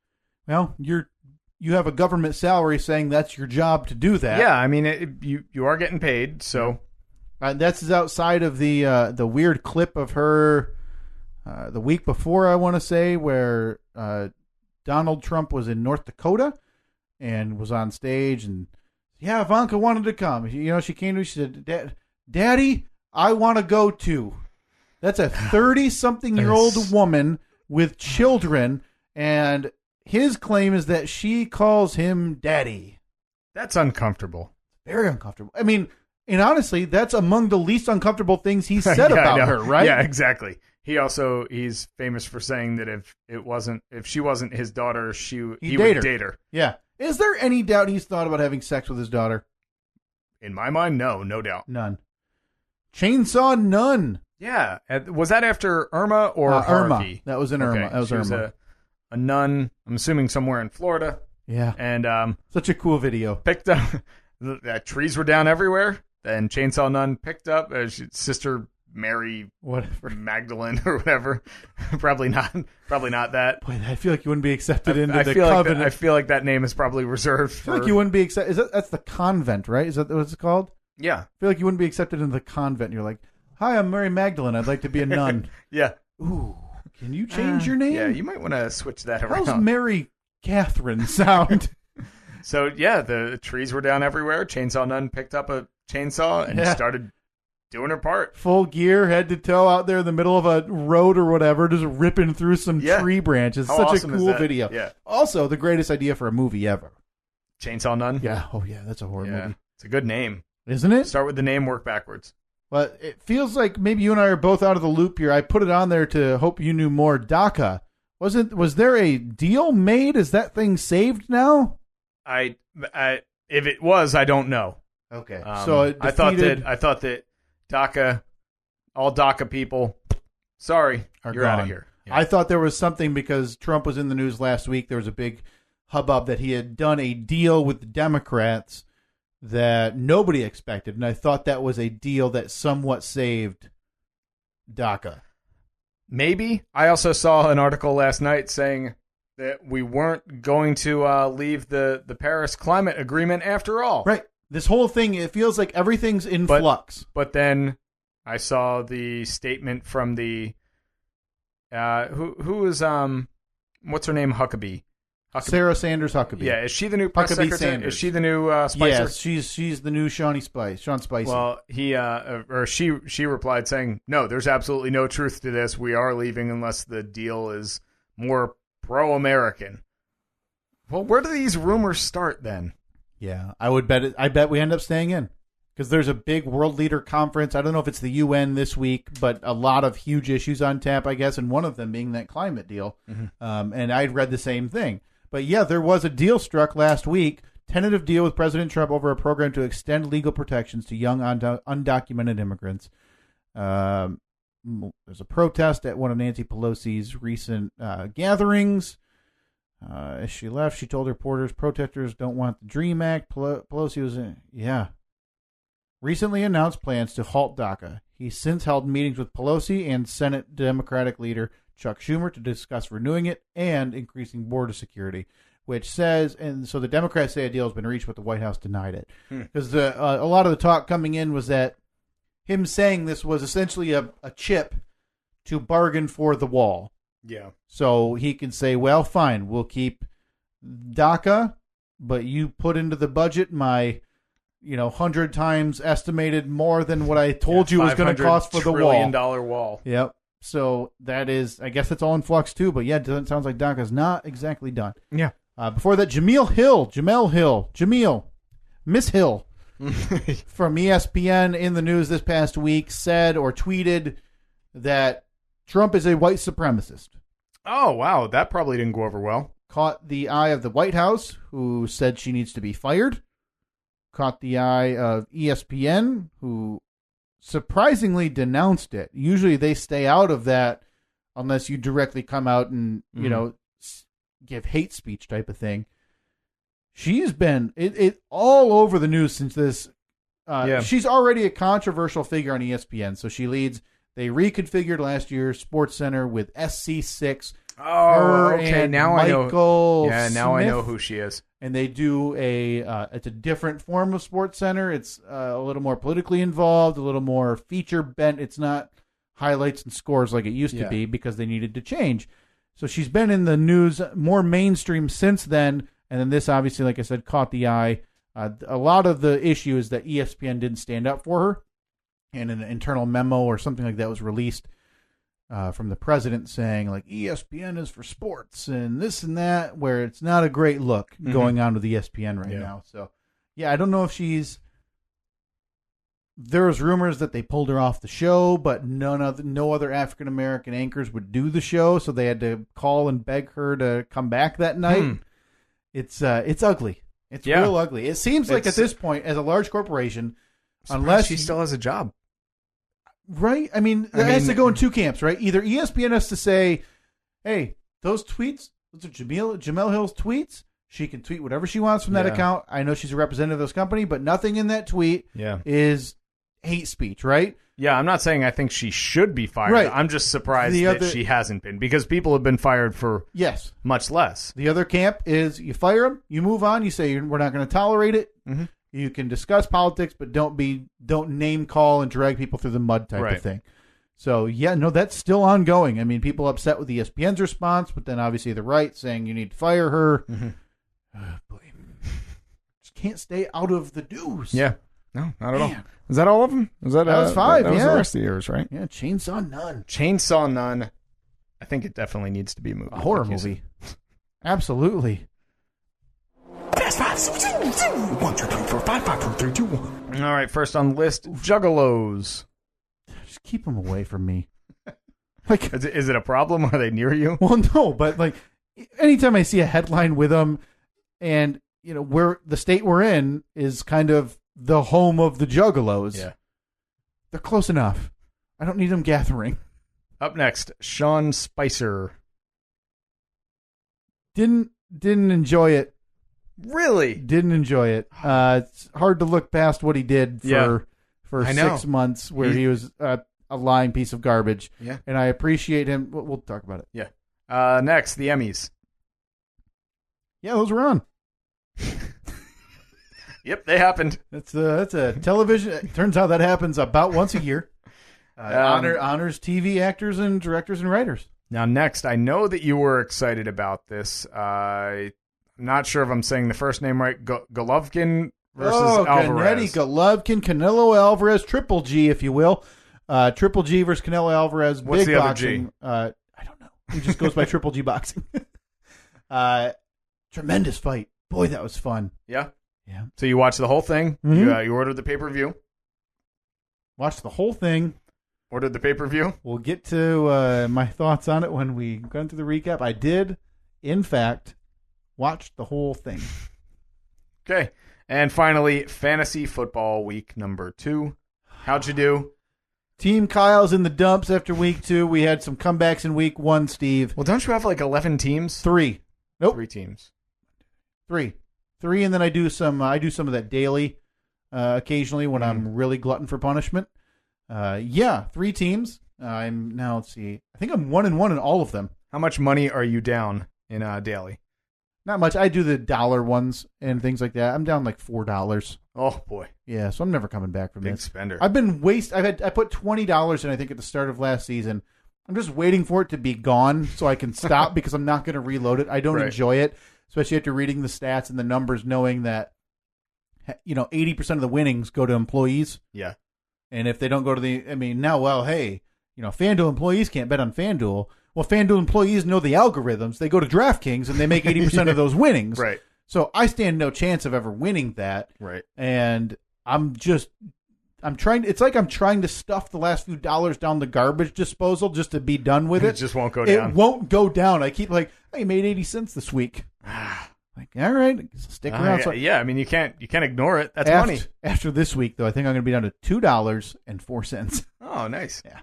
well, you have a government salary saying that's your job to do that. Yeah, I mean, you are getting paid, so... That's outside of the weird clip of her the week before, I want to say, where Donald Trump was in North Dakota and was on stage, and Ivanka wanted to come. She came to me, she said, "Daddy, I want to go too." That's a 30-something-year-old woman with children, and his claim is that she calls him daddy. That's uncomfortable. Very uncomfortable. I mean, and honestly, that's among the least uncomfortable things he said about her, right? Yeah, exactly. He's famous for saying that if she wasn't his daughter, he would date her. Yeah. Is there any doubt he's thought about having sex with his daughter? In my mind, no doubt. None. Chainsaw Nun. Yeah. Was that after Irma or Irma. Harvey? That was in Irma. That was she Irma. Was a nun, I'm assuming somewhere in Florida. Yeah. And such a cool video. Picked up, trees were down everywhere, and Chainsaw Nun picked up Sister Mary, whatever, Magdalene or whatever. Probably not that. Boy, I feel like you wouldn't be accepted into the covenant. covenant. I feel like that name is probably reserved for... I feel like you wouldn't be accepted. That's the convent, right? Is that what it's called? Yeah. I feel like you wouldn't be accepted into the convent. You're like, "Hi, I'm Mary Magdalene. I'd like to be a nun." Yeah. Ooh, can you change your name? Yeah, you might want to switch that around. How's Mary Catherine sound? So, yeah, the trees were down everywhere. Chainsaw Nun picked up a chainsaw and started doing her part. Full gear, head to toe, out there in the middle of a road or whatever, just ripping through some tree branches. How Such awesome a is cool that? video. Yeah. Also, the greatest idea for a movie ever. Chainsaw Nun? Yeah. Oh, yeah. That's a horror movie. It's a good name. Isn't it? Start with the name, work backwards. But it feels like maybe you and I are both out of the loop here. I put it on there to hope you knew more. DACA. Was there a deal made? Is that thing saved now? If it was, I don't know. Okay. So I thought that DACA, all DACA people, sorry, you're out of here. Yeah. I thought there was something because Trump was in the news last week. There was a big hubbub that he had done a deal with the Democrats that nobody expected, and I thought that was a deal that somewhat saved DACA. Maybe. I also saw an article last night saying that we weren't going to leave the Paris Climate Agreement after all. Right. This whole thing, it feels like everything's in flux. But then I saw the statement from the who is what's her name? Huckabee. Sarah Sanders Huckabee. Yeah, is she the new press Huckabee secretary? Sanders. Is she the new Spicer? Yes, she's the new Sean Spicy. Well, she replied saying, "No, there's absolutely no truth to this. We are leaving unless the deal is more pro-American." Well, where do these rumors start then? Yeah, I bet we end up staying in because there's a big world leader conference. I don't know if it's the UN this week, but a lot of huge issues on tap, I guess, and one of them being that climate deal. Mm-hmm. And I'd read the same thing. But yeah, there was a deal struck last week, tentative deal with President Trump over a program to extend legal protections to young undocumented immigrants. There's a protest at one of Nancy Pelosi's recent gatherings. As she left, she told reporters protesters don't want the DREAM Act. Pelosi was recently announced plans to halt DACA. He's since held meetings with Pelosi and Senate Democratic leader Chuck Schumer to discuss renewing it and increasing border security, which says, and so the Democrats say a deal has been reached, but the White House denied it. Because a lot of the talk coming in was that him saying this was essentially a chip to bargain for the wall. Yeah. So he can say, well, fine, we'll keep DACA, but you put into the budget my 100 times estimated more than what I told you was going to cost for the wall. $500 trillion wall. Yep. So that is, I guess it's all in flux too, but yeah, it sounds like DACA's not exactly done. Yeah. Before that, Miss Hill from ESPN in the news this past week said or tweeted that Trump is a white supremacist. Oh, wow. That probably didn't go over well. Caught the eye of the White House, who said she needs to be fired. Caught the eye of ESPN, who surprisingly denounced it. Usually they stay out of that unless you directly come out and, give hate speech type of thing. She's been it all over the news since this. She's already a controversial figure on ESPN. So she leads. They reconfigured last year SportsCenter with SC6. Oh, okay. Now Michael I know. Yeah, now Smith, I know who she is. And they do it's a different form of SportsCenter. It's a little more politically involved, a little more feature bent. It's not highlights and scores like it used to be because they needed to change. So she's been in the news more mainstream since then. And then this obviously, like I said, caught the eye. A lot of the issue is that ESPN didn't stand up for her. And an internal memo or something like that was released from the president saying, like, ESPN is for sports and this and that, where it's not a great look going on with ESPN right now. So, I don't know if she's... There was rumors that they pulled her off the show, but no other African-American anchors would do the show, so they had to call and beg her to come back that night. It's ugly. It's real ugly. It seems like at this point, as a large corporation, unless she still has a job. Right? I mean, that has to go in two camps, right? Either ESPN has to say, hey, those tweets, those are Jemele Hill's tweets. She can tweet whatever she wants from that account. I know she's a representative of this company, but nothing in that tweet is hate speech, right? Yeah, I'm not saying I think she should be fired. Right. I'm just surprised that she hasn't been, because people have been fired for much less. The other camp is you fire them, you move on, you say we're not going to tolerate it. You can discuss politics, but don't name call and drag people through the mud type of thing. So, that's still ongoing. I mean, people upset with ESPN's response, but then obviously the right saying you need to fire her. Boy. Just can't stay out of the news. Yeah. No, not at all. Is that all of them? That was 5, that was the rest of yours, right? Yeah, Chainsaw Nun. Chainsaw Nun. I think it definitely needs to be a movie. A horror movie. Absolutely. Fast 5. 1, 2, 3, 4, 5, 5, 4, 3, 2, 1. All right, first on the list, Juggalos. Just keep them away from me. Like, is it a problem? Are they near you? Well, no, but like anytime I see a headline with them, and where the state we're in is kind of the home of the Juggalos. Yeah, they're close enough. I don't need them gathering. Up next, Sean Spicer. Didn't enjoy it. Really? Didn't enjoy it. It's hard to look past what he did for 6 months where he was a lying piece of garbage. Yeah. And I appreciate him. We'll talk about it. Yeah. Next, the Emmys. Yeah, those were on. Yep, they happened. That's a television. It turns out that happens about once a year. Honors TV actors and directors and writers. Now, next, I know that you were excited about this. I'm not sure if I'm saying the first name right. Golovkin versus Alvarez. Golovkin, Canelo Alvarez, Triple G, if you will. Triple G versus Canelo Alvarez. What's big the boxing. other G? I don't know. He just goes by Triple G Boxing. Tremendous fight. Boy, that was fun. Yeah? Yeah. So you watched the whole thing? You ordered the pay-per-view? Watched the whole thing. Ordered the pay-per-view? We'll get to my thoughts on it when we go into the recap. I did, in fact, watch the whole thing. Okay. And finally, Fantasy Football Week number 2. How'd you do? Team Kyle's in the dumps after week 2. We had some comebacks in week 1, Steve. Well, don't you have like 11 teams? 3. Nope. 3 teams. 3, and then I do some of that daily occasionally when I'm really glutton for punishment. 3 teams. I'm now, let's see. I think I'm 1-1 in all of them. How much money are you down in daily? Not much. I do the dollar ones and things like that. I'm down like $4. Oh boy. Yeah, so I'm never coming back from Big this. spender. I've been I put $20 in, I think, at the start of last season. I'm just waiting for it to be gone so I can stop because I'm not going to reload it. I don't enjoy it, especially after reading the stats and the numbers, knowing that 80% of the winnings go to employees. Yeah. And if they don't go to FanDuel employees can't bet on FanDuel. Well, FanDuel employees know the algorithms. They go to DraftKings and they make 80% of those winnings. Right. So I stand no chance of ever winning that. Right. And I'm trying to stuff the last few dollars down the garbage disposal just to be done with it. It just won't go down. It won't go down. I keep like, I made 80 cents this week. Like, all right, stick around. So yeah, I mean, you can't ignore it. That's money. After this week, though, I think I'm going to be down to $2.04. Oh, nice. Yeah.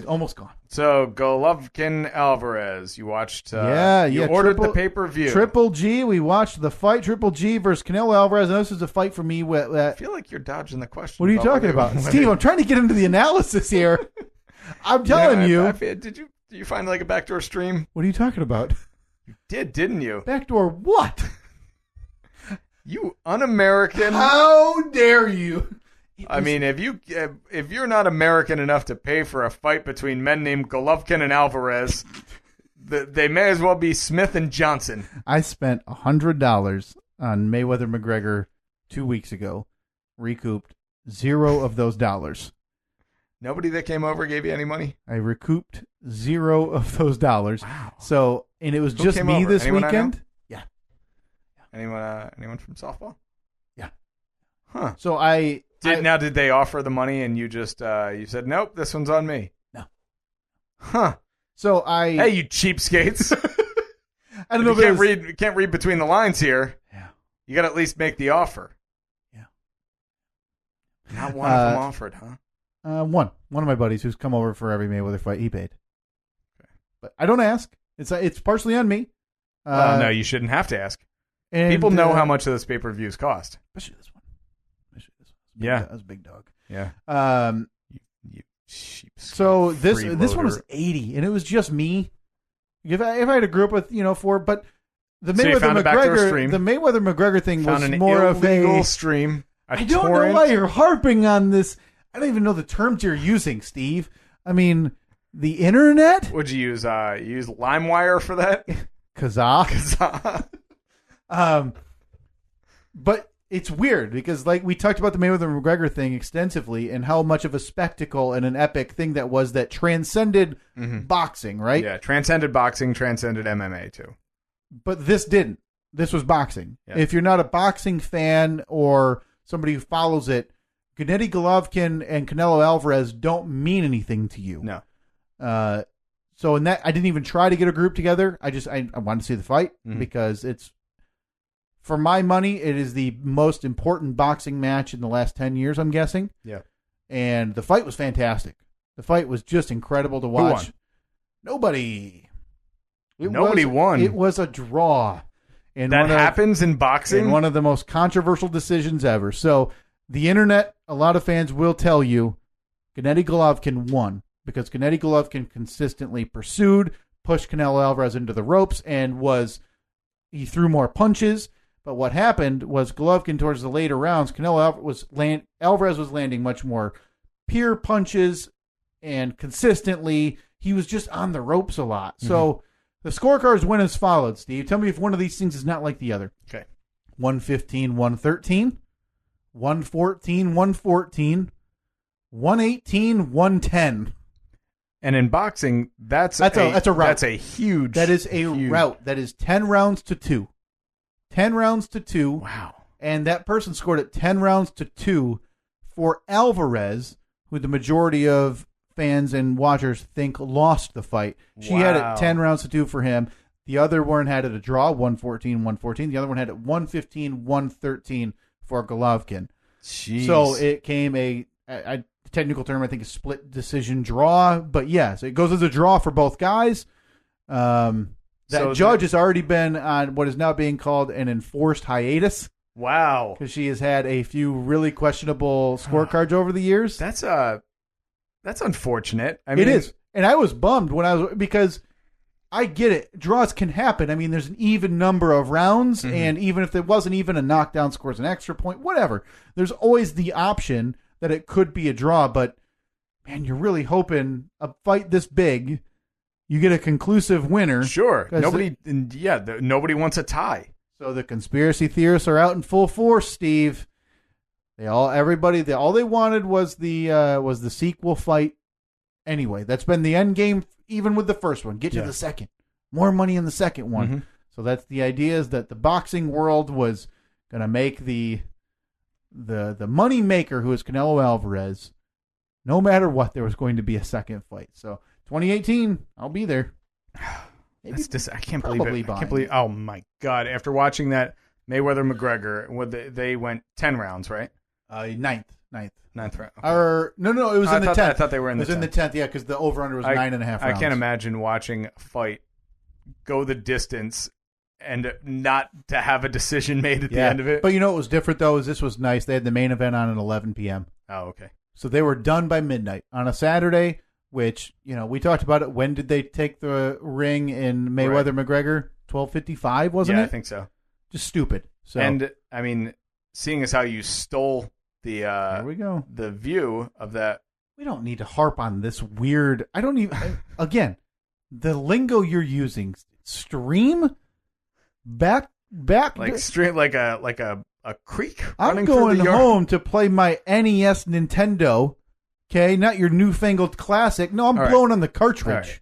Almost gone. So Golovkin Alvarez, you watched. You ordered the pay-per-view. Triple G. We watched the fight. Triple G versus Canelo Alvarez. And this is a fight for me. I feel like you're dodging the question. What are you talking about, Steve? I'm trying to get into the analysis here. I'm telling you. Did you find like a backdoor stream? What are you talking about? You did, didn't you? Backdoor what? You un-American. How dare you? I mean, if you're not American enough to pay for a fight between men named Golovkin and Alvarez, they may as well be Smith and Johnson. I spent $100 on Mayweather McGregor 2 weeks ago, recouped $0 of those dollars. Nobody that came over gave you any money? I recouped $0 of those dollars. Wow. So, and it was Who just came me over? this Anyone I know? weekend. Yeah. Anyone from softball? Yeah. Huh. So did they offer the money and you just you said nope, this one's on me? No. Huh. So hey, you cheapskates! I don't know. You can't read between the lines here. Yeah. You got to at least make the offer. Yeah. Not one of them offered, huh? One of my buddies who's come over for every Mayweather fight, he paid. Okay. But I don't ask. It's partially on me. Well, no, you shouldn't have to ask. And, people know how much those pay-per-views cost. Especially this one. Yeah, that was a big dog. Yeah. You sheep. So this one was $80, and it was just me. If I had a group with 4, but the Mayweather McGregor thing was more of a illegal stream. I don't know why you're harping on this. I don't even know the terms you're using, Steve. I mean, the internet. Would you use LimeWire for that? Kazaa. But it's weird because, like, we talked about the Mayweather McGregor thing extensively and how much of a spectacle and an epic thing that was that transcended boxing, right? Yeah, transcended boxing, transcended MMA too. But this didn't. This was boxing. Yeah. If you're not a boxing fan or somebody who follows it, Gennady Golovkin and Canelo Alvarez don't mean anything to you. No. So in that, I didn't even try to get a group together. I wanted to see the fight because it's, for my money, it is the most important boxing match in the last 10 years, I'm guessing. Yeah. And the fight was fantastic. The fight was just incredible to watch. Who won? Nobody. Nobody won. It was a draw. And that happens in boxing? And one of the most controversial decisions ever. So the internet, a lot of fans will tell you Gennady Golovkin won because Gennady Golovkin consistently pursued, pushed Canelo Alvarez into the ropes, and he threw more punches. But what happened was Golovkin, towards the later rounds, Alvarez was landing much more pure punches, and consistently he was just on the ropes a lot. So the scorecards went as followed, Steve. Tell me if one of these things is not like the other. Okay. 115, 113, 114, 114, 118, 110. And in boxing, that's a rout. That's a huge. That is a rout. That is 10 rounds to 2. 10 rounds to 2. Wow. And that person scored it 10 rounds to 2 for Alvarez, who the majority of fans and watchers think lost the fight. She had it 10 rounds to 2 for him. The other one had it a draw, 114, 114. The other one had it 115, 113 for Golovkin. Jeez. So it came a technical term, I think, a split decision draw. But yes, it goes as a draw for both guys. That judge has already been on what is now being called an enforced hiatus. Wow. Because she has had a few really questionable scorecards over the years. That's unfortunate. It is. And I was bummed because I get it. Draws can happen. I mean, there's an even number of rounds, and even if there wasn't even a knockdown, scores an extra point, whatever. There's always the option that it could be a draw, but man, you're really hoping a fight this big, you get a conclusive winner. Sure. Nobody wants a tie. So the conspiracy theorists are out in full force, Steve. All they wanted was the sequel fight. Anyway, that's been the end game, even with the first one. Get to the second. More money in the second one. So that's the idea, is that the boxing world was going to make the money maker, who is Canelo Alvarez. No matter what, there was going to be a second fight. So 2018, I'll be there. Maybe, I can't believe it. I can't believe. Oh my God! After watching that Mayweather McGregor, they went 10 rounds, right? Ninth round. Okay. Or no, it was in the 10th. I thought they were in the 10th. It was in the 10th, yeah, because the over-under was 9.5 rounds. I can't imagine watching a fight go the distance and not to have a decision made at the end of it. But you know what was different, though, is this was nice. They had the main event on at 11 p.m. Oh, okay. So they were done by midnight on a Saturday, which, we talked about it. When did they take the ring in Mayweather-McGregor? 12:55, wasn't it? Yeah, I think so. Just stupid. So, and, I mean, seeing as how you stole the there we go. The view of that. We don't need to harp on this weird. I don't even. Again, the lingo you're using, stream, back, like straight, like a creek. I'm going home to play my NES Nintendo. Okay, not your newfangled classic. No, I'm blowing on the cartridge.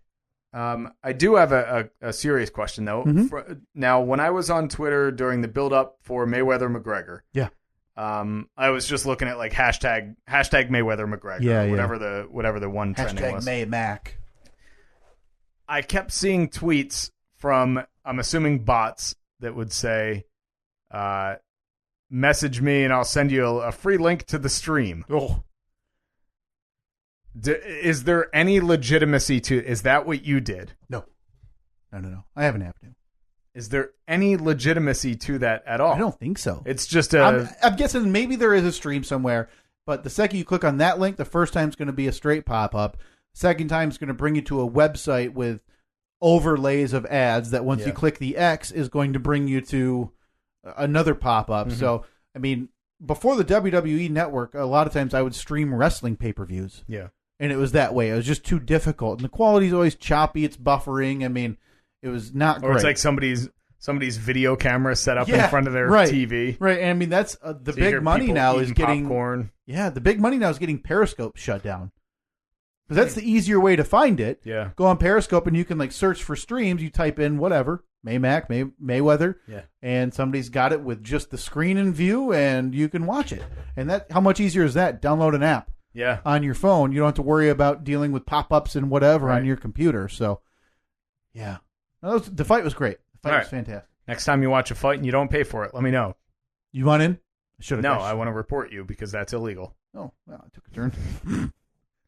I do have a serious question though. Mm-hmm. Now, when I was on Twitter during the build up for Mayweather McGregor, I was just looking at like hashtag Mayweather McGregor, whatever the one trending was. May Mac. I kept seeing tweets from, I'm assuming, bots that would say, message me and I'll send you a free link to the stream. Oh. Is there any legitimacy to, is that what you did? No. I have an avenue. Is there any legitimacy to that at all? I don't think so. It's just I'm guessing maybe there is a stream somewhere, but the second you click on that link, the first time it's going to be a straight pop-up. Second time it's going to bring you to a website with overlays of ads that once you click the X is going to bring you to another pop-up. Mm-hmm. So, I mean, before the WWE network, a lot of times I would stream wrestling pay-per-views. Yeah. And it was that way. It was just too difficult. And the quality is always choppy. It's buffering. I mean, it was not great. Or it's like somebody's video camera set up in front of their TV. Right. And I mean, that's the big money now is getting popcorn. Yeah, the big money now is getting Periscope shut down. Because that's the easier way to find it. Yeah. Go on Periscope and you can like search for streams. You type in whatever, Mayweather. Yeah. And somebody's got it with just the screen in view and you can watch it. And that, how much easier is that? Download an app. Yeah. On your phone. You don't have to worry about dealing with pop-ups and whatever on your computer. So, yeah. No, the fight was great. The fight was fantastic. Next time you watch a fight and you don't pay for it, let me know. You want in? I want to report you because that's illegal. Oh, well, I took a turn.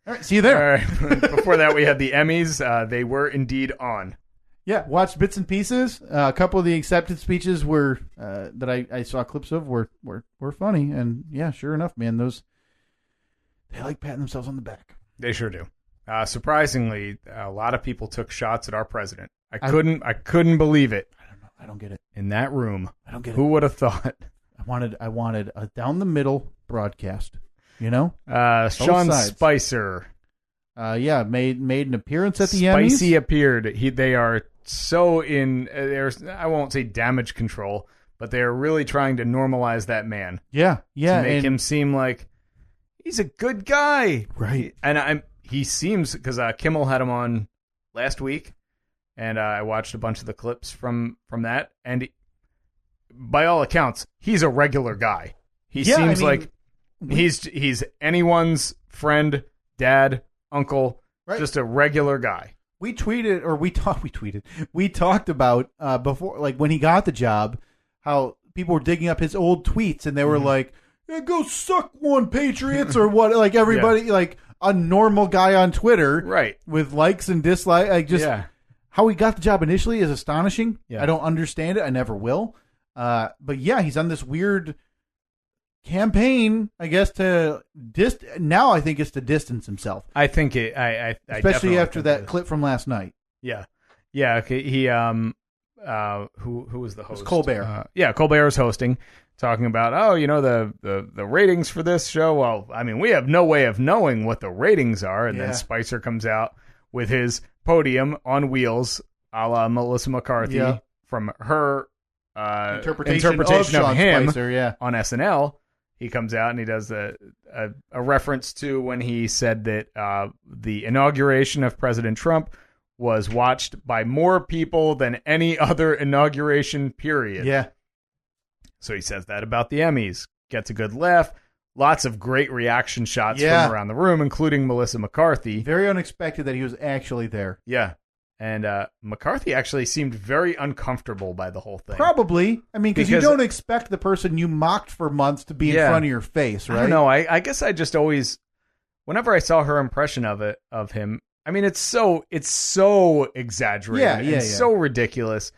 All right, see you there. All right. Before that, we had the Emmys. They were indeed on. Yeah, watched bits and pieces. A couple of the acceptance speeches were that I saw clips of were funny, and yeah, sure enough, man, they like patting themselves on the back. They sure do. Surprisingly, a lot of people took shots at our president. I couldn't believe it. I don't know. I don't get it. In that room, I don't get it. Who would have thought? I wanted a down the middle broadcast. You know, Sean Spicer. Made an appearance at the Emmys. Spicy appeared. They are so in. I won't say damage control, but they are really trying to normalize that man. Yeah. To make him seem like he's a good guy, right? And he seems, because Kimmel had him on last week, and I watched a bunch of the clips from that, and by all accounts, he's a regular guy. He seems like he's anyone's friend, dad, uncle, just a regular guy. We talked about before, like when he got the job, how people were digging up his old tweets, and they were like, yeah, "Go suck one, Patriots," or what? Like everybody, like a normal guy on Twitter, right, with likes and dislikes. Like how he got the job initially is astonishing. Yeah. I don't understand it. I never will. But yeah, he's on this weird campaign, I guess, to now I think it's to distance himself. I think it. I especially after that clip from last night. Yeah. Okay. He who was the host? It was Colbert. Colbert was hosting, talking about the ratings for this show. Well, I mean, we have no way of knowing what the ratings are, and then Spicer comes out with his podium on wheels, a la Melissa McCarthy, from her interpretation of him Spicer, on SNL. He comes out and he does a reference to when he said that the inauguration of President Trump was watched by more people than any other inauguration period. Yeah. So he says that about the Emmys. Gets a good laugh. Lots of great reaction shots from around the room, including Melissa McCarthy. Very unexpected that he was actually there. Yeah. And McCarthy actually seemed very uncomfortable by the whole thing. Probably. I mean, because you don't expect the person you mocked for months to be in front of your face, right? I don't know. I guess I just always, whenever I saw her impression of him, I mean, it's so exaggerated and so ridiculous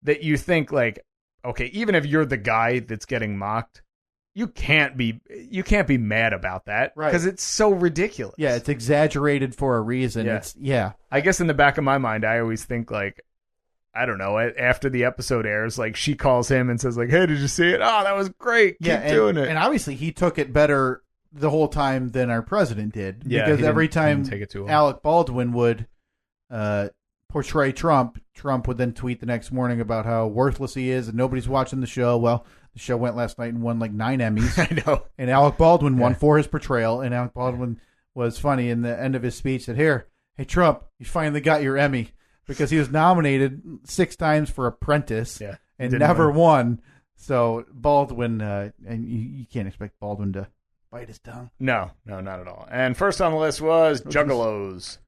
that you think like, okay, even if you're the guy that's getting mocked, you can't be mad about that, right? Because it's so ridiculous. Yeah, it's exaggerated for a reason. Yeah. I guess in the back of my mind, I always think like, I don't know, after the episode airs, like she calls him and says like, "Hey, did you see it? Oh, that was great. Keep doing it." And obviously, he took it better the whole time than our president did. Yeah, because every time take it too long. Alec Baldwin would portray Trump would then tweet the next morning about how worthless he is and nobody's watching the show. Well, the show went last night and won like 9 Emmys. I know. And Alec Baldwin won for his portrayal. And Alec Baldwin was funny in the end of his speech said, hey, Trump, you finally got your Emmy. Because he was nominated 6 times for Apprentice and never won. So Baldwin, and you can't expect Baldwin to bite his tongue. No, not at all. And first on the list was Juggalos.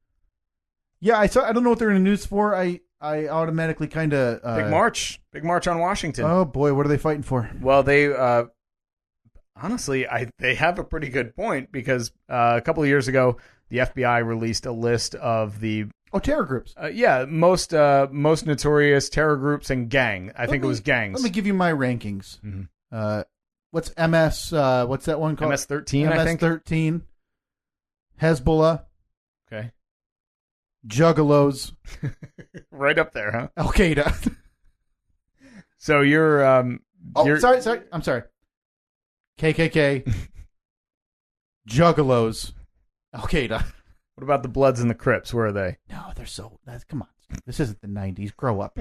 Yeah, I saw. I don't know what they're in the news for. I automatically kind of big march on Washington. Oh boy, what are they fighting for? Well, they honestly, they have a pretty good point because a couple of years ago, the FBI released a list of the terror groups. Most notorious terror groups and gang. I think it was gangs. Let me give you my rankings. Mm-hmm. What's MS? What's that one called? MS-13. I think MS-13. Hezbollah. Okay. Juggalos. Right up there, huh? Al Qaeda. So you're sorry. I'm sorry. KKK. Juggalos. Al Qaeda. What about the Bloods and the Crips? Where are they? No, they're come on. This isn't the 90s. Grow up.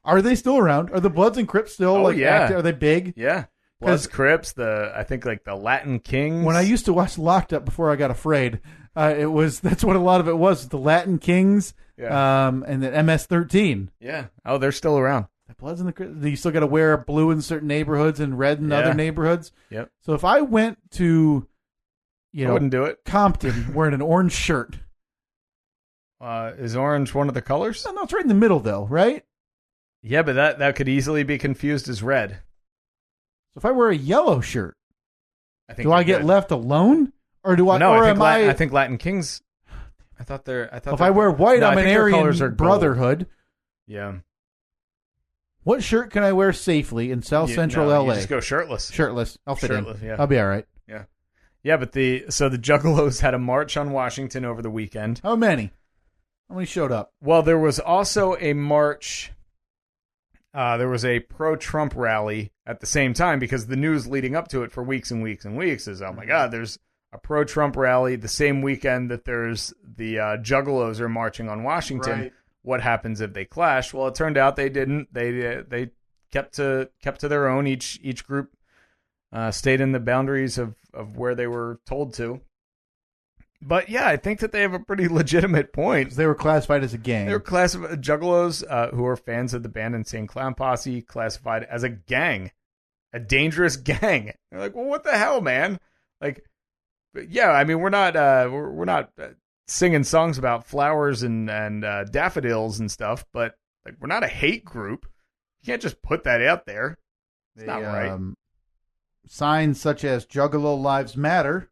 Are they still around? Are the Bloods and Crips still active? Are they big? Yeah. Bloods, Crips, I think like the Latin Kings. When I used to watch Locked Up before I got afraid, that's what a lot of it was. The Latin Kings, and then MS-13. Yeah. Oh, they're still around. The Bloods and the Crips. You still got to wear blue in certain neighborhoods and red in other neighborhoods. Yep. So if I went to, I wouldn't do it. Compton wearing an orange shirt. Is orange one of the colors? No, it's right in the middle though, right? Yeah, but that could easily be confused as red. So if I wear a yellow shirt, I do I get left alone, or do I? No, or I think Latin Kings. I thought if I wear white, I'm an Aryan Brotherhood. Yeah. What shirt can I wear safely in South Central LA? You just go shirtless. Shirtless. I'll fit in. Yeah. I'll be all right. Yeah. Yeah, but the Juggalos had a march on Washington over the weekend. How many? How many showed up? Well, there was also a march. There was a pro-Trump rally at the same time because the news leading up to it for weeks and weeks and weeks is, oh my God, there's a pro-Trump rally the same weekend that there's the Juggalos are marching on Washington. Right. What happens if they clash? Well, it turned out they didn't. They kept to their own. Each group stayed in the boundaries of where they were told to. But yeah, I think that they have a pretty legitimate point. They were classified as a gang. They were classified Juggalos, who are fans of the band Insane Clown Posse, classified as a gang, a dangerous gang. They're like, well, what the hell, man? Like, yeah, I mean, we're not singing songs about flowers and daffodils and stuff, but like, we're not a hate group. You can't just put that out there. It's not right. Signs such as Juggalo Lives Matter.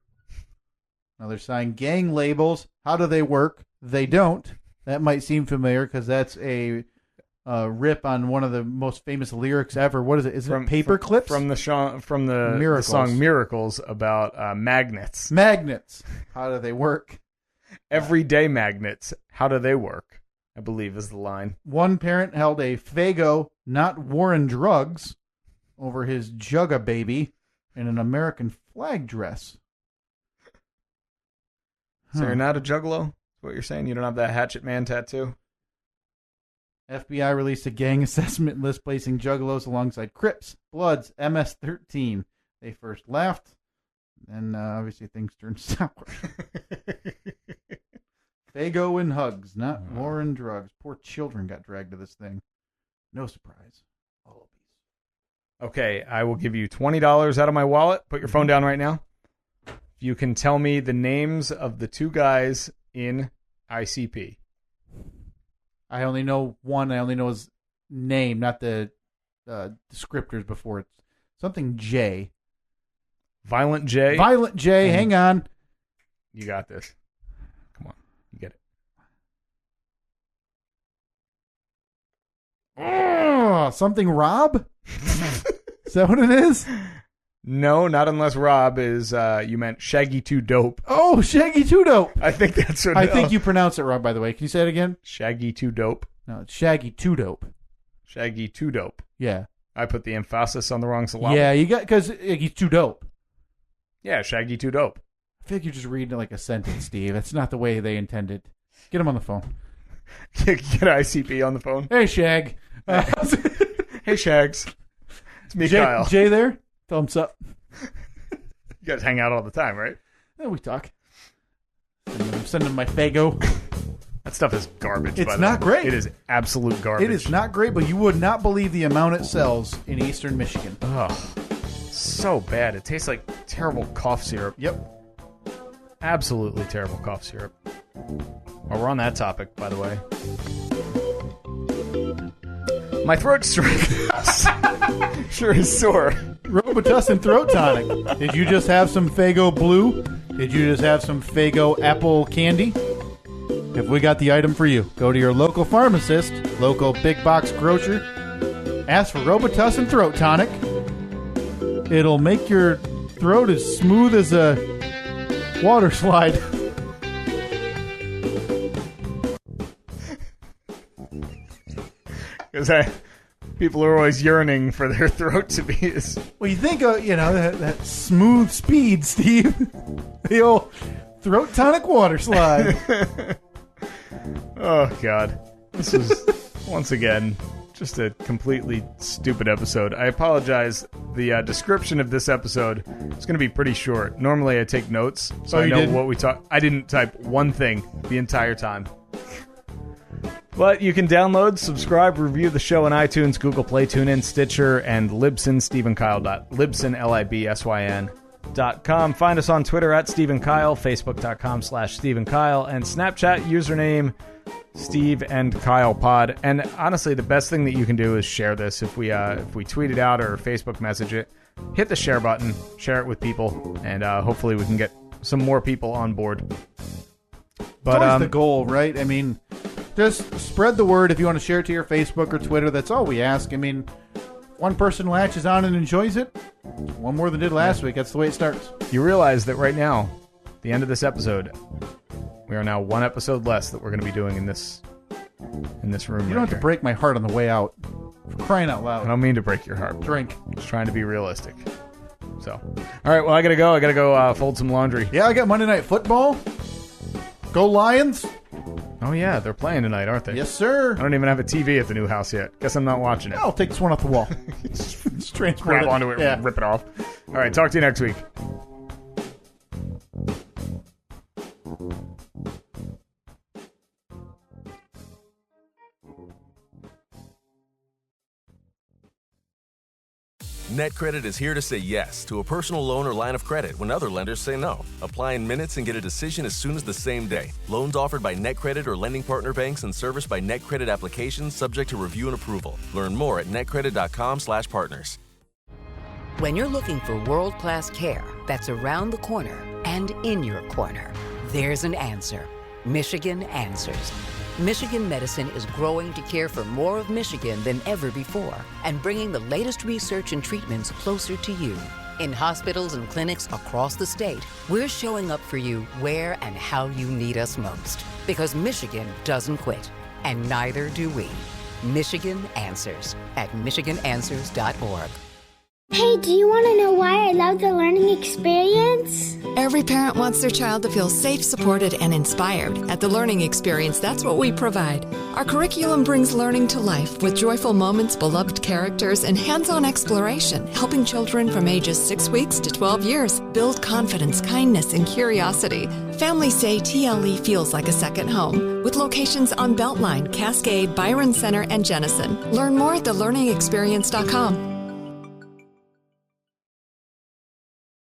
Another sign, gang labels. How do they work? They don't. That might seem familiar because that's a rip on one of the most famous lyrics ever. What is it? Is it Paper Clips? From the song Miracles about magnets. Magnets. How do they work? Everyday magnets. How do they work? I believe is the line. One parent held a Faygo, not Warren drugs, over his Jugga baby in an American flag dress. So you're not a Juggalo? Is what you're saying? You don't have that Hatchet Man tattoo? FBI released a gang assessment list placing Juggalos alongside Crips, Bloods, MS-13. They first laughed, and obviously things turned sour. Faygo and hugs, not Warren drugs. Poor children got dragged to this thing. No surprise. Okay, I will give you $20 out of my wallet. Put your phone down right now. You can tell me the names of the 2 guys in ICP. I only know one. I only know his name, not the descriptors before it. Something J. Violent J? Violent J. Hang on. You got this. Come on. You get it. Oh, something Rob? Is that what it is? No, not unless Rob is, you meant Shaggy 2 Dope. Oh, Shaggy 2 Dope. I think that's what I think you pronounce it wrong, by the way. Can you say it again? Shaggy 2 Dope. No, it's Shaggy 2 Dope. Shaggy 2 Dope. Yeah. I put the emphasis on the wrong syllable. Yeah, you got, because he's too dope. Yeah, Shaggy 2 Dope. I feel like you're just reading it like a sentence, Steve. That's not the way they intended. Get him on the phone. Get ICP on the phone. Hey, Shag. Hey, Shags. It's me, Jay, Kyle. Jay there? Thumbs up. You guys hang out all the time, right? Yeah, we talk. I'm sending my Fago. That stuff is garbage. It's not great. It is absolute garbage. It is not great, but you would not believe the amount it sells in Eastern Michigan. Oh, so bad. It tastes like terrible cough syrup. Yep. Absolutely terrible cough syrup. Well, we're on that topic, by the way. My throat sure is sore. Robitussin throat tonic. Did you just have some Fago Blue? Did you just have some Fago Apple Candy? If we got the item for you, go to your local pharmacist, local big box grocer, ask for Robitussin throat tonic. It'll make your throat as smooth as a water slide. Because people are always yearning for their throat to be as... Well, you think of, that smooth speed, Steve. The old throat tonic water slide. Oh, God. This is, once again, just a completely stupid episode. I apologize. The description of this episode is going to be pretty short. Normally, I take notes, so I know what we talk. I didn't type one thing the entire time. But you can download, subscribe, review the show on iTunes, Google Play, TuneIn, Stitcher, and Libsyn, StephenKyle.Libsyn, LIBSYN.com. Find us on Twitter at Stephen Kyle, Facebook.com/Stephen Kyle, and Snapchat username Steve and Kyle Pod. And honestly, the best thing that you can do is share this. If we tweet it out or Facebook message it, hit the share button, share it with people, and hopefully we can get some more people on board. But it's always the goal, right? I mean, just spread the word if you want to share it to your Facebook or Twitter. That's all we ask. I mean, one person latches on and enjoys it. One more than did last week. That's the way it starts. You realize that right now, the end of this episode, we are now one episode less that we're going to be doing in this room. You don't have to break my heart on the way out. For crying out loud. I don't mean to break your heart. Drink. Just trying to be realistic. So, all right. Well, I got to go. I got to go fold some laundry. Yeah, I got Monday Night Football. Go Lions. Oh, yeah. They're playing tonight, aren't they? Yes, sir. I don't even have a TV at the new house yet. Guess I'm not watching it. I'll take this one off the wall. Just transport grab onto it and rip it off. All right. Talk to you next week. NetCredit is here to say yes to a personal loan or line of credit when other lenders say no. Apply in minutes and get a decision as soon as the same day. Loans offered by NetCredit or lending partner banks and serviced by NetCredit applications subject to review and approval. Learn more at netcredit.com/partners. When you're looking for world-class care that's around the corner and in your corner, there's an answer. Michigan Answers. Michigan Medicine is growing to care for more of Michigan than ever before and bringing the latest research and treatments closer to you. In hospitals and clinics across the state, we're showing up for you where and how you need us most. Because Michigan doesn't quit, and neither do we. Michigan Answers at michigananswers.org. Hey, do you want to know why I love the learning experience? Every parent wants their child to feel safe, supported, and inspired. At the Learning Experience, that's what we provide. Our curriculum brings learning to life with joyful moments, beloved characters, and hands-on exploration, helping children from ages 6 weeks to 12 years build confidence, kindness, and curiosity. Families say TLE feels like a second home, with locations on Beltline, Cascade, Byron Center, and Jenison. Learn more at thelearningexperience.com.